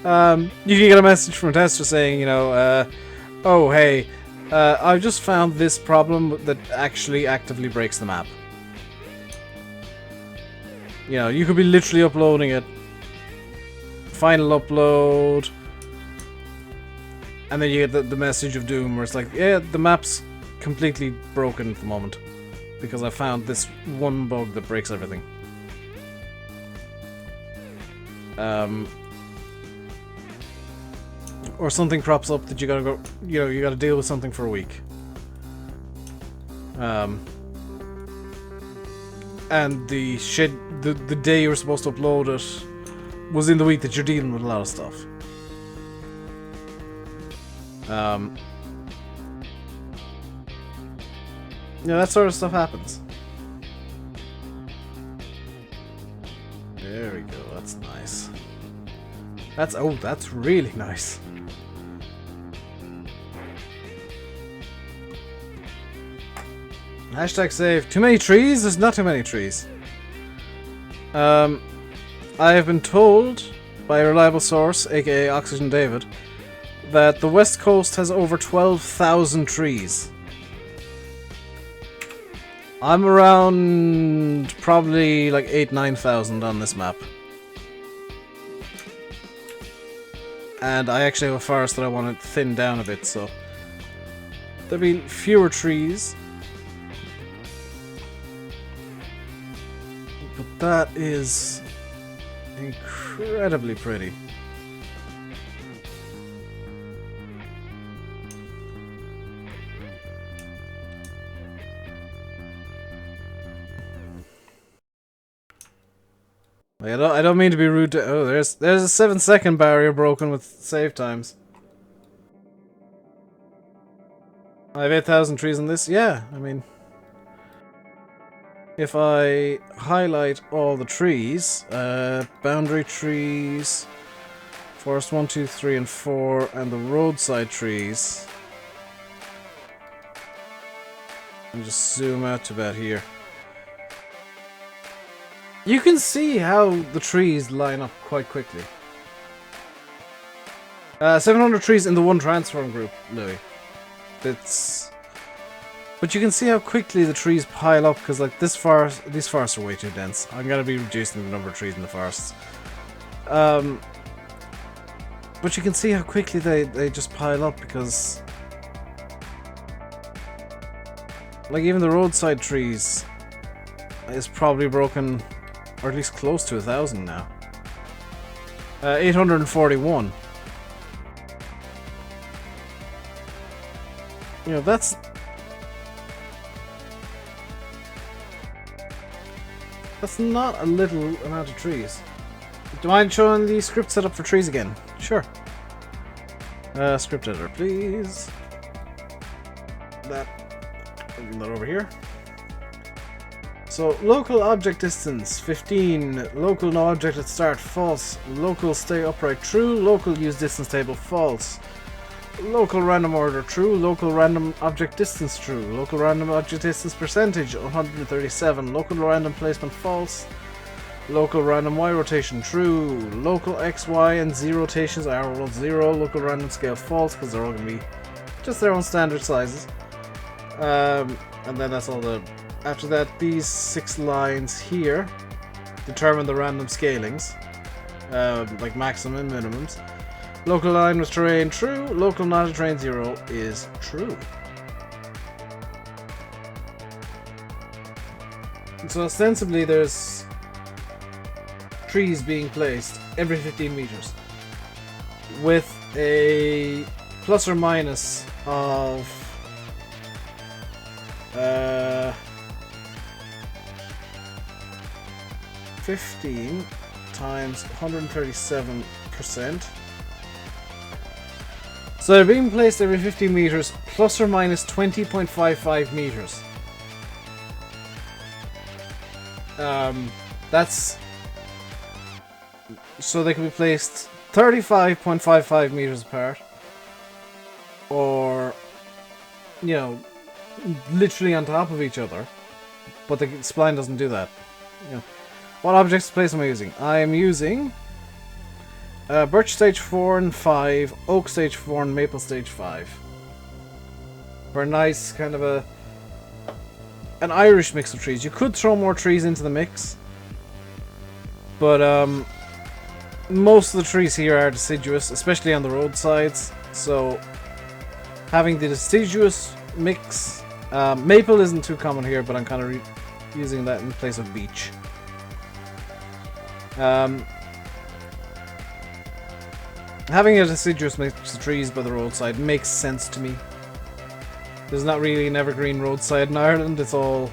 You can get a message from a tester saying, oh, hey, I've just found this problem that actually actively breaks the map. You could be literally uploading it. Final upload. And then you get the message of doom where it's like, yeah, the map's completely broken at the moment. Because I found this one bug that breaks everything. Or something crops up that you gotta go, you know, you gotta deal with something for a week. And the day you were supposed to upload it was in the week that you're dealing with a lot of stuff. Yeah, that sort of stuff happens. There we go, that's nice. That's really nice. Hashtag save. Too many trees? There's not too many trees. I have been told by a reliable source, aka Oxygen David, that the west coast has over 12,000 trees. I'm around probably like 8,000-9,000 on this map. And I actually have a forest that I want to thin down a bit, so there'll be fewer trees. But that is incredibly pretty. I don't mean to be rude to... Oh, there's a 7-second barrier broken with save times. I have 8,000 trees in this? Yeah, I mean... If I highlight all the trees, boundary trees, forest 1, 2, 3, and 4, and the roadside trees... And just zoom out to about here. You can see how the trees line up quite quickly. 700 trees in the one transform group, Louis. But you can see how quickly the trees pile up, because like these forests are way too dense. I'm gonna be reducing the number of trees in the forests. But you can see how quickly they just pile up, because like even the roadside trees is probably broken, or at least close to 1,000 now. 841. You know, that's not a little amount of trees. Do you mind showing the script setup for trees again? Sure. Script editor, please. That over here. So, local object distance, 15. Local no object at start, false. Local stay upright, true. Local use distance table, false. Local random order, true. Local random object distance, true. Local random object distance percentage, 137. Local random placement, false. Local random Y rotation, true. Local X, Y, and Z rotations are all 0. Local random scale, false, because they're all going to be just their own standard sizes. And then that's all the... After that, these 6 lines here determine the random scalings, like maximum and minimums. Local line with terrain, true. Local not a terrain, 0 is true. So ostensibly there's trees being placed every 15 meters with a plus or minus of 15 times 137%. So they're being placed every 15 meters, plus or minus 20.55 meters. That's... So they can be placed 35.55 meters apart. Or, you know, literally on top of each other. But the spline doesn't do that. You know. What objects to place am I using? I am using Birch Stage 4 and 5, Oak Stage 4 and Maple Stage 5. For a nice kind of an Irish mix of trees. You could throw more trees into the mix, but most of the trees here are deciduous, especially on the roadsides. So having the deciduous mix, maple isn't too common here, but I'm kind of using that in place of beech. Having a deciduous mix of trees by the roadside makes sense to me. There's not really an evergreen roadside in Ireland. It's all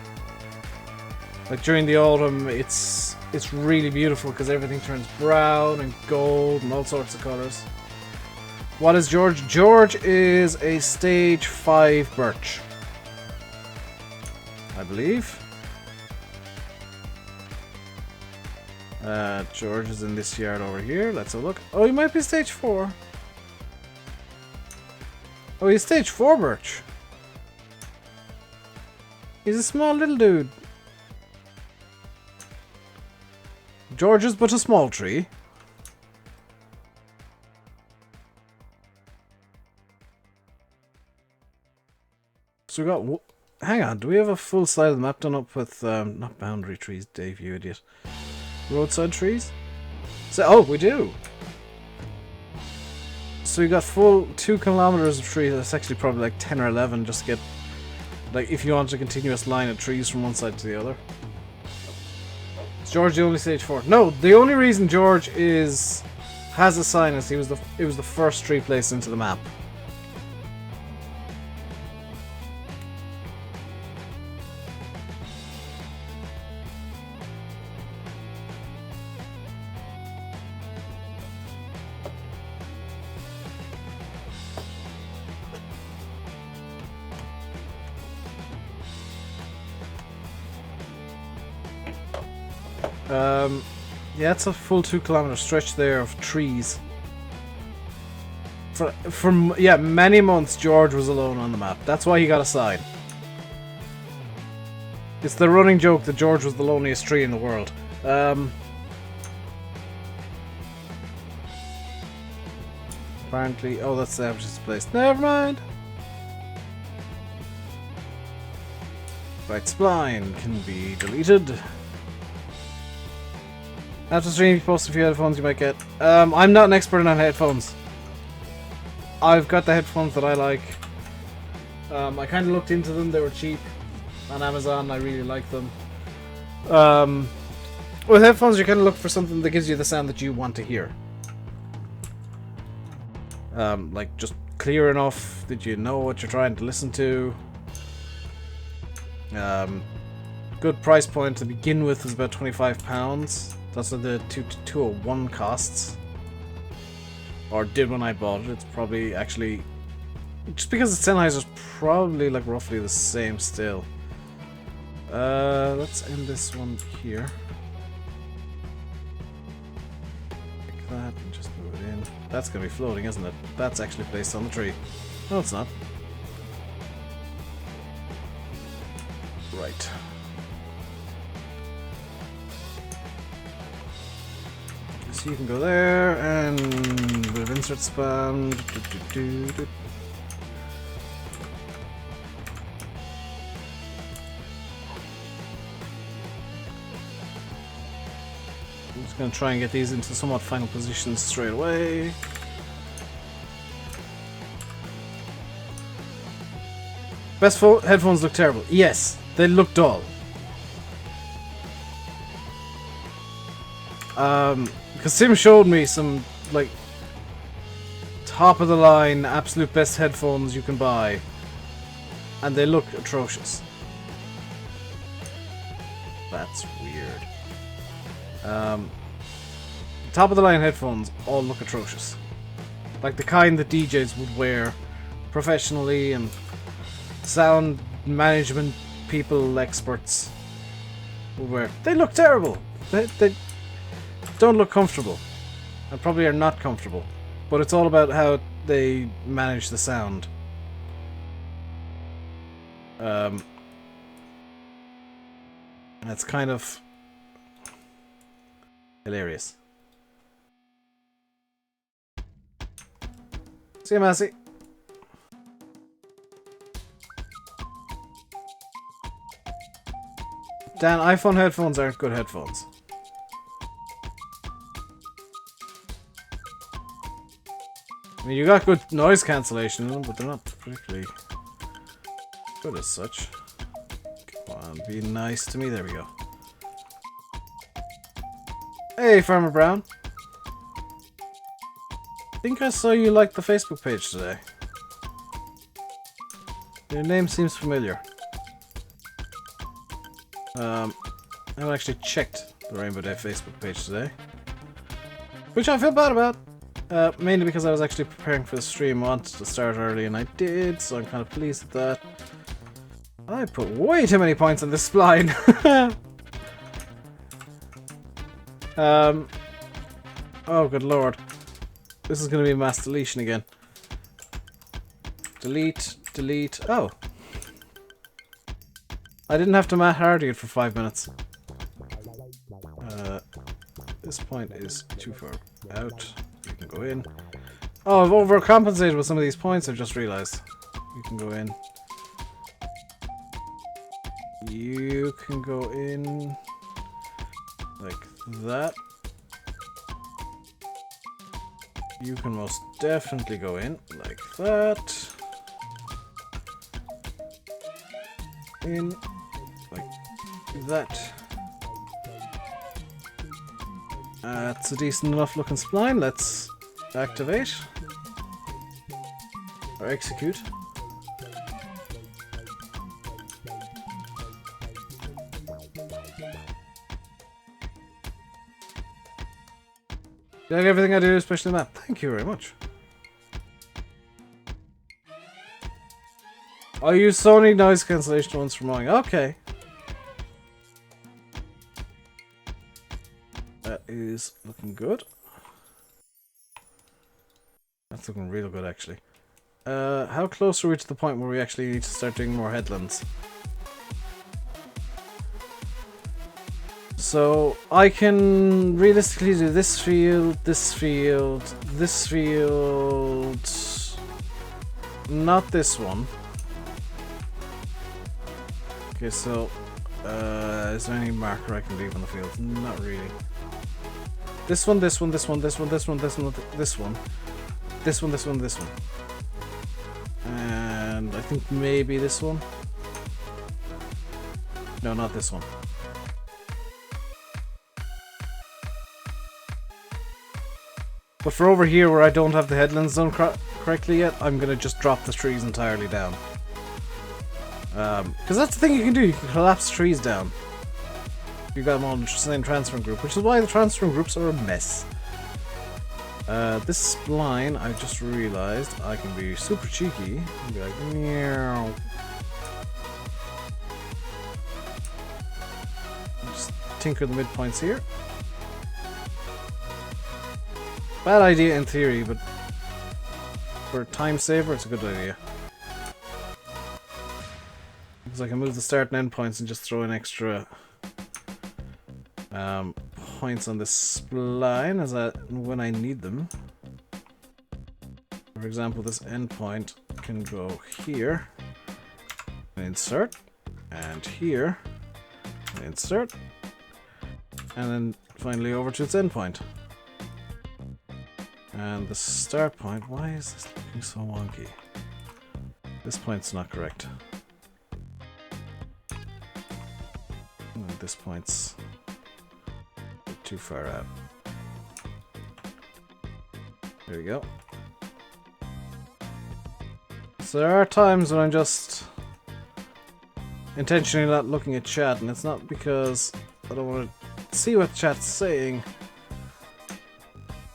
like during the autumn. It's really beautiful because everything turns brown and gold and all sorts of colors. What is George? George is a stage 5 birch, I believe. George is in this yard over here. Let's have a look. Oh, he might be stage 4. Oh, he's stage 4 birch. He's a small little dude. George is but a small tree. So we got... Hang on, do we have a full side of the map done up with... not boundary trees, Dave, you idiot. Roadside trees? So, oh, we do! So we got full 2 kilometers of trees. That's actually probably like 10 or 11 just to get... Like, if you want a continuous line of trees from one side to the other. Is George the only stage 4? No, the only reason George has a sign is it was the first tree placed into the map. Yeah, it's a full 2 kilometer stretch there of trees. For many months George was alone on the map. That's why he got a sign. It's the running joke that George was the loneliest tree in the world. Apparently, oh, that's the average place. Never mind. Right, spline can be deleted. After stream, you post a few headphones you might get. I'm not an expert on headphones. I've got the headphones that I like. I kind of looked into them. They were cheap on Amazon. I really like them. With headphones, you kind of look for something that gives you the sound that you want to hear. Like just clear enough that you know what you're trying to listen to. Good price point to begin with is about £25. That's what the 201 costs. Or did when I bought it. It's probably actually... Just because it's Sennheiser's probably like roughly the same still. Let's end this one here. Like that and just move it in. That's gonna be floating, isn't it? That's actually placed on the tree. No, it's not. Right. So you can go there and with insert spam. I'm just going to try and get these into somewhat final positions straight away. Best headphones look terrible. Yes, they look dull. Because Sim showed me some, like, top of the line, absolute best headphones you can buy. And they look atrocious. That's weird. Top of the line headphones all look atrocious. Like the kind that DJs would wear professionally and sound management people, experts would wear. They look terrible. They don't look comfortable. And probably are not comfortable. But it's all about how they manage the sound. It's kind of hilarious. See you, Massey. Dan, iPhone headphones aren't good headphones. I mean, you got good noise cancellation in them, but they're not particularly good as such. Come on, be nice to me. There we go. Hey, Farmer Brown. I think I saw you like the Facebook page today. Your name seems familiar. I haven't actually checked the RainbowDave Facebook page today. Which I feel bad about. Mainly because I was actually preparing for the stream. I wanted to start early and I did, so I'm kind of pleased with that. I put way too many points on this spline. Oh, good lord. This is going to be mass deletion again. Delete, delete. Oh. I didn't have to Matt Hardy it for 5 minutes. This point is too far out. You can go in. Oh, I've overcompensated with some of these points, I've just realized. You can go in. You can go in like that. You can most definitely go in like that. In like that. It's a decent enough looking spline. Let's activate or execute. You like everything I do, especially the map. Thank you very much. I use Sony noise cancellation once for mowing. Okay. That is looking good. That's looking real good, actually. How close are we to the point where we actually need to start doing more headlands? So, I can realistically do this field, this field, this field... Not this one. Okay, so... is there any marker I can leave on the field? Not really. This one, this one, this one, this one, this one, this one, this one. This one, this one, this one. And I think maybe this one. No, not this one. But for over here where I don't have the headlands done correctly yet, I'm going to just drop the trees entirely down. Because that's the thing you can do, you can collapse trees down. You got them all in the same transfer group, which is why the transfer groups are a mess. This spline, I just realized I can be super cheeky and be like, meow. Just tinker the midpoints here. Bad idea in theory, but for a time saver, it's a good idea. Because I can move the start and end points and just throw in extra points on this spline as when I need them. For example, this end point can go here, and insert, and here, and insert, and then finally over to its end point. And the start point, why is this looking so wonky? This point's not correct. And this point's too far out. There we go. So there are times when I'm just intentionally not looking at chat, and it's not because I don't want to see what chat's saying.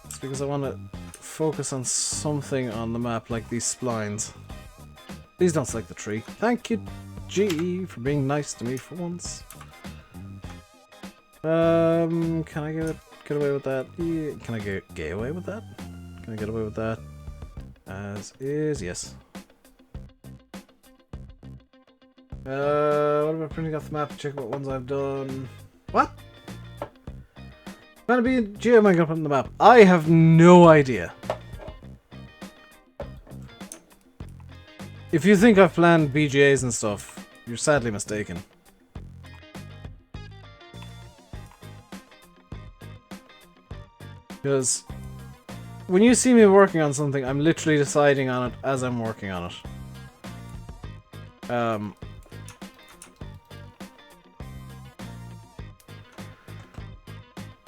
It's because I want to focus on something on the map, like these splines. Please don't select the tree. Thank you, G, for being nice to me for once. Can I get away with that? Yeah. Can I get away with that? Can I get away with that? As is, yes. What about printing off the map to check what ones I've done? What? Gonna be Geo am I gonna put on the map? I have no idea. If you think I've planned BGAs and stuff, you're sadly mistaken. Because when you see me working on something, I'm literally deciding on it as I'm working on it.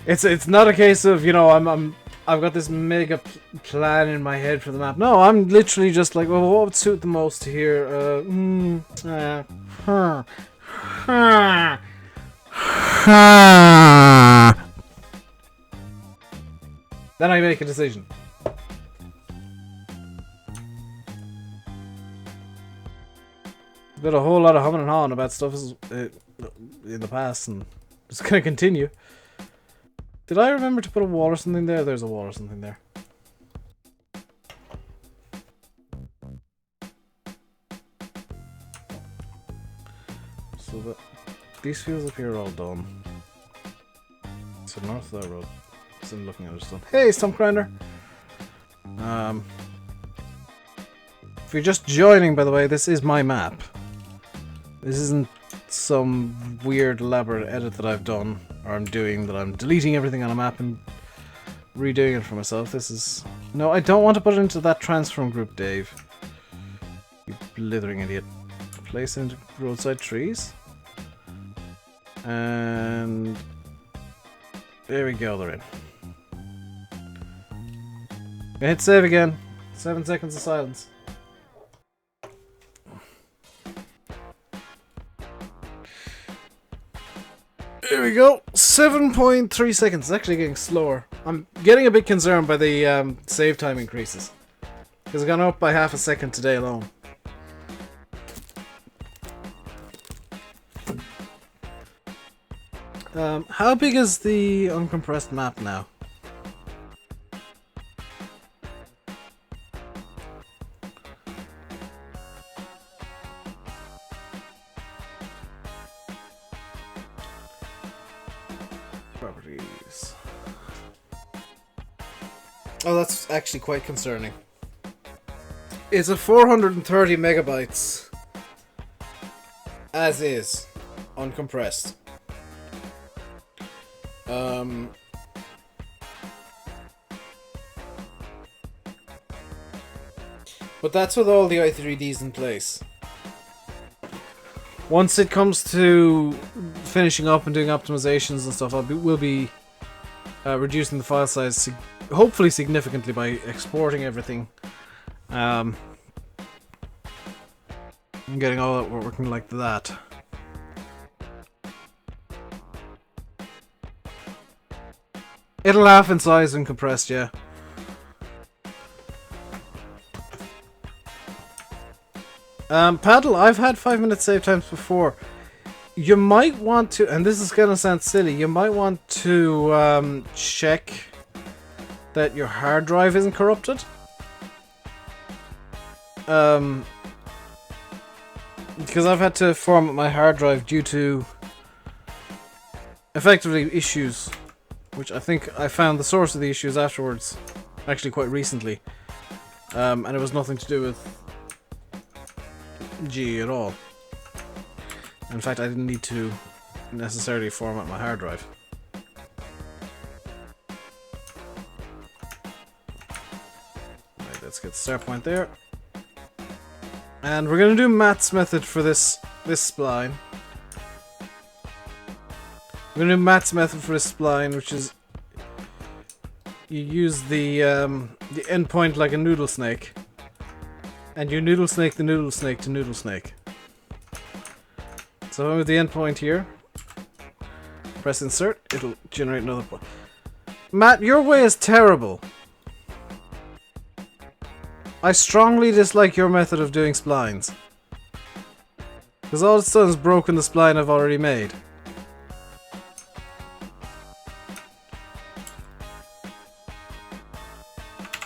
It's not a case of, you know, I've got this mega plan in my head for the map. No, I'm literally just like, well, what would suit the most here? Then I make a decision. There's been a whole lot of humming and hawing about stuff in the past, and it's gonna continue. Did I remember to put a wall or something there? There's a wall or something there. So these fields up here are all done. So north of that road. So I'm looking at it done. Hey, Stump Grinder! If you're just joining, by the way, this is my map. This isn't some weird elaborate edit that I've done, or I'm doing, that I'm deleting everything on a map and redoing it for myself. This is... No, I don't want to put it into that transform group, Dave. You blithering idiot. Place into roadside trees. And... there we go, they're in. Hit save again. 7 seconds of silence. There we go. 7.3 seconds. It's actually getting slower. I'm getting a bit concerned by the save time increases. Because it's gone up by half a second today alone. How big is the uncompressed map now? Properties. Oh, that's actually quite concerning. It's a 430 megabytes as is, uncompressed. But that's with all the i3Ds in place. Once it comes to finishing up and doing optimizations and stuff, we'll be reducing the file size hopefully significantly by exporting everything. And getting all that working like that. It'll half in size and compressed, yeah. Paddle, I've had 5-minute save times before. You might want to, and this is gonna sound silly, you might want to check that your hard drive isn't corrupted. Because I've had to format my hard drive due to effectively issues, which I think I found the source of the issues afterwards, actually quite recently, and it was nothing to do with G at all. In fact, I didn't need to necessarily format my hard drive. Right, let's get the start point there. And we're gonna do Matt's method for this spline. We're gonna do Matt's method for this spline, which is you use the endpoint like a noodle snake, and you noodle snake the noodle snake to noodle snake. So with the endpoint here, press insert, it'll generate another point. Matt, your way is terrible. I strongly dislike your method of doing splines. Because all it's done is broken the spline I've already made.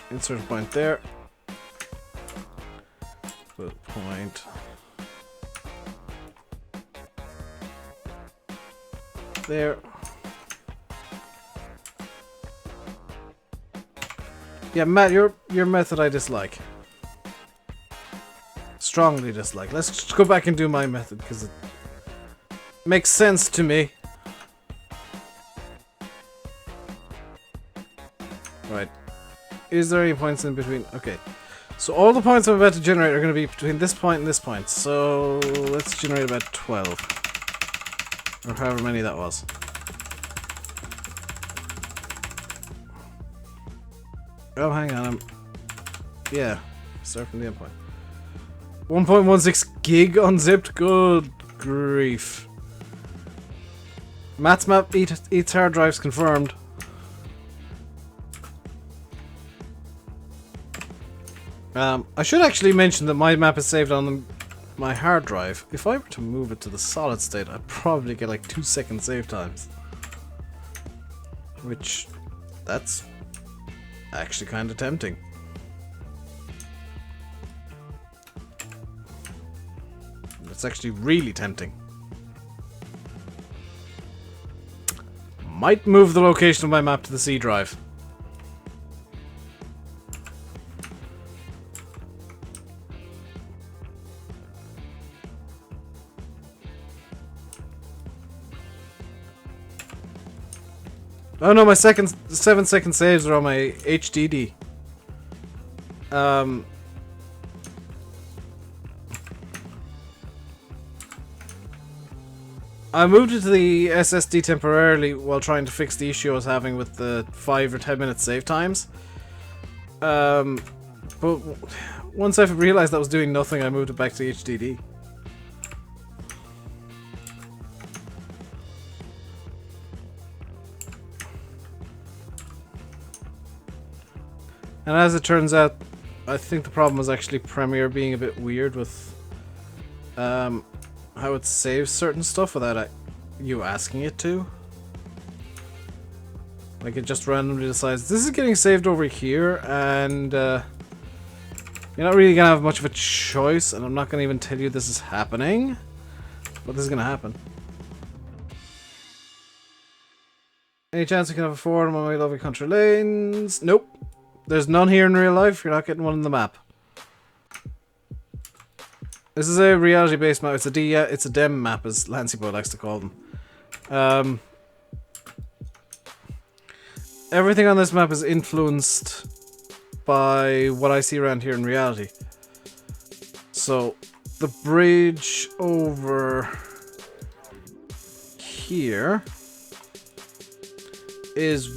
Insert a point there. Put a point there. Yeah, Matt, your method I dislike. Strongly dislike. Let's just go back and do my method, because it makes sense to me. Right. Is there any points in between? Okay. So all the points I'm about to generate are going to be between this point and this point. So let's generate about 12. Or however many that was. Oh, hang on. Yeah. Start from the endpoint. 1.16 gig unzipped? Good grief. Matt's map eats hard drives confirmed. I should actually mention that my map is saved on my hard drive. If I were to move it to the solid state, I'd probably get like 2-second save times. Which, that's actually kind of tempting. It's actually really tempting. Might move the location of my map to the C drive. Oh no, my 7-second saves are on my HDD. I moved it to the SSD temporarily while trying to fix the issue I was having with the 5 or 10 minute save times. But once I realized that was doing nothing, I moved it back to HDD. And as it turns out, I think the problem was actually Premiere being a bit weird with how it saves certain stuff without you asking it to. Like it just randomly decides, this is getting saved over here, and you're not really going to have much of a choice, and I'm not going to even tell you this is happening, but this is going to happen. Any chance we can have a forum on my lovely country lanes? Nope. There's none here in real life. You're not getting one on the map. This is a reality-based map. It's a DEM map, as Lancey Boy likes to call them. Everything on this map is influenced by what I see around here in reality. So, the bridge over here is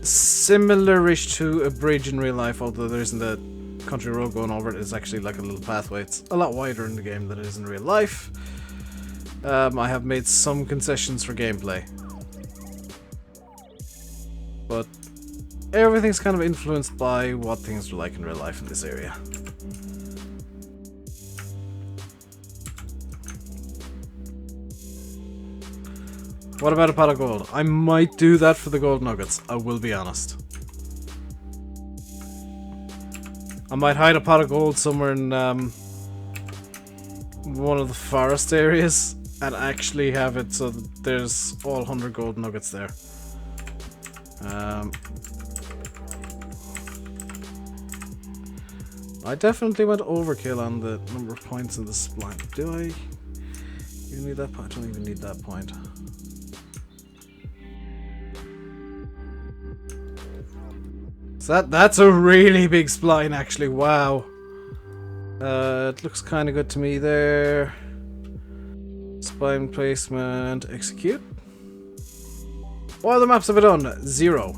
similar-ish to a bridge in real life, although there isn't a country road going over it. It's actually like a little pathway. It's a lot wider in the game than it is in real life. I have made some concessions for gameplay, but everything's kind of influenced by what things are like in real life in this area. What about a pot of gold? I might do that for the gold nuggets, I will be honest. I might hide a pot of gold somewhere in one of the forest areas and actually have it so that there's all 100 gold nuggets there. I definitely went overkill on the number of points in the spline. Do I even need that point? I don't even need that point. So that's a really big spline, actually. Wow. It looks kind of good to me there. Spline placement, execute. What other maps have I done? 0.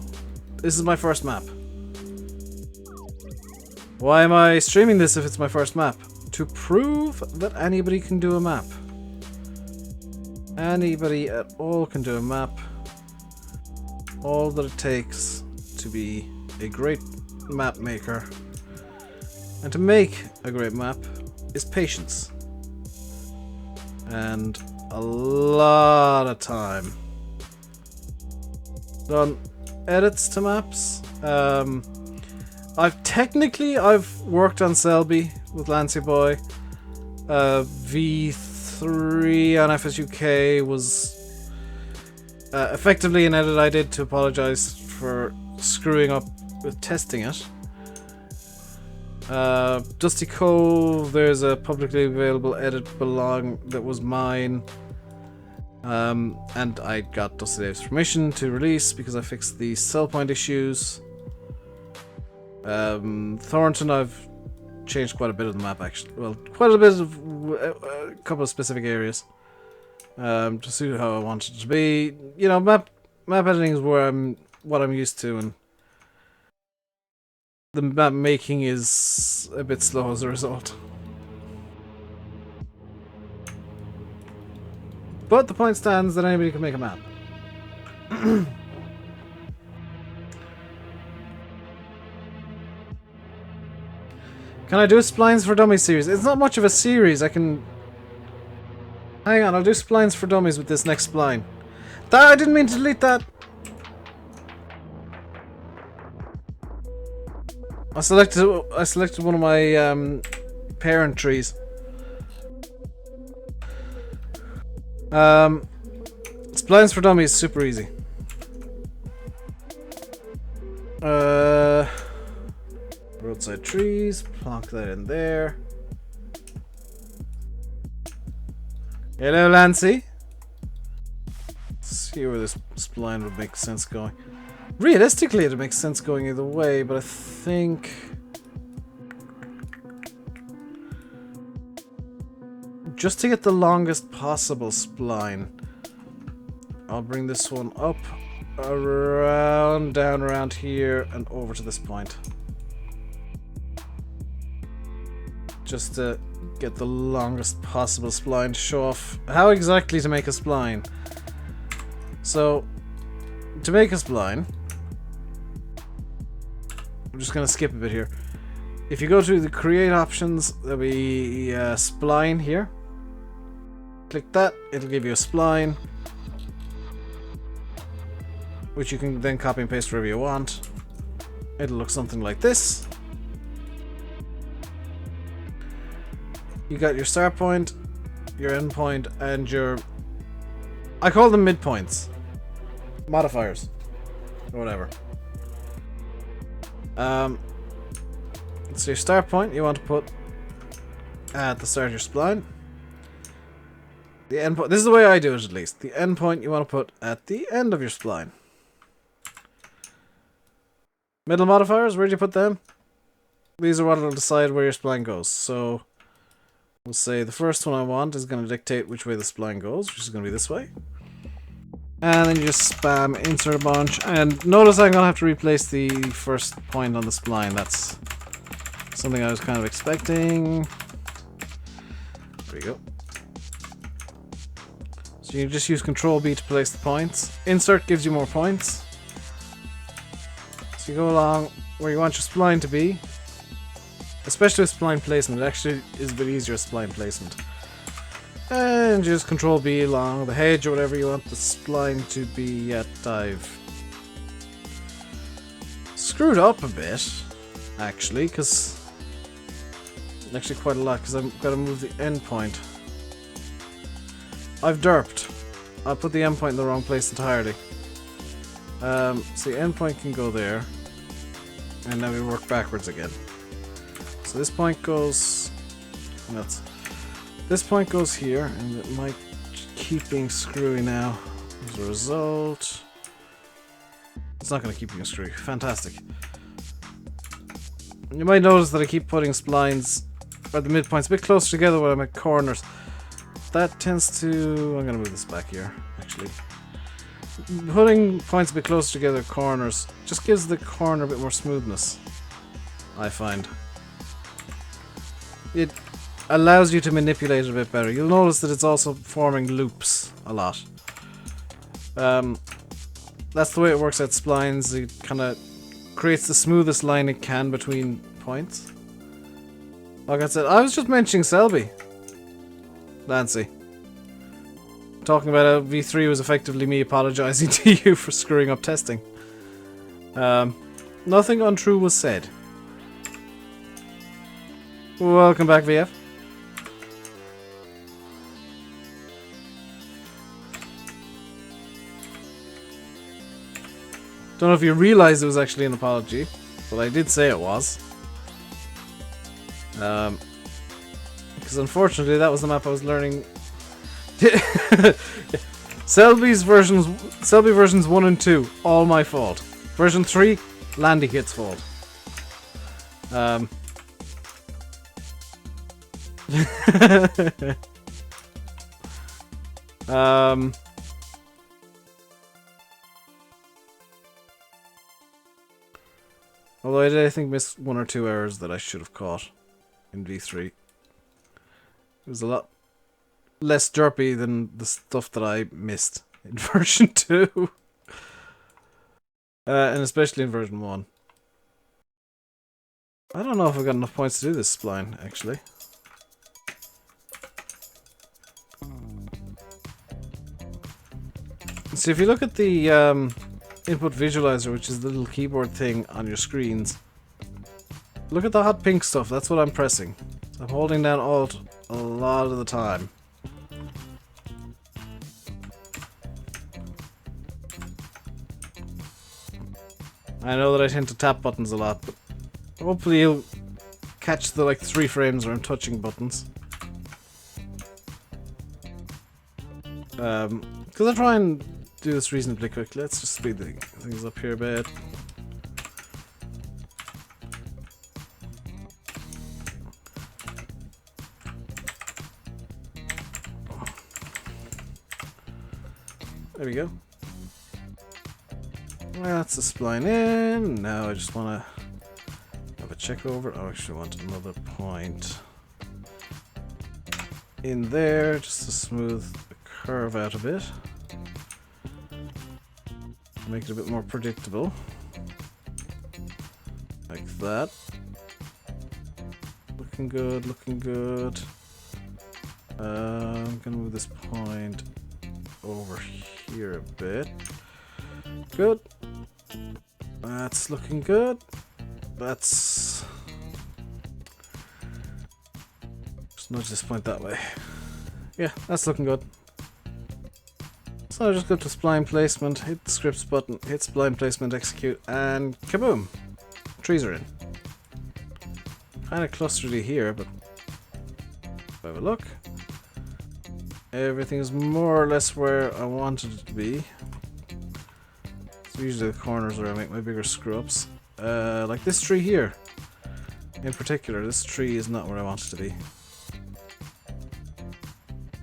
This is my first map. Why am I streaming this if it's my first map? To prove that anybody can do a map. Anybody at all can do a map. All that it takes to be a great map maker and to make a great map is patience and a lot of time. Done edits to maps. I've worked on Selby with Lancey Boy. V3 on FSUK was effectively an edit I did to apologize for screwing up with testing it. Dusty Cove, there's a publicly available edit that was mine, and I got Dusty Dave's permission to release because I fixed the sell point issues. Thornton, I've changed quite a bit of the map actually. Well, quite a bit of a couple of specific areas. To suit how I want it to be. You know, map editing is what I'm used to, and the map making is a bit slow as a result. But the point stands that anybody can make a map. Can I do Splines for Dummies series? It's not much of a series. I can... Hang on, I'll do Splines for Dummies with this next spline. I didn't mean to delete that! I selected one of my parent trees. Splines for Dummies, super easy. Roadside trees, plonk that in there. Hello, Lancy. Let's see where this spline would make sense going. Realistically, it makes sense going either way, but I think... just to get the longest possible spline, I'll bring this one up, around, down around here, and over to this point. Just to get the longest possible spline to show off how exactly to make a spline. So, to make a spline, I'm just going to skip a bit here. If you go to the create options, there'll be spline here. Click that, it'll give you a spline, which you can then copy and paste wherever you want. It'll look something like this. You got your start point, your end point, and your... I call them midpoints. Modifiers. Or whatever. So your start point you want to put at the start of your spline. The end point, this is the way I do it at least. The end point you want to put at the end of your spline. Middle modifiers, where do you put them? These are what will decide where your spline goes. So we'll say the first one I want is going to dictate which way the spline goes, which is going to be this way. And then you just spam insert a bunch. And notice I'm going to have to replace the first point on the spline. That's something I was kind of expecting. There we go. So you just use Control B to place the points. Insert gives you more points. So you go along where you want your spline to be. Especially with spline placement, it actually is a bit easier with spline placement. And just Control B along the hedge or whatever you want the spline to be at. I've screwed up a bit, actually, because actually quite a lot, because I've got to move the end point. I've derped. I put the end point in the wrong place entirely. So the end point can go there, and now we work backwards again. So this point goes... nuts. This point goes here, and it might keep being screwy now. As a result... it's not going to keep being screwy. Fantastic. You might notice that I keep putting splines, or the midpoints, a bit closer together when I'm at corners. That tends to... I'm going to move this back here, actually. Putting points a bit closer together at corners just gives the corner a bit more smoothness, I find. It allows you to manipulate it a bit better. You'll notice that it's also forming loops a lot. That's the way it works at splines. It kind of creates the smoothest line it can between points. Like I said, I was just mentioning Selby. Lancy. Talking about how V3 was effectively me apologizing to you for screwing up testing. Nothing untrue was said. Welcome back, VF. Don't know if you realized it was actually an apology, but I did say it was. Because unfortunately that was the map I was learning. Selby versions 1 and 2, all my fault. Version 3, Landy Kit's fault. Um. Although I did, I think, miss 1 or 2 errors that I should have caught in V3. It was a lot less derpy than the stuff that I missed in version 2. And especially in version 1. I don't know if I've got enough points to do this spline, actually. See, if you look at the input visualizer, which is the little keyboard thing on your screens, look at the hot pink stuff. That's what I'm pressing. So I'm holding down Alt a lot of the time. I know that I tend to tap buttons a lot, but hopefully you'll catch the like 3 frames where I'm touching buttons. Because I try and do this reasonably quickly. Let's just speed things up here a bit. There we go. That's the spline in. Now I just want to have a check over. Oh, I actually want another point in there just to smooth the curve out a bit. Make it a bit more predictable. Like that. Looking good, looking good. I'm gonna move this point over here a bit. Good. That's looking good. That's... just nudge this point that way. Yeah, that's looking good. So just go to spline placement, hit the scripts button, hit spline placement, execute, and kaboom! Trees are in. Kinda clustery here, but if I have a look, everything is more or less where I wanted it to be. It's usually the corners where I make my bigger screw-ups. Like this tree here. In particular, this tree is not where I want it to be.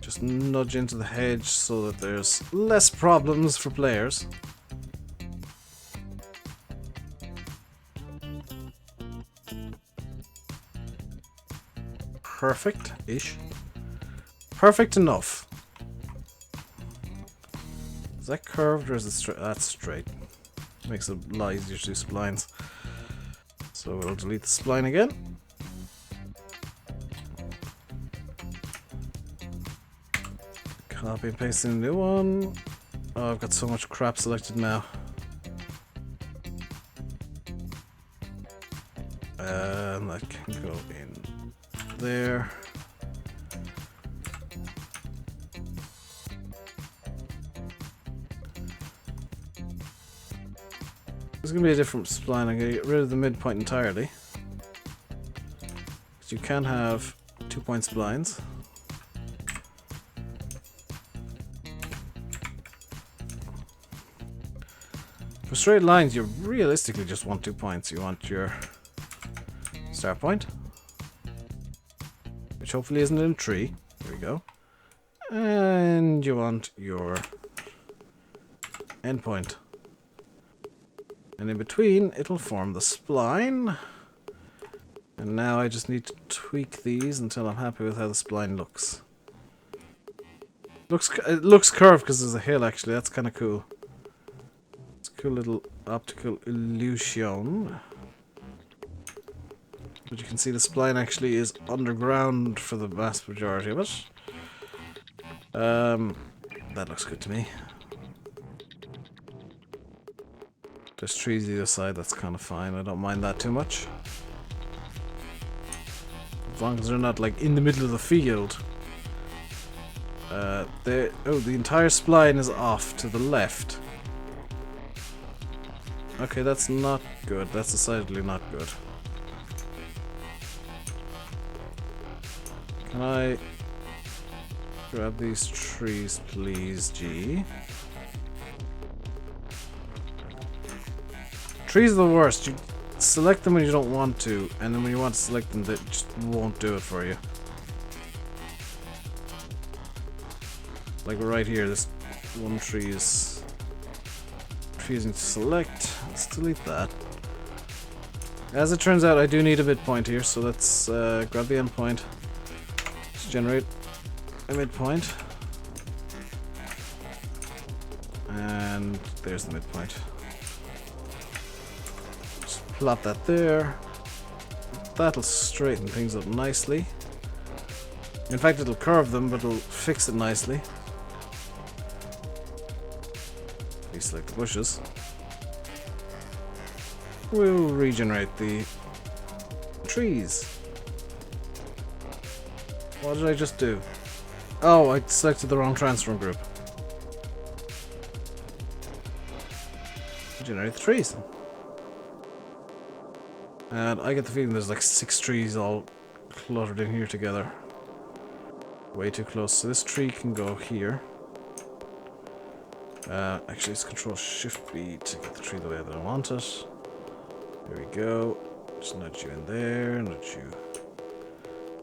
Just nudge into the hedge so that there's less problems for players. Perfect-ish. Perfect enough. Is that curved or is it straight? That's straight. Makes it a lot easier to do splines. So we'll delete the spline again. Copy and paste in a new one. Oh, I've got so much crap selected now. And that can go in there. There's going to be a different spline. I'm going to get rid of the midpoint entirely. Because you can have 2-point splines. For straight lines, you realistically just want 2 points. You want your start point, which hopefully isn't in a tree. There we go. And you want your end point. And in between, it'll form the spline. And now I just need to tweak these until I'm happy with how the spline looks. It looks curved because there's a hill, actually. That's kind of cool. It's a cool little optical illusion. But you can see the spline actually is underground for the vast majority of it. That looks good to me. There's trees either side, that's kind of fine. I don't mind that too much. As long as they're not like in the middle of the field. The entire spline is off to the left. Okay, that's not good. That's decidedly not good. Can I grab these trees, please, G? Trees are the worst. select them when you don't want to, and then when you want to select them, they just won't do it for you. Like right here, this one tree is refusing to select. Let's delete that. As it turns out, I do need a midpoint here, so let's grab the endpoint. Let's generate a midpoint. And there's the midpoint. Just plot that there. That'll straighten things up nicely. In fact, it'll curve them, but it'll fix it nicely. Deselect the bushes. We'll regenerate the trees. What did I just do? Oh, I selected the wrong transform group. Generate the trees. And I get the feeling there's like 6 trees all cluttered in here together. Way too close. So this tree can go here. Actually, let's control Shift B to get the tree the way that I want it. There we go. Just nudge you in there, nudge you.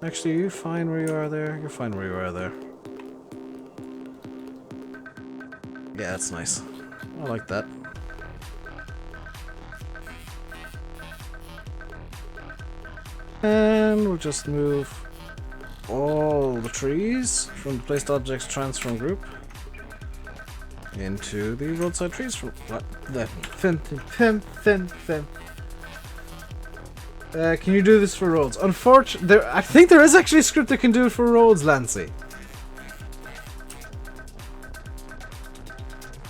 Actually, are you fine where you are there? You're fine where you are there. Yeah, that's nice. I like that. And we'll just move all the trees from the placed objects transform group into the roadside trees from the can you do this for roads? Unfortunately, I think there is actually a script that can do it for roads, Lancy.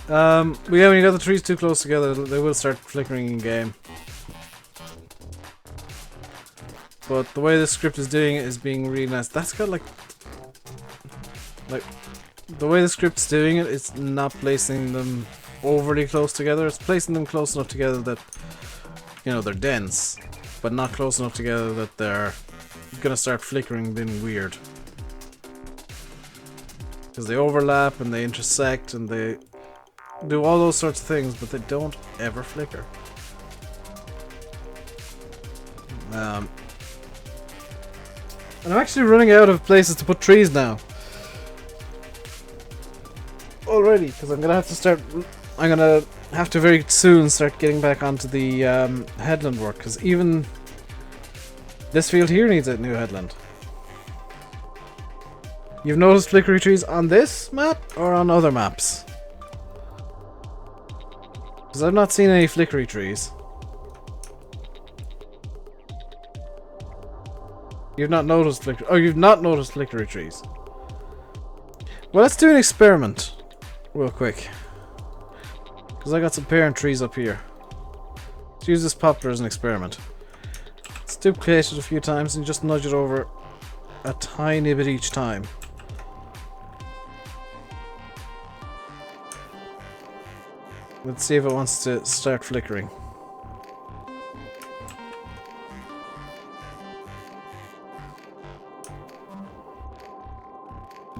Yeah, when you got the trees too close together, they will start flickering in game. But the way the script is doing it is being really nice. That's got like the way the script's doing it, it's not placing them overly close together. It's placing them close enough together that, you know, they're dense, but not close enough together that they're gonna start flickering, being weird. Because they overlap and they intersect and they do all those sorts of things, but they don't ever flicker. And I'm actually running out of places to put trees now. Already, because I'm gonna have to very soon start getting back onto the headland work, because even this field here needs a new headland. You've noticed flickery trees on this map or on other maps? Because I've not seen any flickery trees. You've not noticed you've not noticed flickery trees. Well, let's do an experiment real quick. Because I got some parent trees up here. Let's use this poplar as an experiment. Let's duplicate it a few times and just nudge it over a tiny bit each time. Let's see if it wants to start flickering.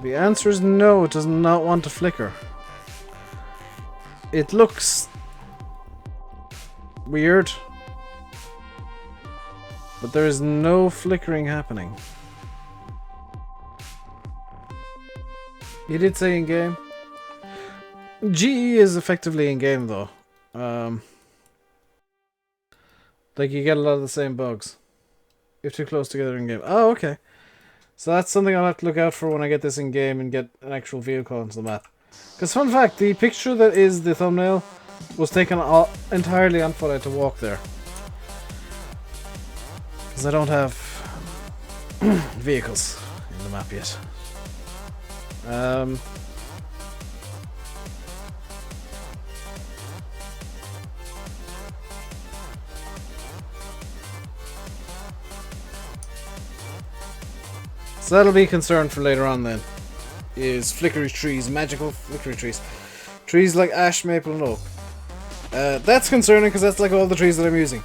The answer is no, it does not want to flicker. It looks weird, but there is no flickering happening. You did say in game. GE is effectively in game though. Like you get a lot of the same bugs if too close together in game. Oh, okay. So that's something I'll have to look out for when I get this in game and get an actual vehicle onto the map. Because fun fact, the picture that is the thumbnail was taken entirely on foot. I had to walk there. Because I don't have vehicles in the map yet. So that'll be a concern for later on then. Is flickery trees, magical flickery trees. Trees like ash, maple and oak. That's concerning because that's like all the trees that I'm using.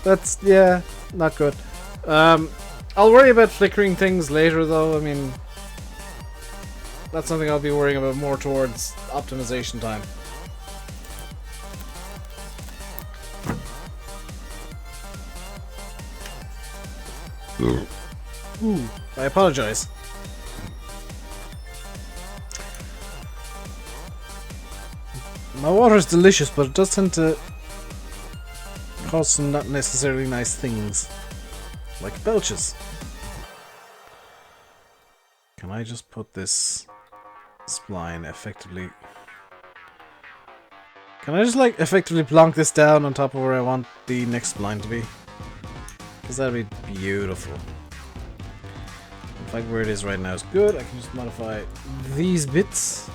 That's, yeah, not good. I'll worry about flickering things later though. I mean, that's something I'll be worrying about more towards optimization time. Ooh, I apologize. My water is delicious, but it does tend to cause some not necessarily nice things, like belches. Can I just put this spline effectively... Can I just like effectively plonk this down on top of where I want the next spline to be? Because that'd be beautiful. In fact, where it is right now is good. I can just modify these bits.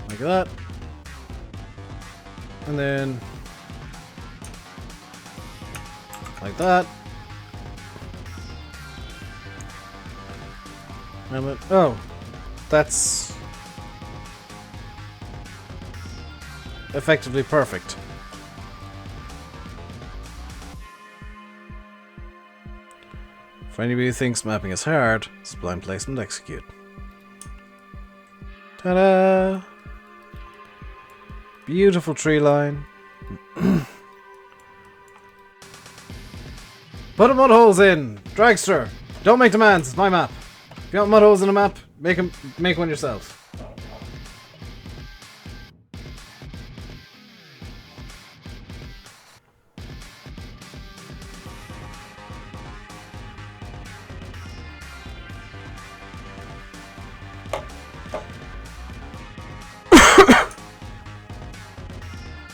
Like that. And then... like that. And then, oh, that's effectively perfect. For anybody who thinks mapping is hard, spline placement execute. Ta-da! Beautiful tree line. Put the mud holes in! Dragster! Don't make demands, it's my map. If you want mud holes in a map, make one yourself.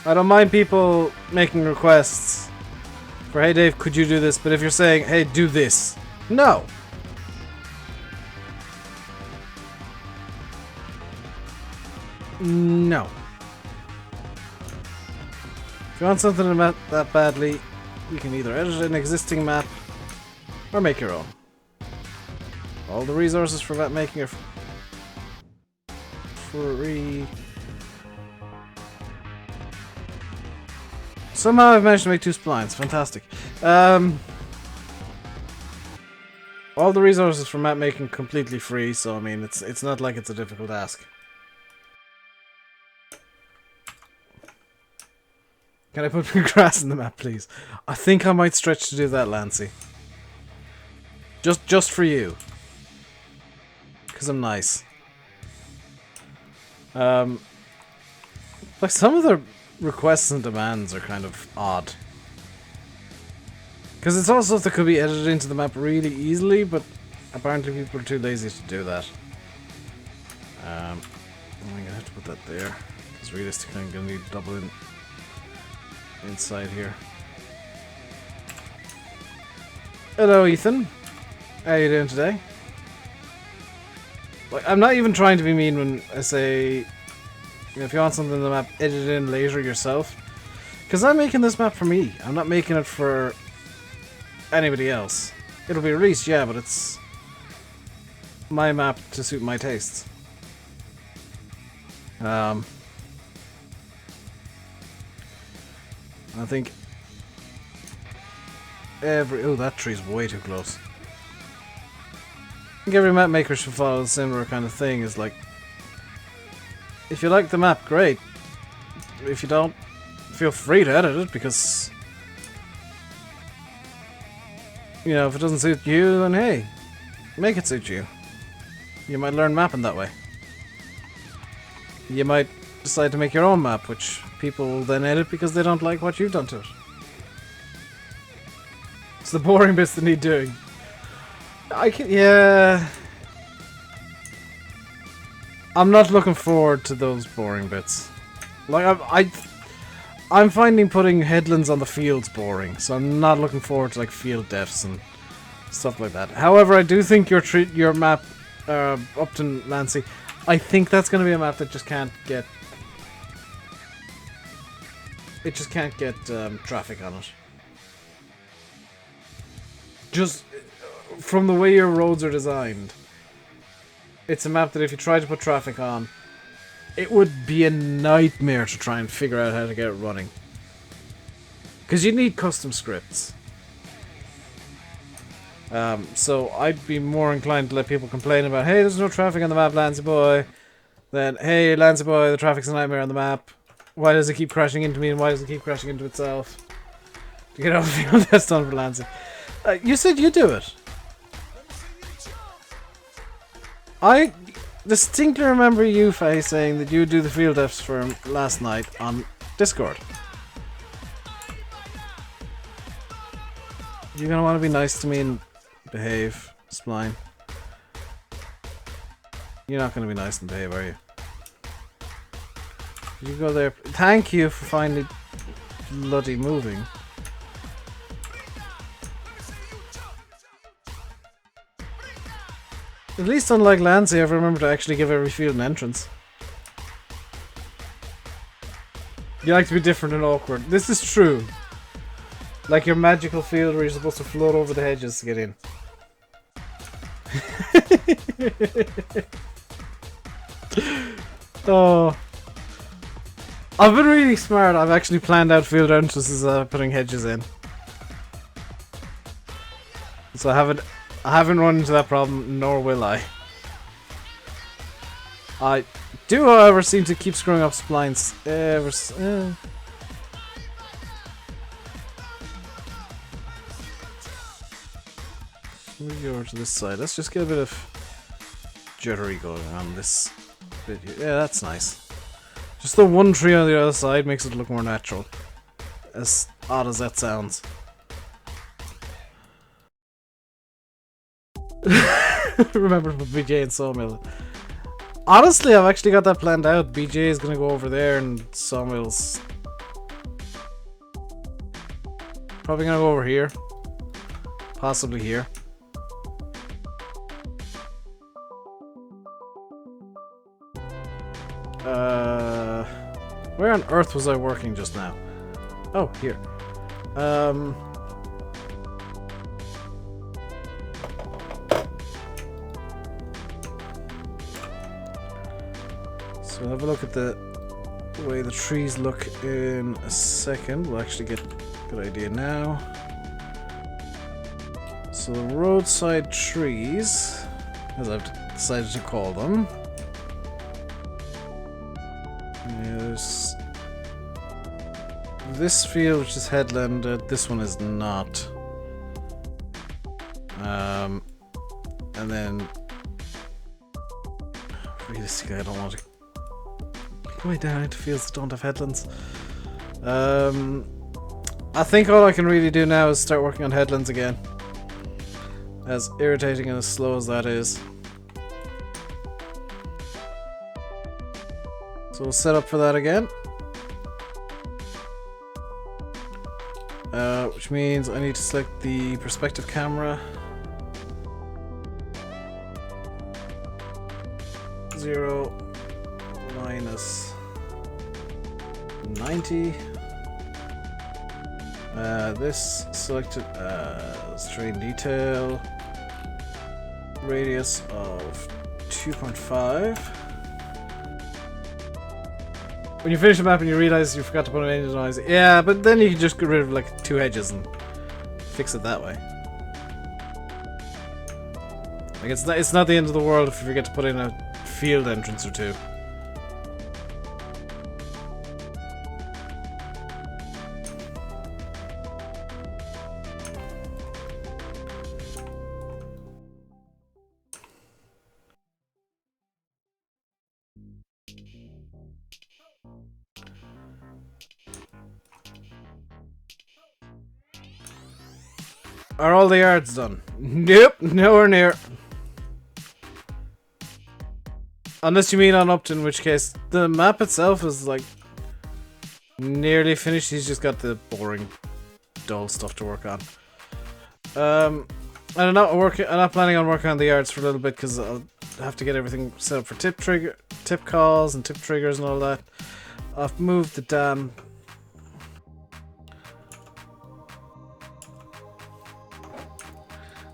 I don't mind people making requests for, hey Dave, could you do this? But if you're saying, hey, do this. No! No. If you want something to map that badly, you can either edit an existing map or make your own. All the resources for that making are free. Somehow I've managed to make 2 splines. Fantastic. All the resources for map making completely free, so I mean it's not like it's a difficult task. Can I put grass in the map, please? I think I might stretch to do that, Lancy. Just for you. Because I'm nice. Like some of the requests and demands are kind of odd. Because it's all stuff that could be edited into the map really easily, but apparently people are too lazy to do that. I'm gonna have to put that there. Because realistically I'm gonna need double in inside here. Hello Ethan. How you doing today? Like, I'm not even trying to be mean when I say, if you want something in the map, edit it in later yourself. Because I'm making this map for me. I'm not making it for anybody else. It'll be released, yeah, but it's my map to suit my tastes. I think oh, that tree's way too close. I think every map maker should follow a similar kind of thing. Is like, if you like the map, great. If you don't, feel free to edit it, because, you know, if it doesn't suit you, then hey, make it suit you. You might learn mapping that way. You might decide to make your own map, which people will then edit because they don't like what you've done to it. It's the boring bits that need doing. Yeah. I'm not looking forward to those boring bits. Like, I'm finding putting headlands on the fields boring, so I'm not looking forward to like field defs and stuff like that. However, I do think your map, Upton Lancy, I think that's going to be a map that just can't get. It just can't get traffic on it. Just from the way your roads are designed, it's a map that if you try to put traffic on, it would be a nightmare to try and figure out how to get it running. Because you need custom scripts. So I'd be more inclined to let people complain about, hey, there's no traffic on the map, Lancy boy. Then, hey, Lancey boy, the traffic's a nightmare on the map. Why does it keep crashing into me and why does it keep crashing into itself? To get out of the field test done for Lancey. You said you do it. I distinctly remember you, Faye, saying that you do the field tests for him last night on Discord. You're gonna want to be nice to me and behave, Spline. You're not gonna be nice and behave, are you? Did you go there? Thank you for finally bloody moving. At least unlike Lancey, I've remembered to actually give every field an entrance. You like to be different and awkward. This is true. Like your magical field where you're supposed to float over the hedges to get in. Oh. I've been really smart. I've actually planned out field entrances putting hedges in. So I haven't run into that problem, nor will I. I do, however, seem to keep screwing up splines Move you over to this side. Let's just get a bit of jittery going on this bit here. Yeah, that's nice. Just the one tree on the other side makes it look more natural. As odd as that sounds. Remember from BJ and Sawmill. Honestly, I've actually got that planned out. BJ is gonna go over there and Sawmill's probably gonna go over here. Possibly here. Where on earth was I working just now? Oh, here. So we'll have a look at the way the trees look in a second. We'll actually get a good idea now. So the roadside trees, as I've decided to call them. There's this field, which is Headland. This one is not. And then realistically, I don't want to go down into fields that don't have headlands. I think all I can really do now is start working on headlands again. As irritating and as slow as that is. So we'll set up for that again. Which means I need to select the perspective camera. 0 minus 90. This selected as terrain detail. Radius of 2.5. When you finish the map and you realize you forgot to put an engine noise, yeah, but then you can just get rid of like 2 hedges and fix it that way. Like it's not the end of the world if you forget to put in a field entrance or 2. Are all the yards done? Nope, nowhere near. Unless you mean on Upton, in which case the map itself is like nearly finished. He's just got the boring, dull stuff to work on. And I'm not planning on working on the yards for a little bit because I'll have to get everything set up for tip calls and tip triggers and all that. I've moved the dam.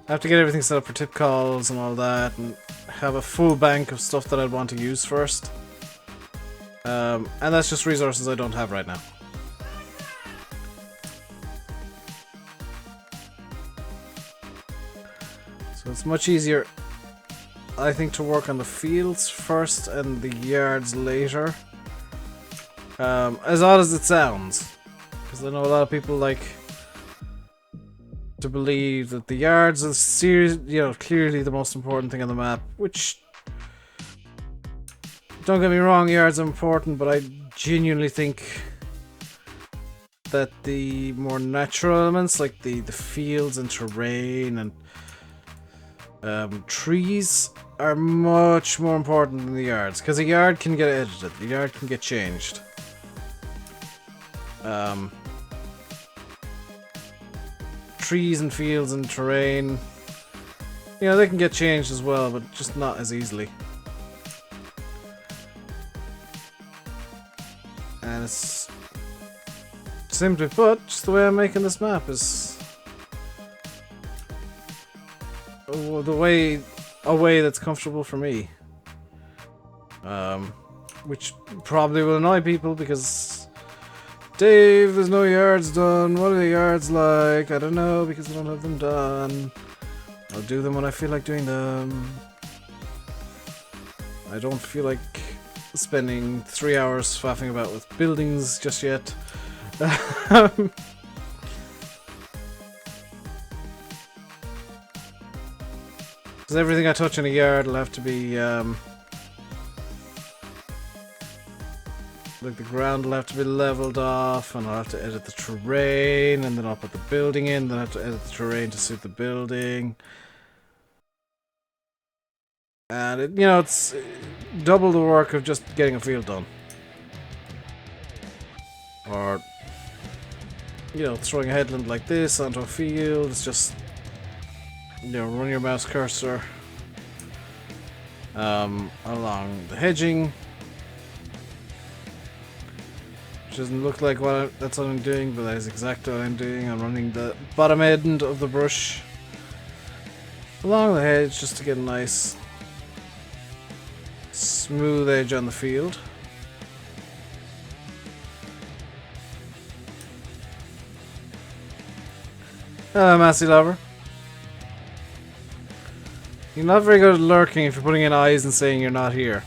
I have to get everything set up for tip calls and all that, and have a full bank of stuff that I'd want to use first. And that's just resources I don't have right now. So it's much easier I think, to work on the fields first and the yards later. As odd as it sounds. Because I know a lot of people like to believe that the yards are clearly the most important thing on the map, which, don't get me wrong, yards are important, but I genuinely think that the more natural elements, like the fields and terrain and trees, are much more important than the yards, because a yard can get edited, the yard can get changed. Trees and fields and terrain, you know, they can get changed as well, but just not as easily. And it's simply put, just the way I'm making this map is a way that's comfortable for me. Which probably will annoy people because, Dave, there's no yards done. What are the yards like? I don't know, because I don't have them done. I'll do them when I feel like doing them. I don't feel like spending 3 hours faffing about with buildings just yet. Because everything I touch in a yard will have to be like the ground will have to be leveled off, and I'll have to edit the terrain, and then I'll put the building in, then I have to edit the terrain to suit the building. And it, you know, it's double the work of just getting a field done. Or, you know, throwing a headland like this onto a field. It's just, you know, run your mouse cursor along the hedging. Which doesn't look like that's what I'm doing, but that is exactly what I'm doing. I'm running the bottom end of the brush along the hedge just to get a nice smooth edge on the field. Hello, Massey Lover. You're not very good at lurking if you're putting in eyes and saying you're not here.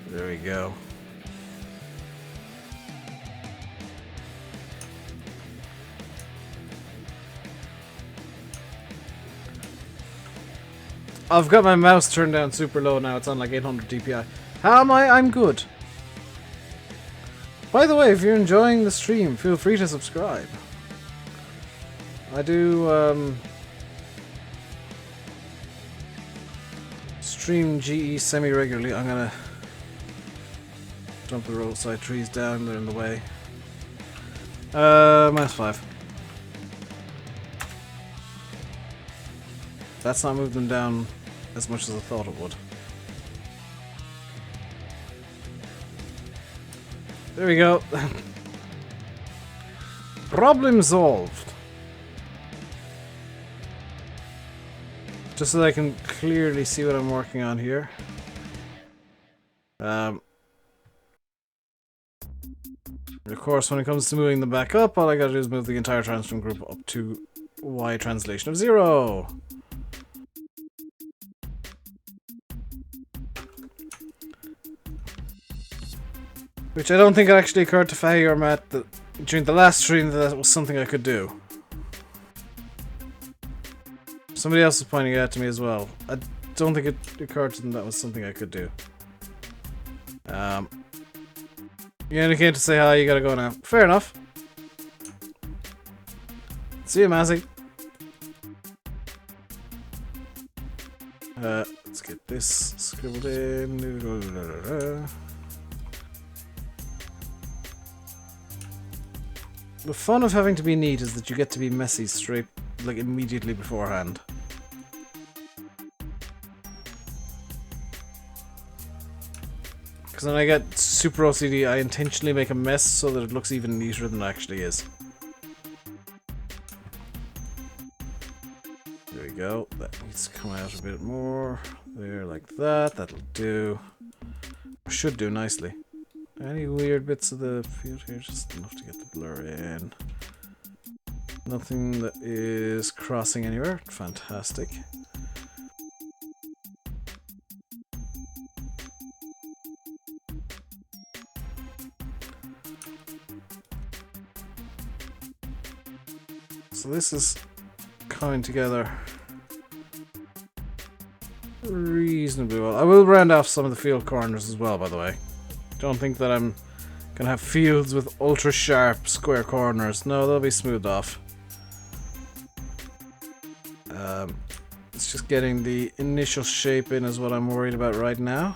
There we go. I've got my mouse turned down super low now. It's on like 800 DPI. How am I? I'm good. By the way, if you're enjoying the stream, feel free to subscribe. I do stream GE semi-regularly. I'm gonna dump the roadside trees down, they're in the way. -5. That's not moved them down as much as I thought it would. There we go. Problem solved. Just so that I can clearly see what I'm working on here. Of course, when it comes to moving them back up, all I gotta do is move the entire transform group up to Y translation of 0. Which I don't think it actually occurred to Fahy or Matt that during the last stream that was something I could do. Somebody else was pointing it out to me as well. I don't think it occurred to them that was something I could do. You indicated to say hi, you gotta go now. Fair enough. See you, Mazzy. Let's get this scribbled in. The fun of having to be neat is that you get to be messy straight, like, immediately beforehand. Because when I get super OCD, I intentionally make a mess so that it looks even neater than it actually is. There we go. That needs to come out a bit more. There, like that. That'll do. Should do nicely. Any weird bits of the field here? Just enough to get the blur in. Nothing that is crossing anywhere. Fantastic. So this is coming together reasonably well. I will round off some of the field corners as well, by the way. Don't think that I'm gonna have fields with ultra sharp square corners. No, they'll be smoothed off. It's just getting the initial shape in is what I'm worried about right now.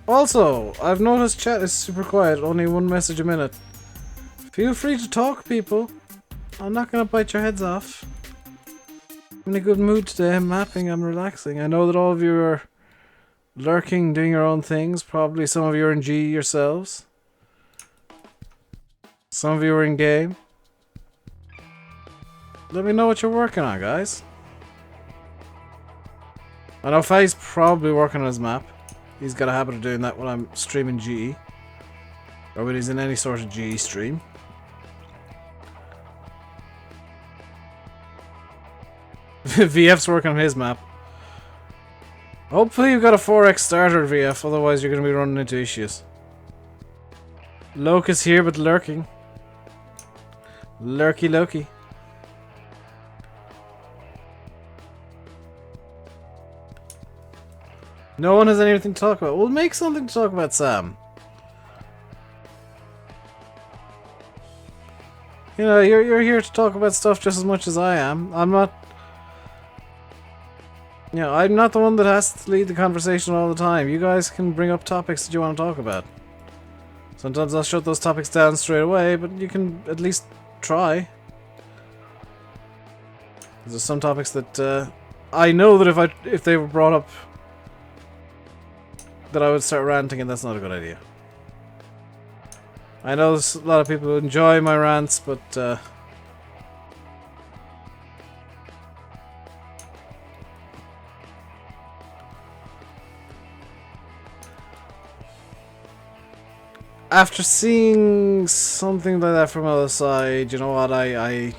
Also, I've noticed chat is super quiet, only one message a minute. Feel free to talk, people. I'm not gonna bite your heads off. I'm in a good mood today. I'm mapping, I'm relaxing. I know that all of you are lurking, doing your own things. Probably some of you are in G yourselves. Some of you are in game. Let me know what you're working on, guys. I know Faye's probably working on his map. He's got a habit of doing that when I'm streaming GE. Or when he's in any sort of GE stream. VF's working on his map. Hopefully you've got a 4x starter, VF, otherwise you're going to be running into issues. Locust here, but lurking. Lurky Loki. No one has anything to talk about. We'll make something to talk about, Sam. You know, you're here to talk about stuff just as much as I am. I'm not... You know, I'm not the one that has to lead the conversation all the time. You guys can bring up topics that you want to talk about. Sometimes I'll shut those topics down straight away, but you can at least try. There's some topics that I know that if they were brought up, that I would start ranting, and that's not a good idea. I know there's a lot of people who enjoy my rants, but after seeing something like that from the other side, you know what, I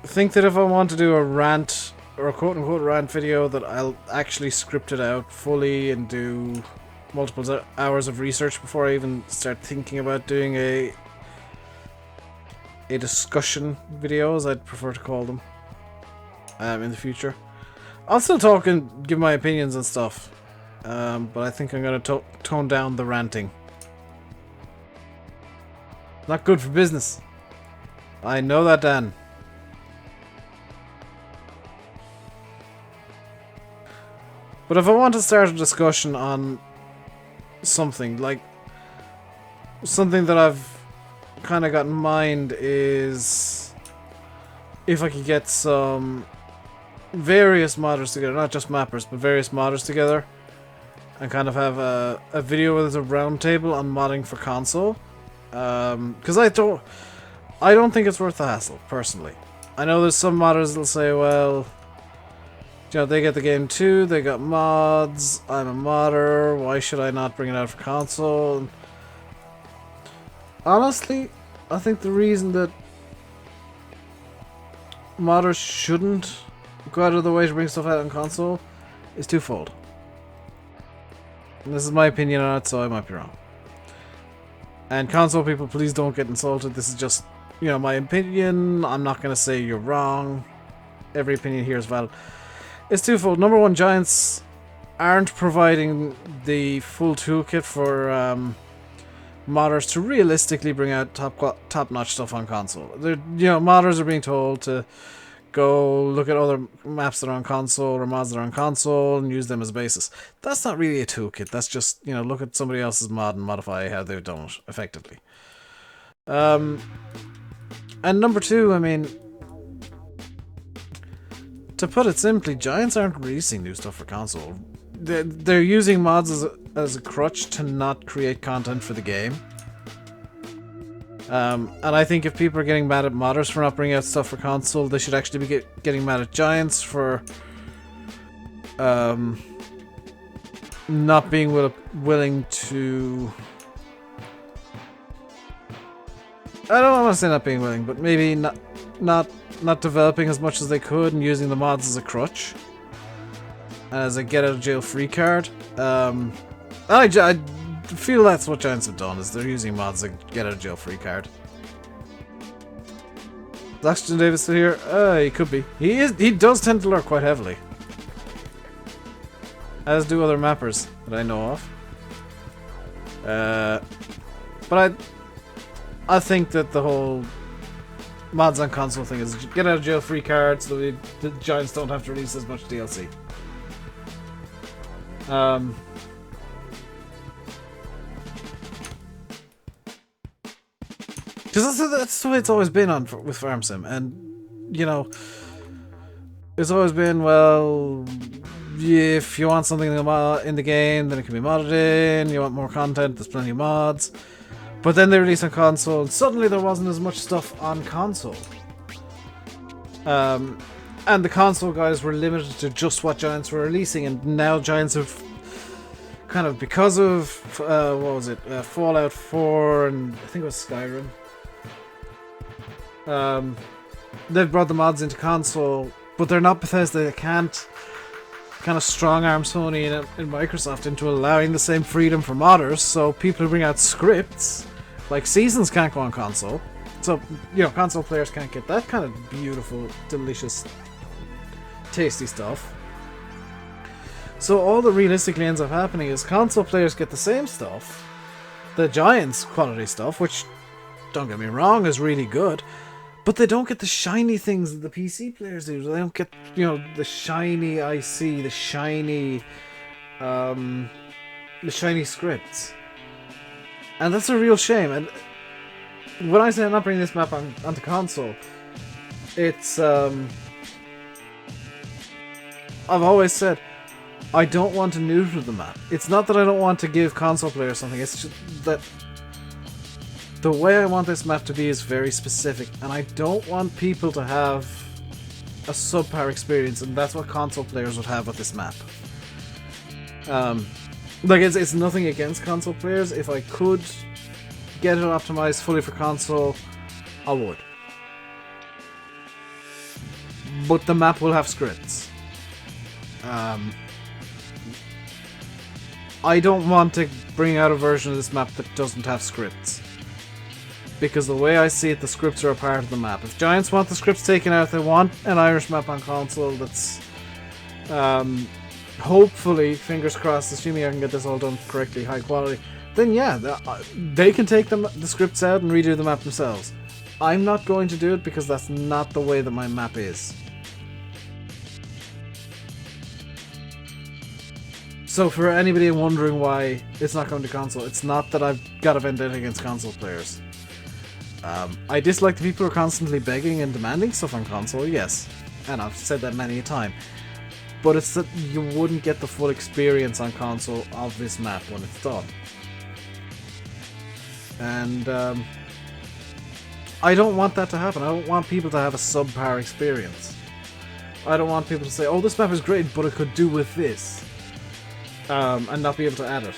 think that if I want to do a rant, or a quote-unquote rant video, that I'll actually script it out fully and do multiple hours of research before I even start thinking about doing a discussion video, as I'd prefer to call them, in the future. I'll still talk and give my opinions and stuff, but I think I'm going to tone down the ranting. Not good for business. I know that, Dan. But if I want to start a discussion on something, like something that I've kind of got in mind is if I could get some various modders together, not just mappers, but various modders together, and kind of have a video where there's a round table on modding for console. Because I don't think it's worth the hassle, personally. I know there's some modders that'll say, well, you know, they get the game too, they got mods, I'm a modder, why should I not bring it out for console? Honestly, I think the reason that modders shouldn't go out of the way to bring stuff out on console is twofold. And this is my opinion on it, so I might be wrong. And console people, please don't get insulted. This is just, you know, my opinion. I'm not going to say you're wrong. Every opinion here is valid. It's twofold. Number one, Giants aren't providing the full toolkit for modders to realistically bring out top-notch stuff on console. You know, modders are being told to go look at other maps that are on console or mods that are on console and use them as a basis. That's not really a toolkit. That's just, you know, look at somebody else's mod and modify how they've done it effectively. And number two, I mean, to put it simply, Giants aren't releasing new stuff for console. They're using mods as a crutch to not create content for the game. And I think if people are getting mad at modders for not bringing out stuff for console, they should actually be getting mad at Giants for not being willing to... I don't want to say not being willing, but maybe not developing as much as they could and using the mods as a crutch. As a get out of jail free card. I feel that's what Giants have done, is they're using mods as a get out of jail free card. Is Ashton Davis still here? He could be. He does tend to lurk quite heavily. As do other mappers that I know of. But I think that the whole mods on console thing is get out of jail free cards so the Giants don't have to release as much DLC. Because that's the way it's always been with Farm Sim, and you know, it's always been, well, if you want something in the game, then it can be modded in. You want more content, there's plenty of mods. But then they released on console, and suddenly there wasn't as much stuff on console. And the console guys were limited to just what Giants were releasing, and now Giants have kind of, because of what was it, Fallout 4 and I think it was Skyrim. They've brought the mods into console, but they're not Bethesda. They can't kind of strong-arm Sony and Microsoft into allowing the same freedom for modders, so people who bring out scripts, like Seasons, can't go on console. So, you know, console players can't get that kind of beautiful, delicious, tasty stuff. So all that realistically ends up happening is console players get the same stuff, the Giants quality stuff, which, don't get me wrong, is really good, but they don't get the shiny things that the PC players do. They don't get, you know, the shiny IC, the shiny scripts. And that's a real shame. And when I say I'm not bringing this map onto console, it's, I've always said, I don't want to neuter the map. It's not that I don't want to give console players something, it's just that the way I want this map to be is very specific, and I don't want people to have a subpar experience, and that's what console players would have with this map. Like, it's nothing against console players. If I could get it optimized fully for console, I would. But the map will have scripts. I don't want to bring out a version of this map that doesn't have scripts. Because the way I see it, the scripts are a part of the map. If Giants want the scripts taken out, they want an Irish map on console that's hopefully, fingers crossed, assuming I can get this all done correctly, high quality, then yeah, they can take the scripts out and redo the map themselves. I'm not going to do it because that's not the way that my map is. So for anybody wondering why it's not going to console, it's not that I've got a vendetta against console players. I dislike the people who are constantly begging and demanding stuff on console, yes. And I've said that many a time. But it's that you wouldn't get the full experience on console of this map when it's done. And I don't want that to happen. I don't want people to have a subpar experience. I don't want people to say, oh, this map is great, but it could do with this. And not be able to add it.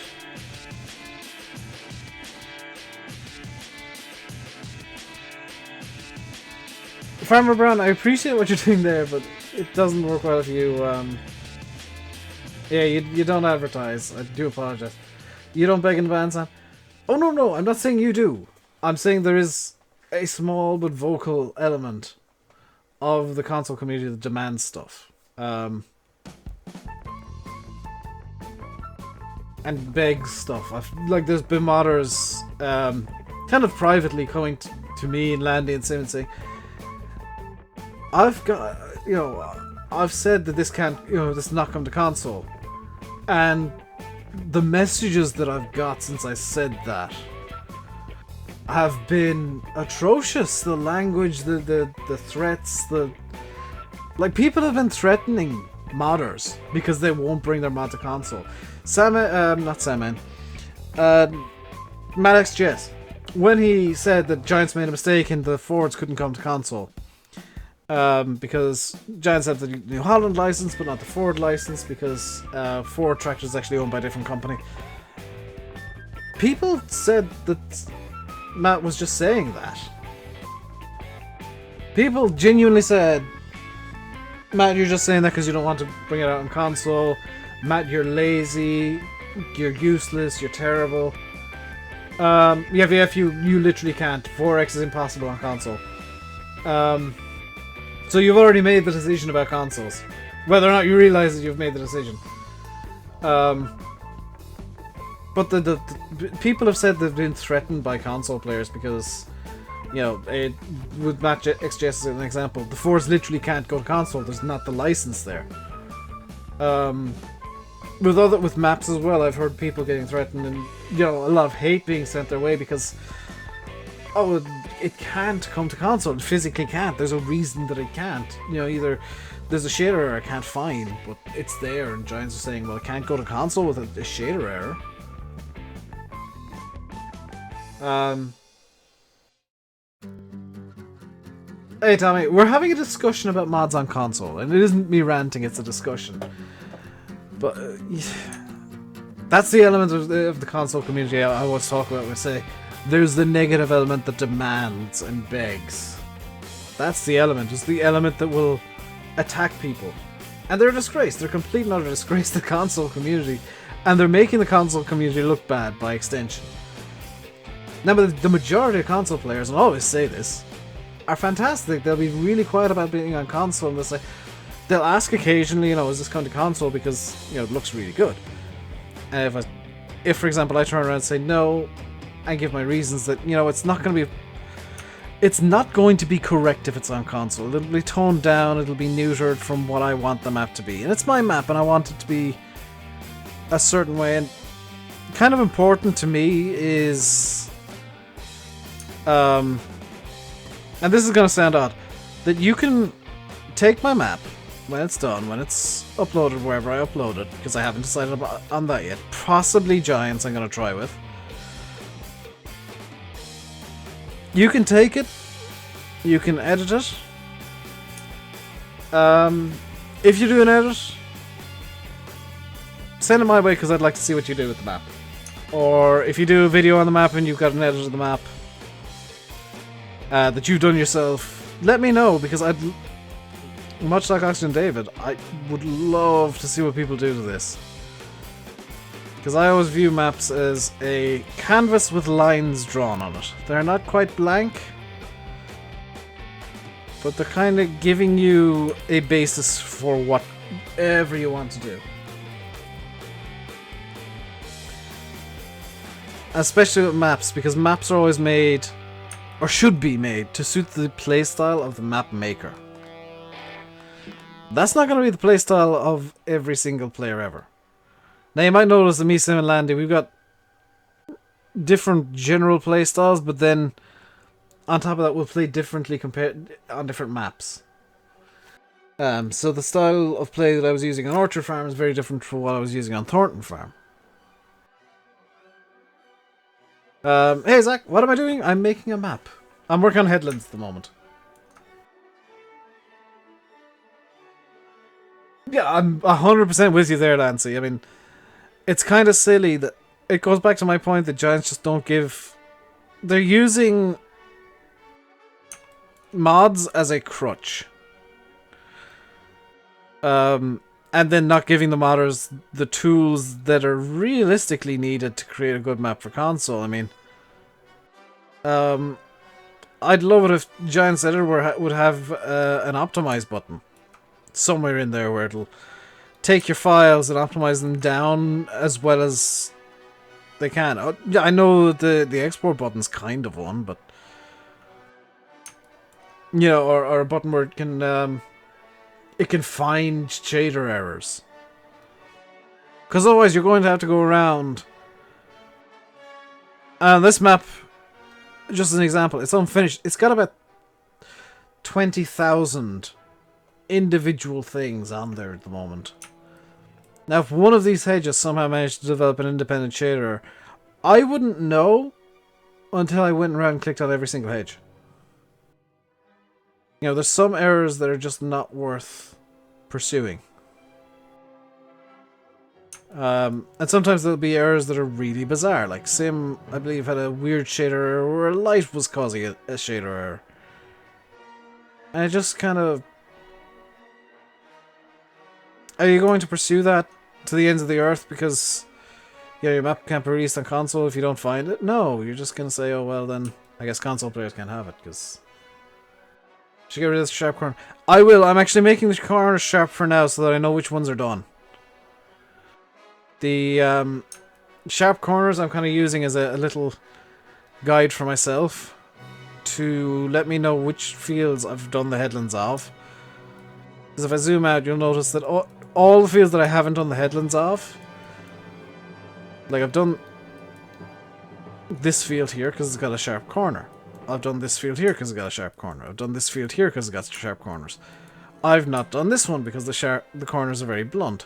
Farmer Brown, I appreciate what you're doing there, but it doesn't work well if you, yeah, you don't advertise. I do apologize. You don't beg in advance, Sam? Oh, no, I'm not saying you do. I'm saying there is a small but vocal element of the console community that demands stuff. And begs stuff. Like, there's been modders, kind of privately coming to me and Landy and Sim and saying, I've got, you know, I've said that this can't, you know, this not come to console. And the messages that I've got since I said that have been atrocious. The language, the threats, like, people have been threatening modders because they won't bring their mod to console. MadXJS, when he said that Giants made a mistake and the forwards couldn't come to console, Because Giants have the New Holland license, but not the Ford license, because Ford tractors is actually owned by a different company. People said that Matt was just saying that. People genuinely said, Matt, you're just saying that because you don't want to bring it out on console. Matt, you're lazy. You're useless. You're terrible. You literally can't. 4X is impossible on console. So you've already made the decision about consoles. Whether or not you realize that you've made the decision. But the people have said they've been threatened by console players because, you know, with Matt XJS as an example, the Fords literally can't go to console. There's not the license there. With maps as well, I've heard people getting threatened and, you know, a lot of hate being sent their way because, oh, it can't come to console. It physically can't. There's a reason that it can't. You know, either there's a shader error I can't find, but it's there, and Giants are saying, well, it can't go to console with a shader error. Hey Tommy, we're having a discussion about mods on console, and it isn't me ranting, it's a discussion. But that's the element of the console community I always talk about when I say there's the negative element that demands and begs. That's the element. It's the element that will attack people. And they're a disgrace. They're a complete and utter disgrace to the console community. And they're making the console community look bad by extension. Now, but the majority of console players, and I always say this, are fantastic. They'll be really quiet about being on console, and they'll ask occasionally, you know, is this coming to console because, you know, it looks really good. And if for example, I turn around and say no, and give my reasons that, you know, it's not going to be correct if it's on console. It'll be toned down, it'll be neutered from what I want the map to be. And it's my map, and I want it to be a certain way. And kind of important to me is... and this is going to sound odd, that you can take my map when it's done, when it's uploaded wherever I upload it, because I haven't decided on that yet. Possibly Giants I'm going to try with. You can take it, you can edit it. If you do an edit, send it my way because I'd like to see what you do with the map. Or if you do a video on the map and you've got an edit of the map that you've done yourself, let me know, because I'd, much like Oxygen David, I would love to see what people do to this. Because I always view maps as a canvas with lines drawn on it. They're not quite blank, but they're kind of giving you a basis for whatever you want to do. Especially with maps, because maps are always made, or should be made, to suit the playstyle of the map maker. That's not going to be the playstyle of every single player ever. Now you might notice that me, Sim, and Landy, we've got different general playstyles, but then on top of that we'll play differently compared on different maps. So the style of play that I was using on Orchard Farm is very different from what I was using on Thornton Farm. Hey Zach, what am I doing? I'm making a map. I'm working on Headlands at the moment. Yeah, I'm 100% with you there, Lancy. I mean, it's kind of silly that it goes back to my point that Giants just don't give... They're using mods as a crutch. And then not giving the modders the tools that are realistically needed to create a good map for console. I mean, I'd love it if Giants Editor would have an optimize button somewhere in there where it'll take your files and optimize them down as well as they can. I know the export button's kind of one, but you know, or a button where it can find shader errors. Because otherwise you're going to have to go around. This map, just as an example, it's unfinished. It's got about 20,000 individual things on there at the moment. Now, if one of these hedges somehow managed to develop an independent shader, I wouldn't know until I went around and clicked on every single hedge. You know, there's some errors that are just not worth pursuing. And sometimes there'll be errors that are really bizarre. Like Sim, I believe, had a weird shader error where light was causing a shader error. And it just kind of... Are you going to pursue that to the ends of the earth because your map can't be released on console if you don't find it? No, you're just going to say, oh well then, I guess console players can't have it because... Should get rid of this sharp corner. I will, I'm actually making the corners sharp for now so that I know which ones are done. The sharp corners I'm kind of using as a little guide for myself to let me know which fields I've done the headlands of. Because if I zoom out, you'll notice that all the fields that I haven't done the headlands of, like I've done this field here because it's got a sharp corner. I've done this field here because it's got a sharp corner. I've done this field here because it's got sharp corners. I've not done this one because the corners are very blunt.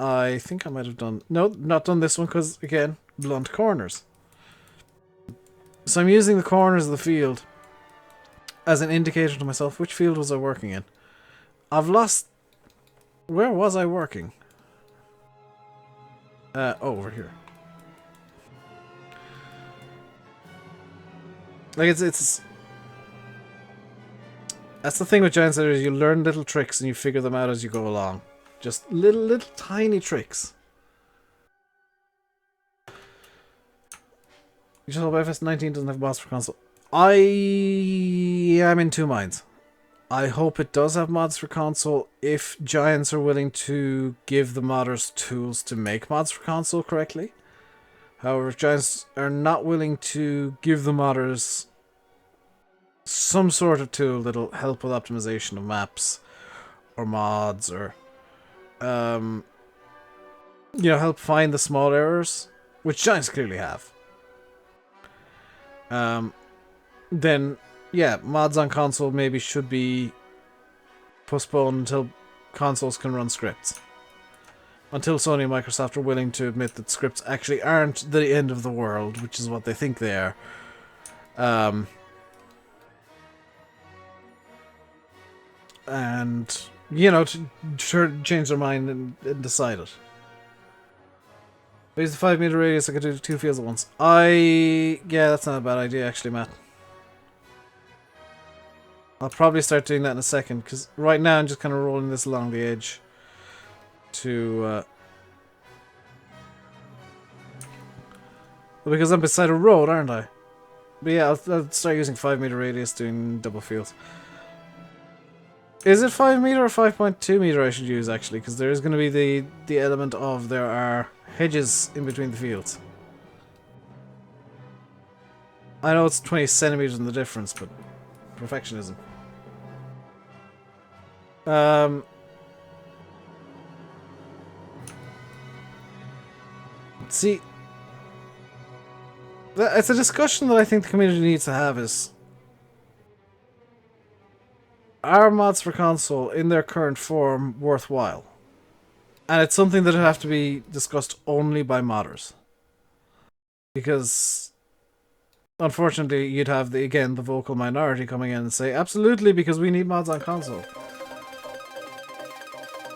I think I might have done... No, not done this one because, again, blunt corners. So I'm using the corners of the field as an indicator to myself. Which field was I working in? I've lost... Where was I working? Over here. Like, it's... That's the thing with Giant Setters, you learn little tricks and you figure them out as you go along. Just little tiny tricks. You just hope FS 19 doesn't have mods for console. I am in two minds. I hope it does have mods for console if Giants are willing to give the modders tools to make mods for console correctly. However, if Giants are not willing to give the modders some sort of tool that'll help with optimization of maps or mods or you know, help find the small errors, which Giants clearly have, then yeah, mods on console maybe should be postponed until consoles can run scripts. Until Sony and Microsoft are willing to admit that scripts actually aren't the end of the world, which is what they think they are. And, you know, to change their mind and decide it. Use the 5 meter radius, I could do 2 fields at once. Yeah, that's not a bad idea actually, Matt. I'll probably start doing that in a second, because right now I'm just kind of rolling this along the edge to... because I'm beside a road, aren't I? But yeah, I'll start using 5 meter radius doing double fields. Is it 5 meter or 5.2 meter I should use actually? Because there is going to be the element of there are hedges in between the fields. I know it's 20 centimeters in the difference, but perfectionism. See, it's a discussion that I think the community needs to have is, are mods for console in their current form worthwhile? And it's something that would have to be discussed only by modders. Because unfortunately you'd have the vocal minority coming in and say, absolutely, because we need mods on console.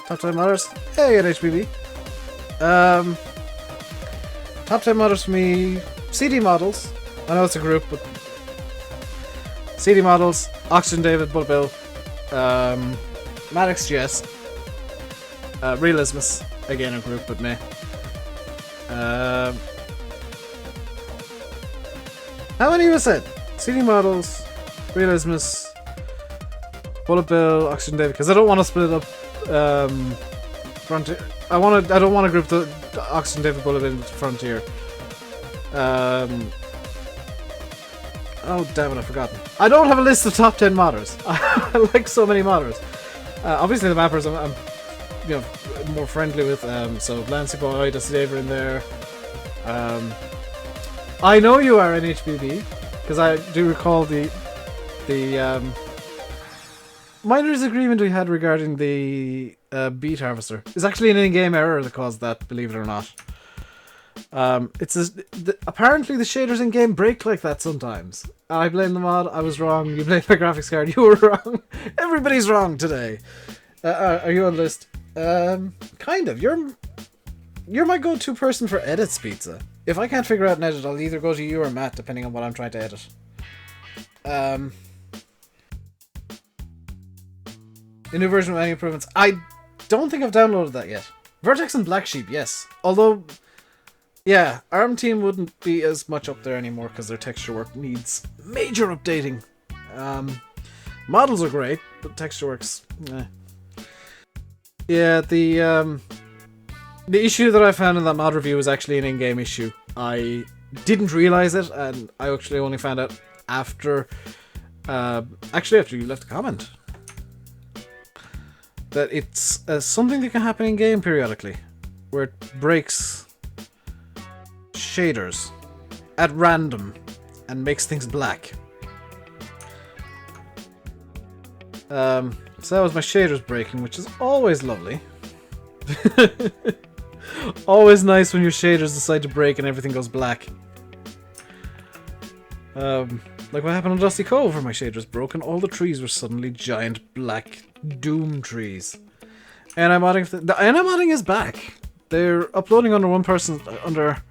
Top 10 modders? Hey at HBB. Top 10 modders for me, CD Models. I know it's a group, but CD Models, Oxygen David, Bullet Bill, Maddox GS, Realismus, again a group with me. How many of us said? CD Models, Realismus, Bullet Bill, Oxygen David, because I don't want to split up Frontier. I don't want to group the Oxygen David Bullet into Frontier. Oh damn it, I've forgotten. I don't have a list of top 10 modders. I like so many modders. Obviously the mappers I'm you know, more friendly with, so Lancy Boy, Dusty Dave are in there. I know you are NHBB, because I do recall the minor disagreement we had regarding the beat harvester. It's actually an in-game error that caused that, believe it or not. Apparently the shaders in game break like that sometimes. I blame the mod. I was wrong. You blame my graphics card. You were wrong. Everybody's wrong today. Are you on the list? Kind of. You're my go-to person for edits, Pizza. If I can't figure out an edit, I'll either go to you or Matt, depending on what I'm trying to edit. The new version with any improvements. I don't think I've downloaded that yet. Vertex and Black Sheep, yes. Although, yeah, ARM Team wouldn't be as much up there anymore because their texture work needs major updating. Models are great, but texture work's... Yeah, the issue that I found in that mod review was actually an in-game issue. I didn't realize it, and I actually only found out after... actually, after you left a comment. That it's something that can happen in-game periodically. Where it breaks shaders at random and makes things black. So that was my shaders breaking, which is always lovely. Always nice when your shaders decide to break and everything goes black. Like what happened on Dusty Cove, where my shaders broke and all the trees were suddenly giant black doom trees. Anti-modding is back. They're uploading under one person, under...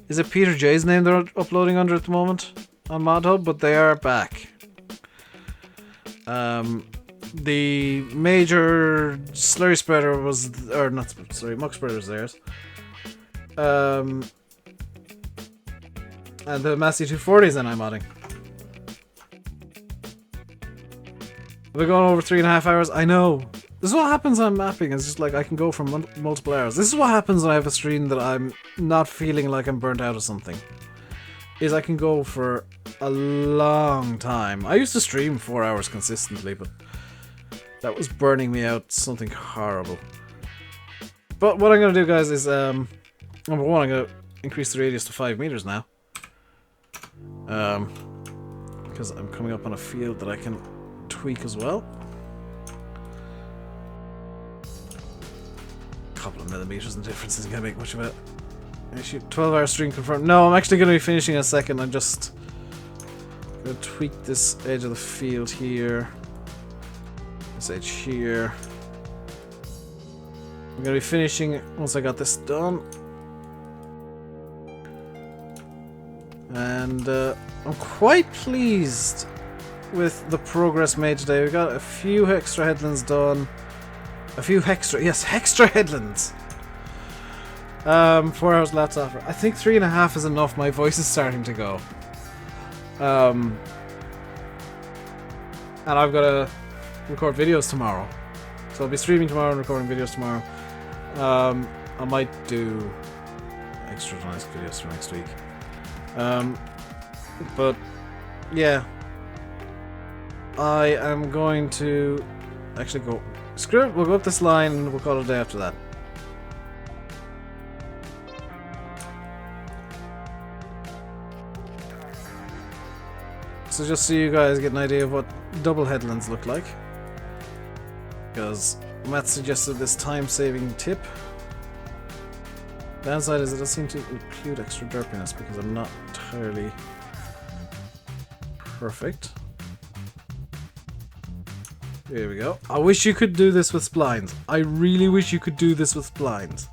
Is it Peter J's name they're uploading under at the moment on ModHub? But they are back. The major slurry spreader was... Or not slurry, muck spreader was theirs. And the Massey 240 is anti-modding. We're going over 3.5 hours. I know. This is what happens on mapping. It's just like I can go for multiple hours. This is what happens when I have a stream that I'm not feeling like I'm burnt out or something. Is I can go for a long time. I used to stream 4 hours consistently, but that was burning me out something horrible. But what I'm going to do, guys, is number one, I'm going to increase the radius to 5 meters now. Because I'm coming up on a field that I can tweak as well. A couple of millimeters in difference isn't going to make much of it. 12-hour stream confirmed. No, I'm actually going to be finishing in a second. I'm just going to tweak this edge of the field here. This edge here. I'm going to be finishing once I got this done. And I'm quite pleased with the progress made today. We got a few extra headlands done. Extra headlands. 4 hours laptop. I think 3.5 is enough. My voice is starting to go. And I've got to record videos tomorrow. So I'll be streaming tomorrow and recording videos tomorrow. I might do extra nice videos for next week. But yeah, I am going to actually go. Screw it, we'll go up this line and we'll call it a day after that. So just so you guys get an idea of what double headlands look like. Because Matt suggested this time-saving tip. Downside is it does seem to include extra derpiness because I'm not entirely perfect. There we go. I wish you could do this with splines. I really wish you could do this with splines.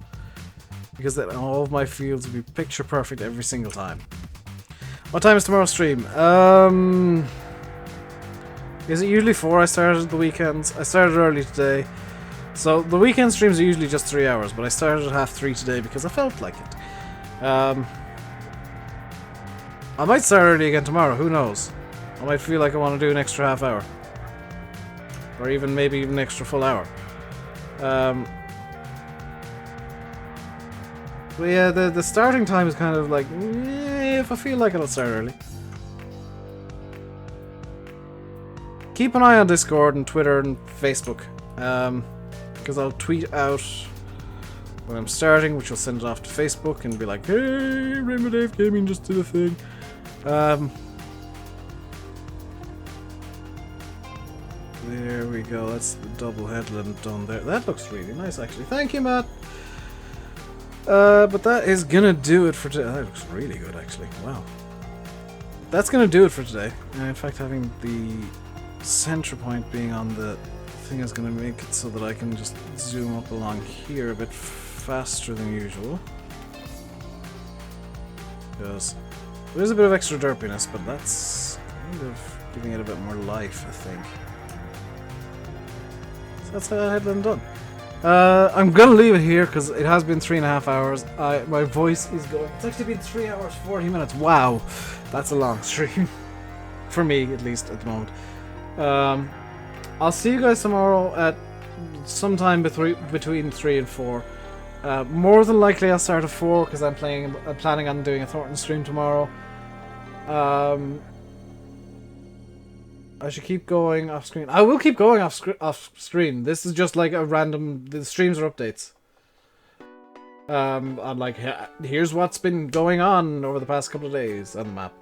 Because then all of my fields would be picture perfect every single time. What time is tomorrow's stream? Is it usually 4? I started the weekends. I started early today. So the weekend streams are usually just 3 hours, but I started at 3:30 today because I felt like it. I might start early again tomorrow, who knows? I might feel like I want to do an extra half hour. Or even maybe even an extra full hour. But yeah, the starting time is kind of like, if I feel like it, I'll start early. Keep an eye on Discord and Twitter and Facebook. Because I'll tweet out when I'm starting, which will send it off to Facebook and be like, hey, RainbowDave Gaming just did a thing. There we go, that's the double headland done there. That looks really nice, actually. Thank you, Matt. But that is gonna do it for today. That looks really good, actually. Wow. That's gonna do it for today. In fact, having the center point being on the thing is gonna make it so that I can just zoom up along here a bit faster than usual. Because there's a bit of extra derpiness, but that's kind of giving it a bit more life, I think. So that's Headland done. I'm gonna leave it here because it has been 3.5 hours. My voice is going. It's actually been 3 hours 40 minutes. Wow, that's a long stream for me, at least at the moment. I'll see you guys tomorrow at sometime between 3 and 4. More than likely I'll start at 4 because I'm planning on doing a Thornton stream tomorrow. I should keep going off screen. I will keep going off screen. This is just like a random. The streams are updates. I'm like, here's what's been going on over the past couple of days on the map.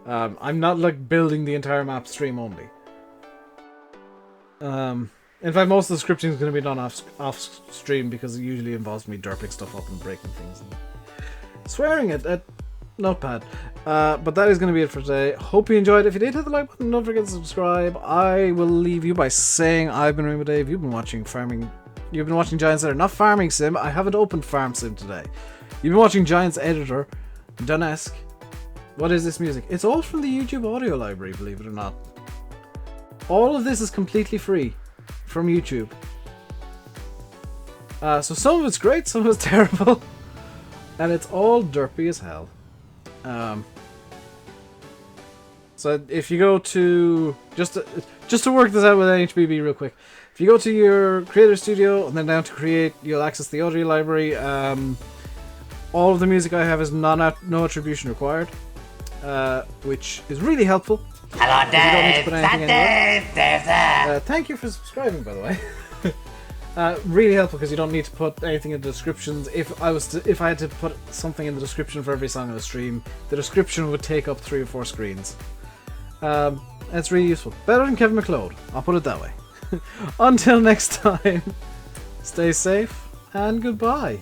I'm not like building the entire map stream only. In fact, most of the scripting is going to be done off stream because it usually involves me derping stuff up and breaking things and swearing at Notepad. But that is going to be it for today. Hope you enjoyed. If you did, hit the like button. Don't forget to subscribe. I will leave you by saying I've been RainbowDave. You've been watching farming. You've been watching Giants Editor, not Farming Sim. I haven't opened Farm Sim today. You've been watching Giants Editor, Duneske. What is this music? It's all from the YouTube audio library, believe it or not. All of this is completely free from YouTube. So some of it's great, some of it's terrible, and it's all derpy as hell. So if you go to just to work this out with NHBB real quick, if you go to your Creator Studio and then down to Create, you'll access the audio library. All of the music I have is no attribution required, which is really helpful. Hello, Dave. Thank you for subscribing, by the way. Really helpful because you don't need to put anything in the descriptions. If I had to put something in the description for every song on the stream, the description would take up 3 or 4 screens. It's really useful. Better than Kevin McLeod, I'll put it that way. Until next time, stay safe and goodbye.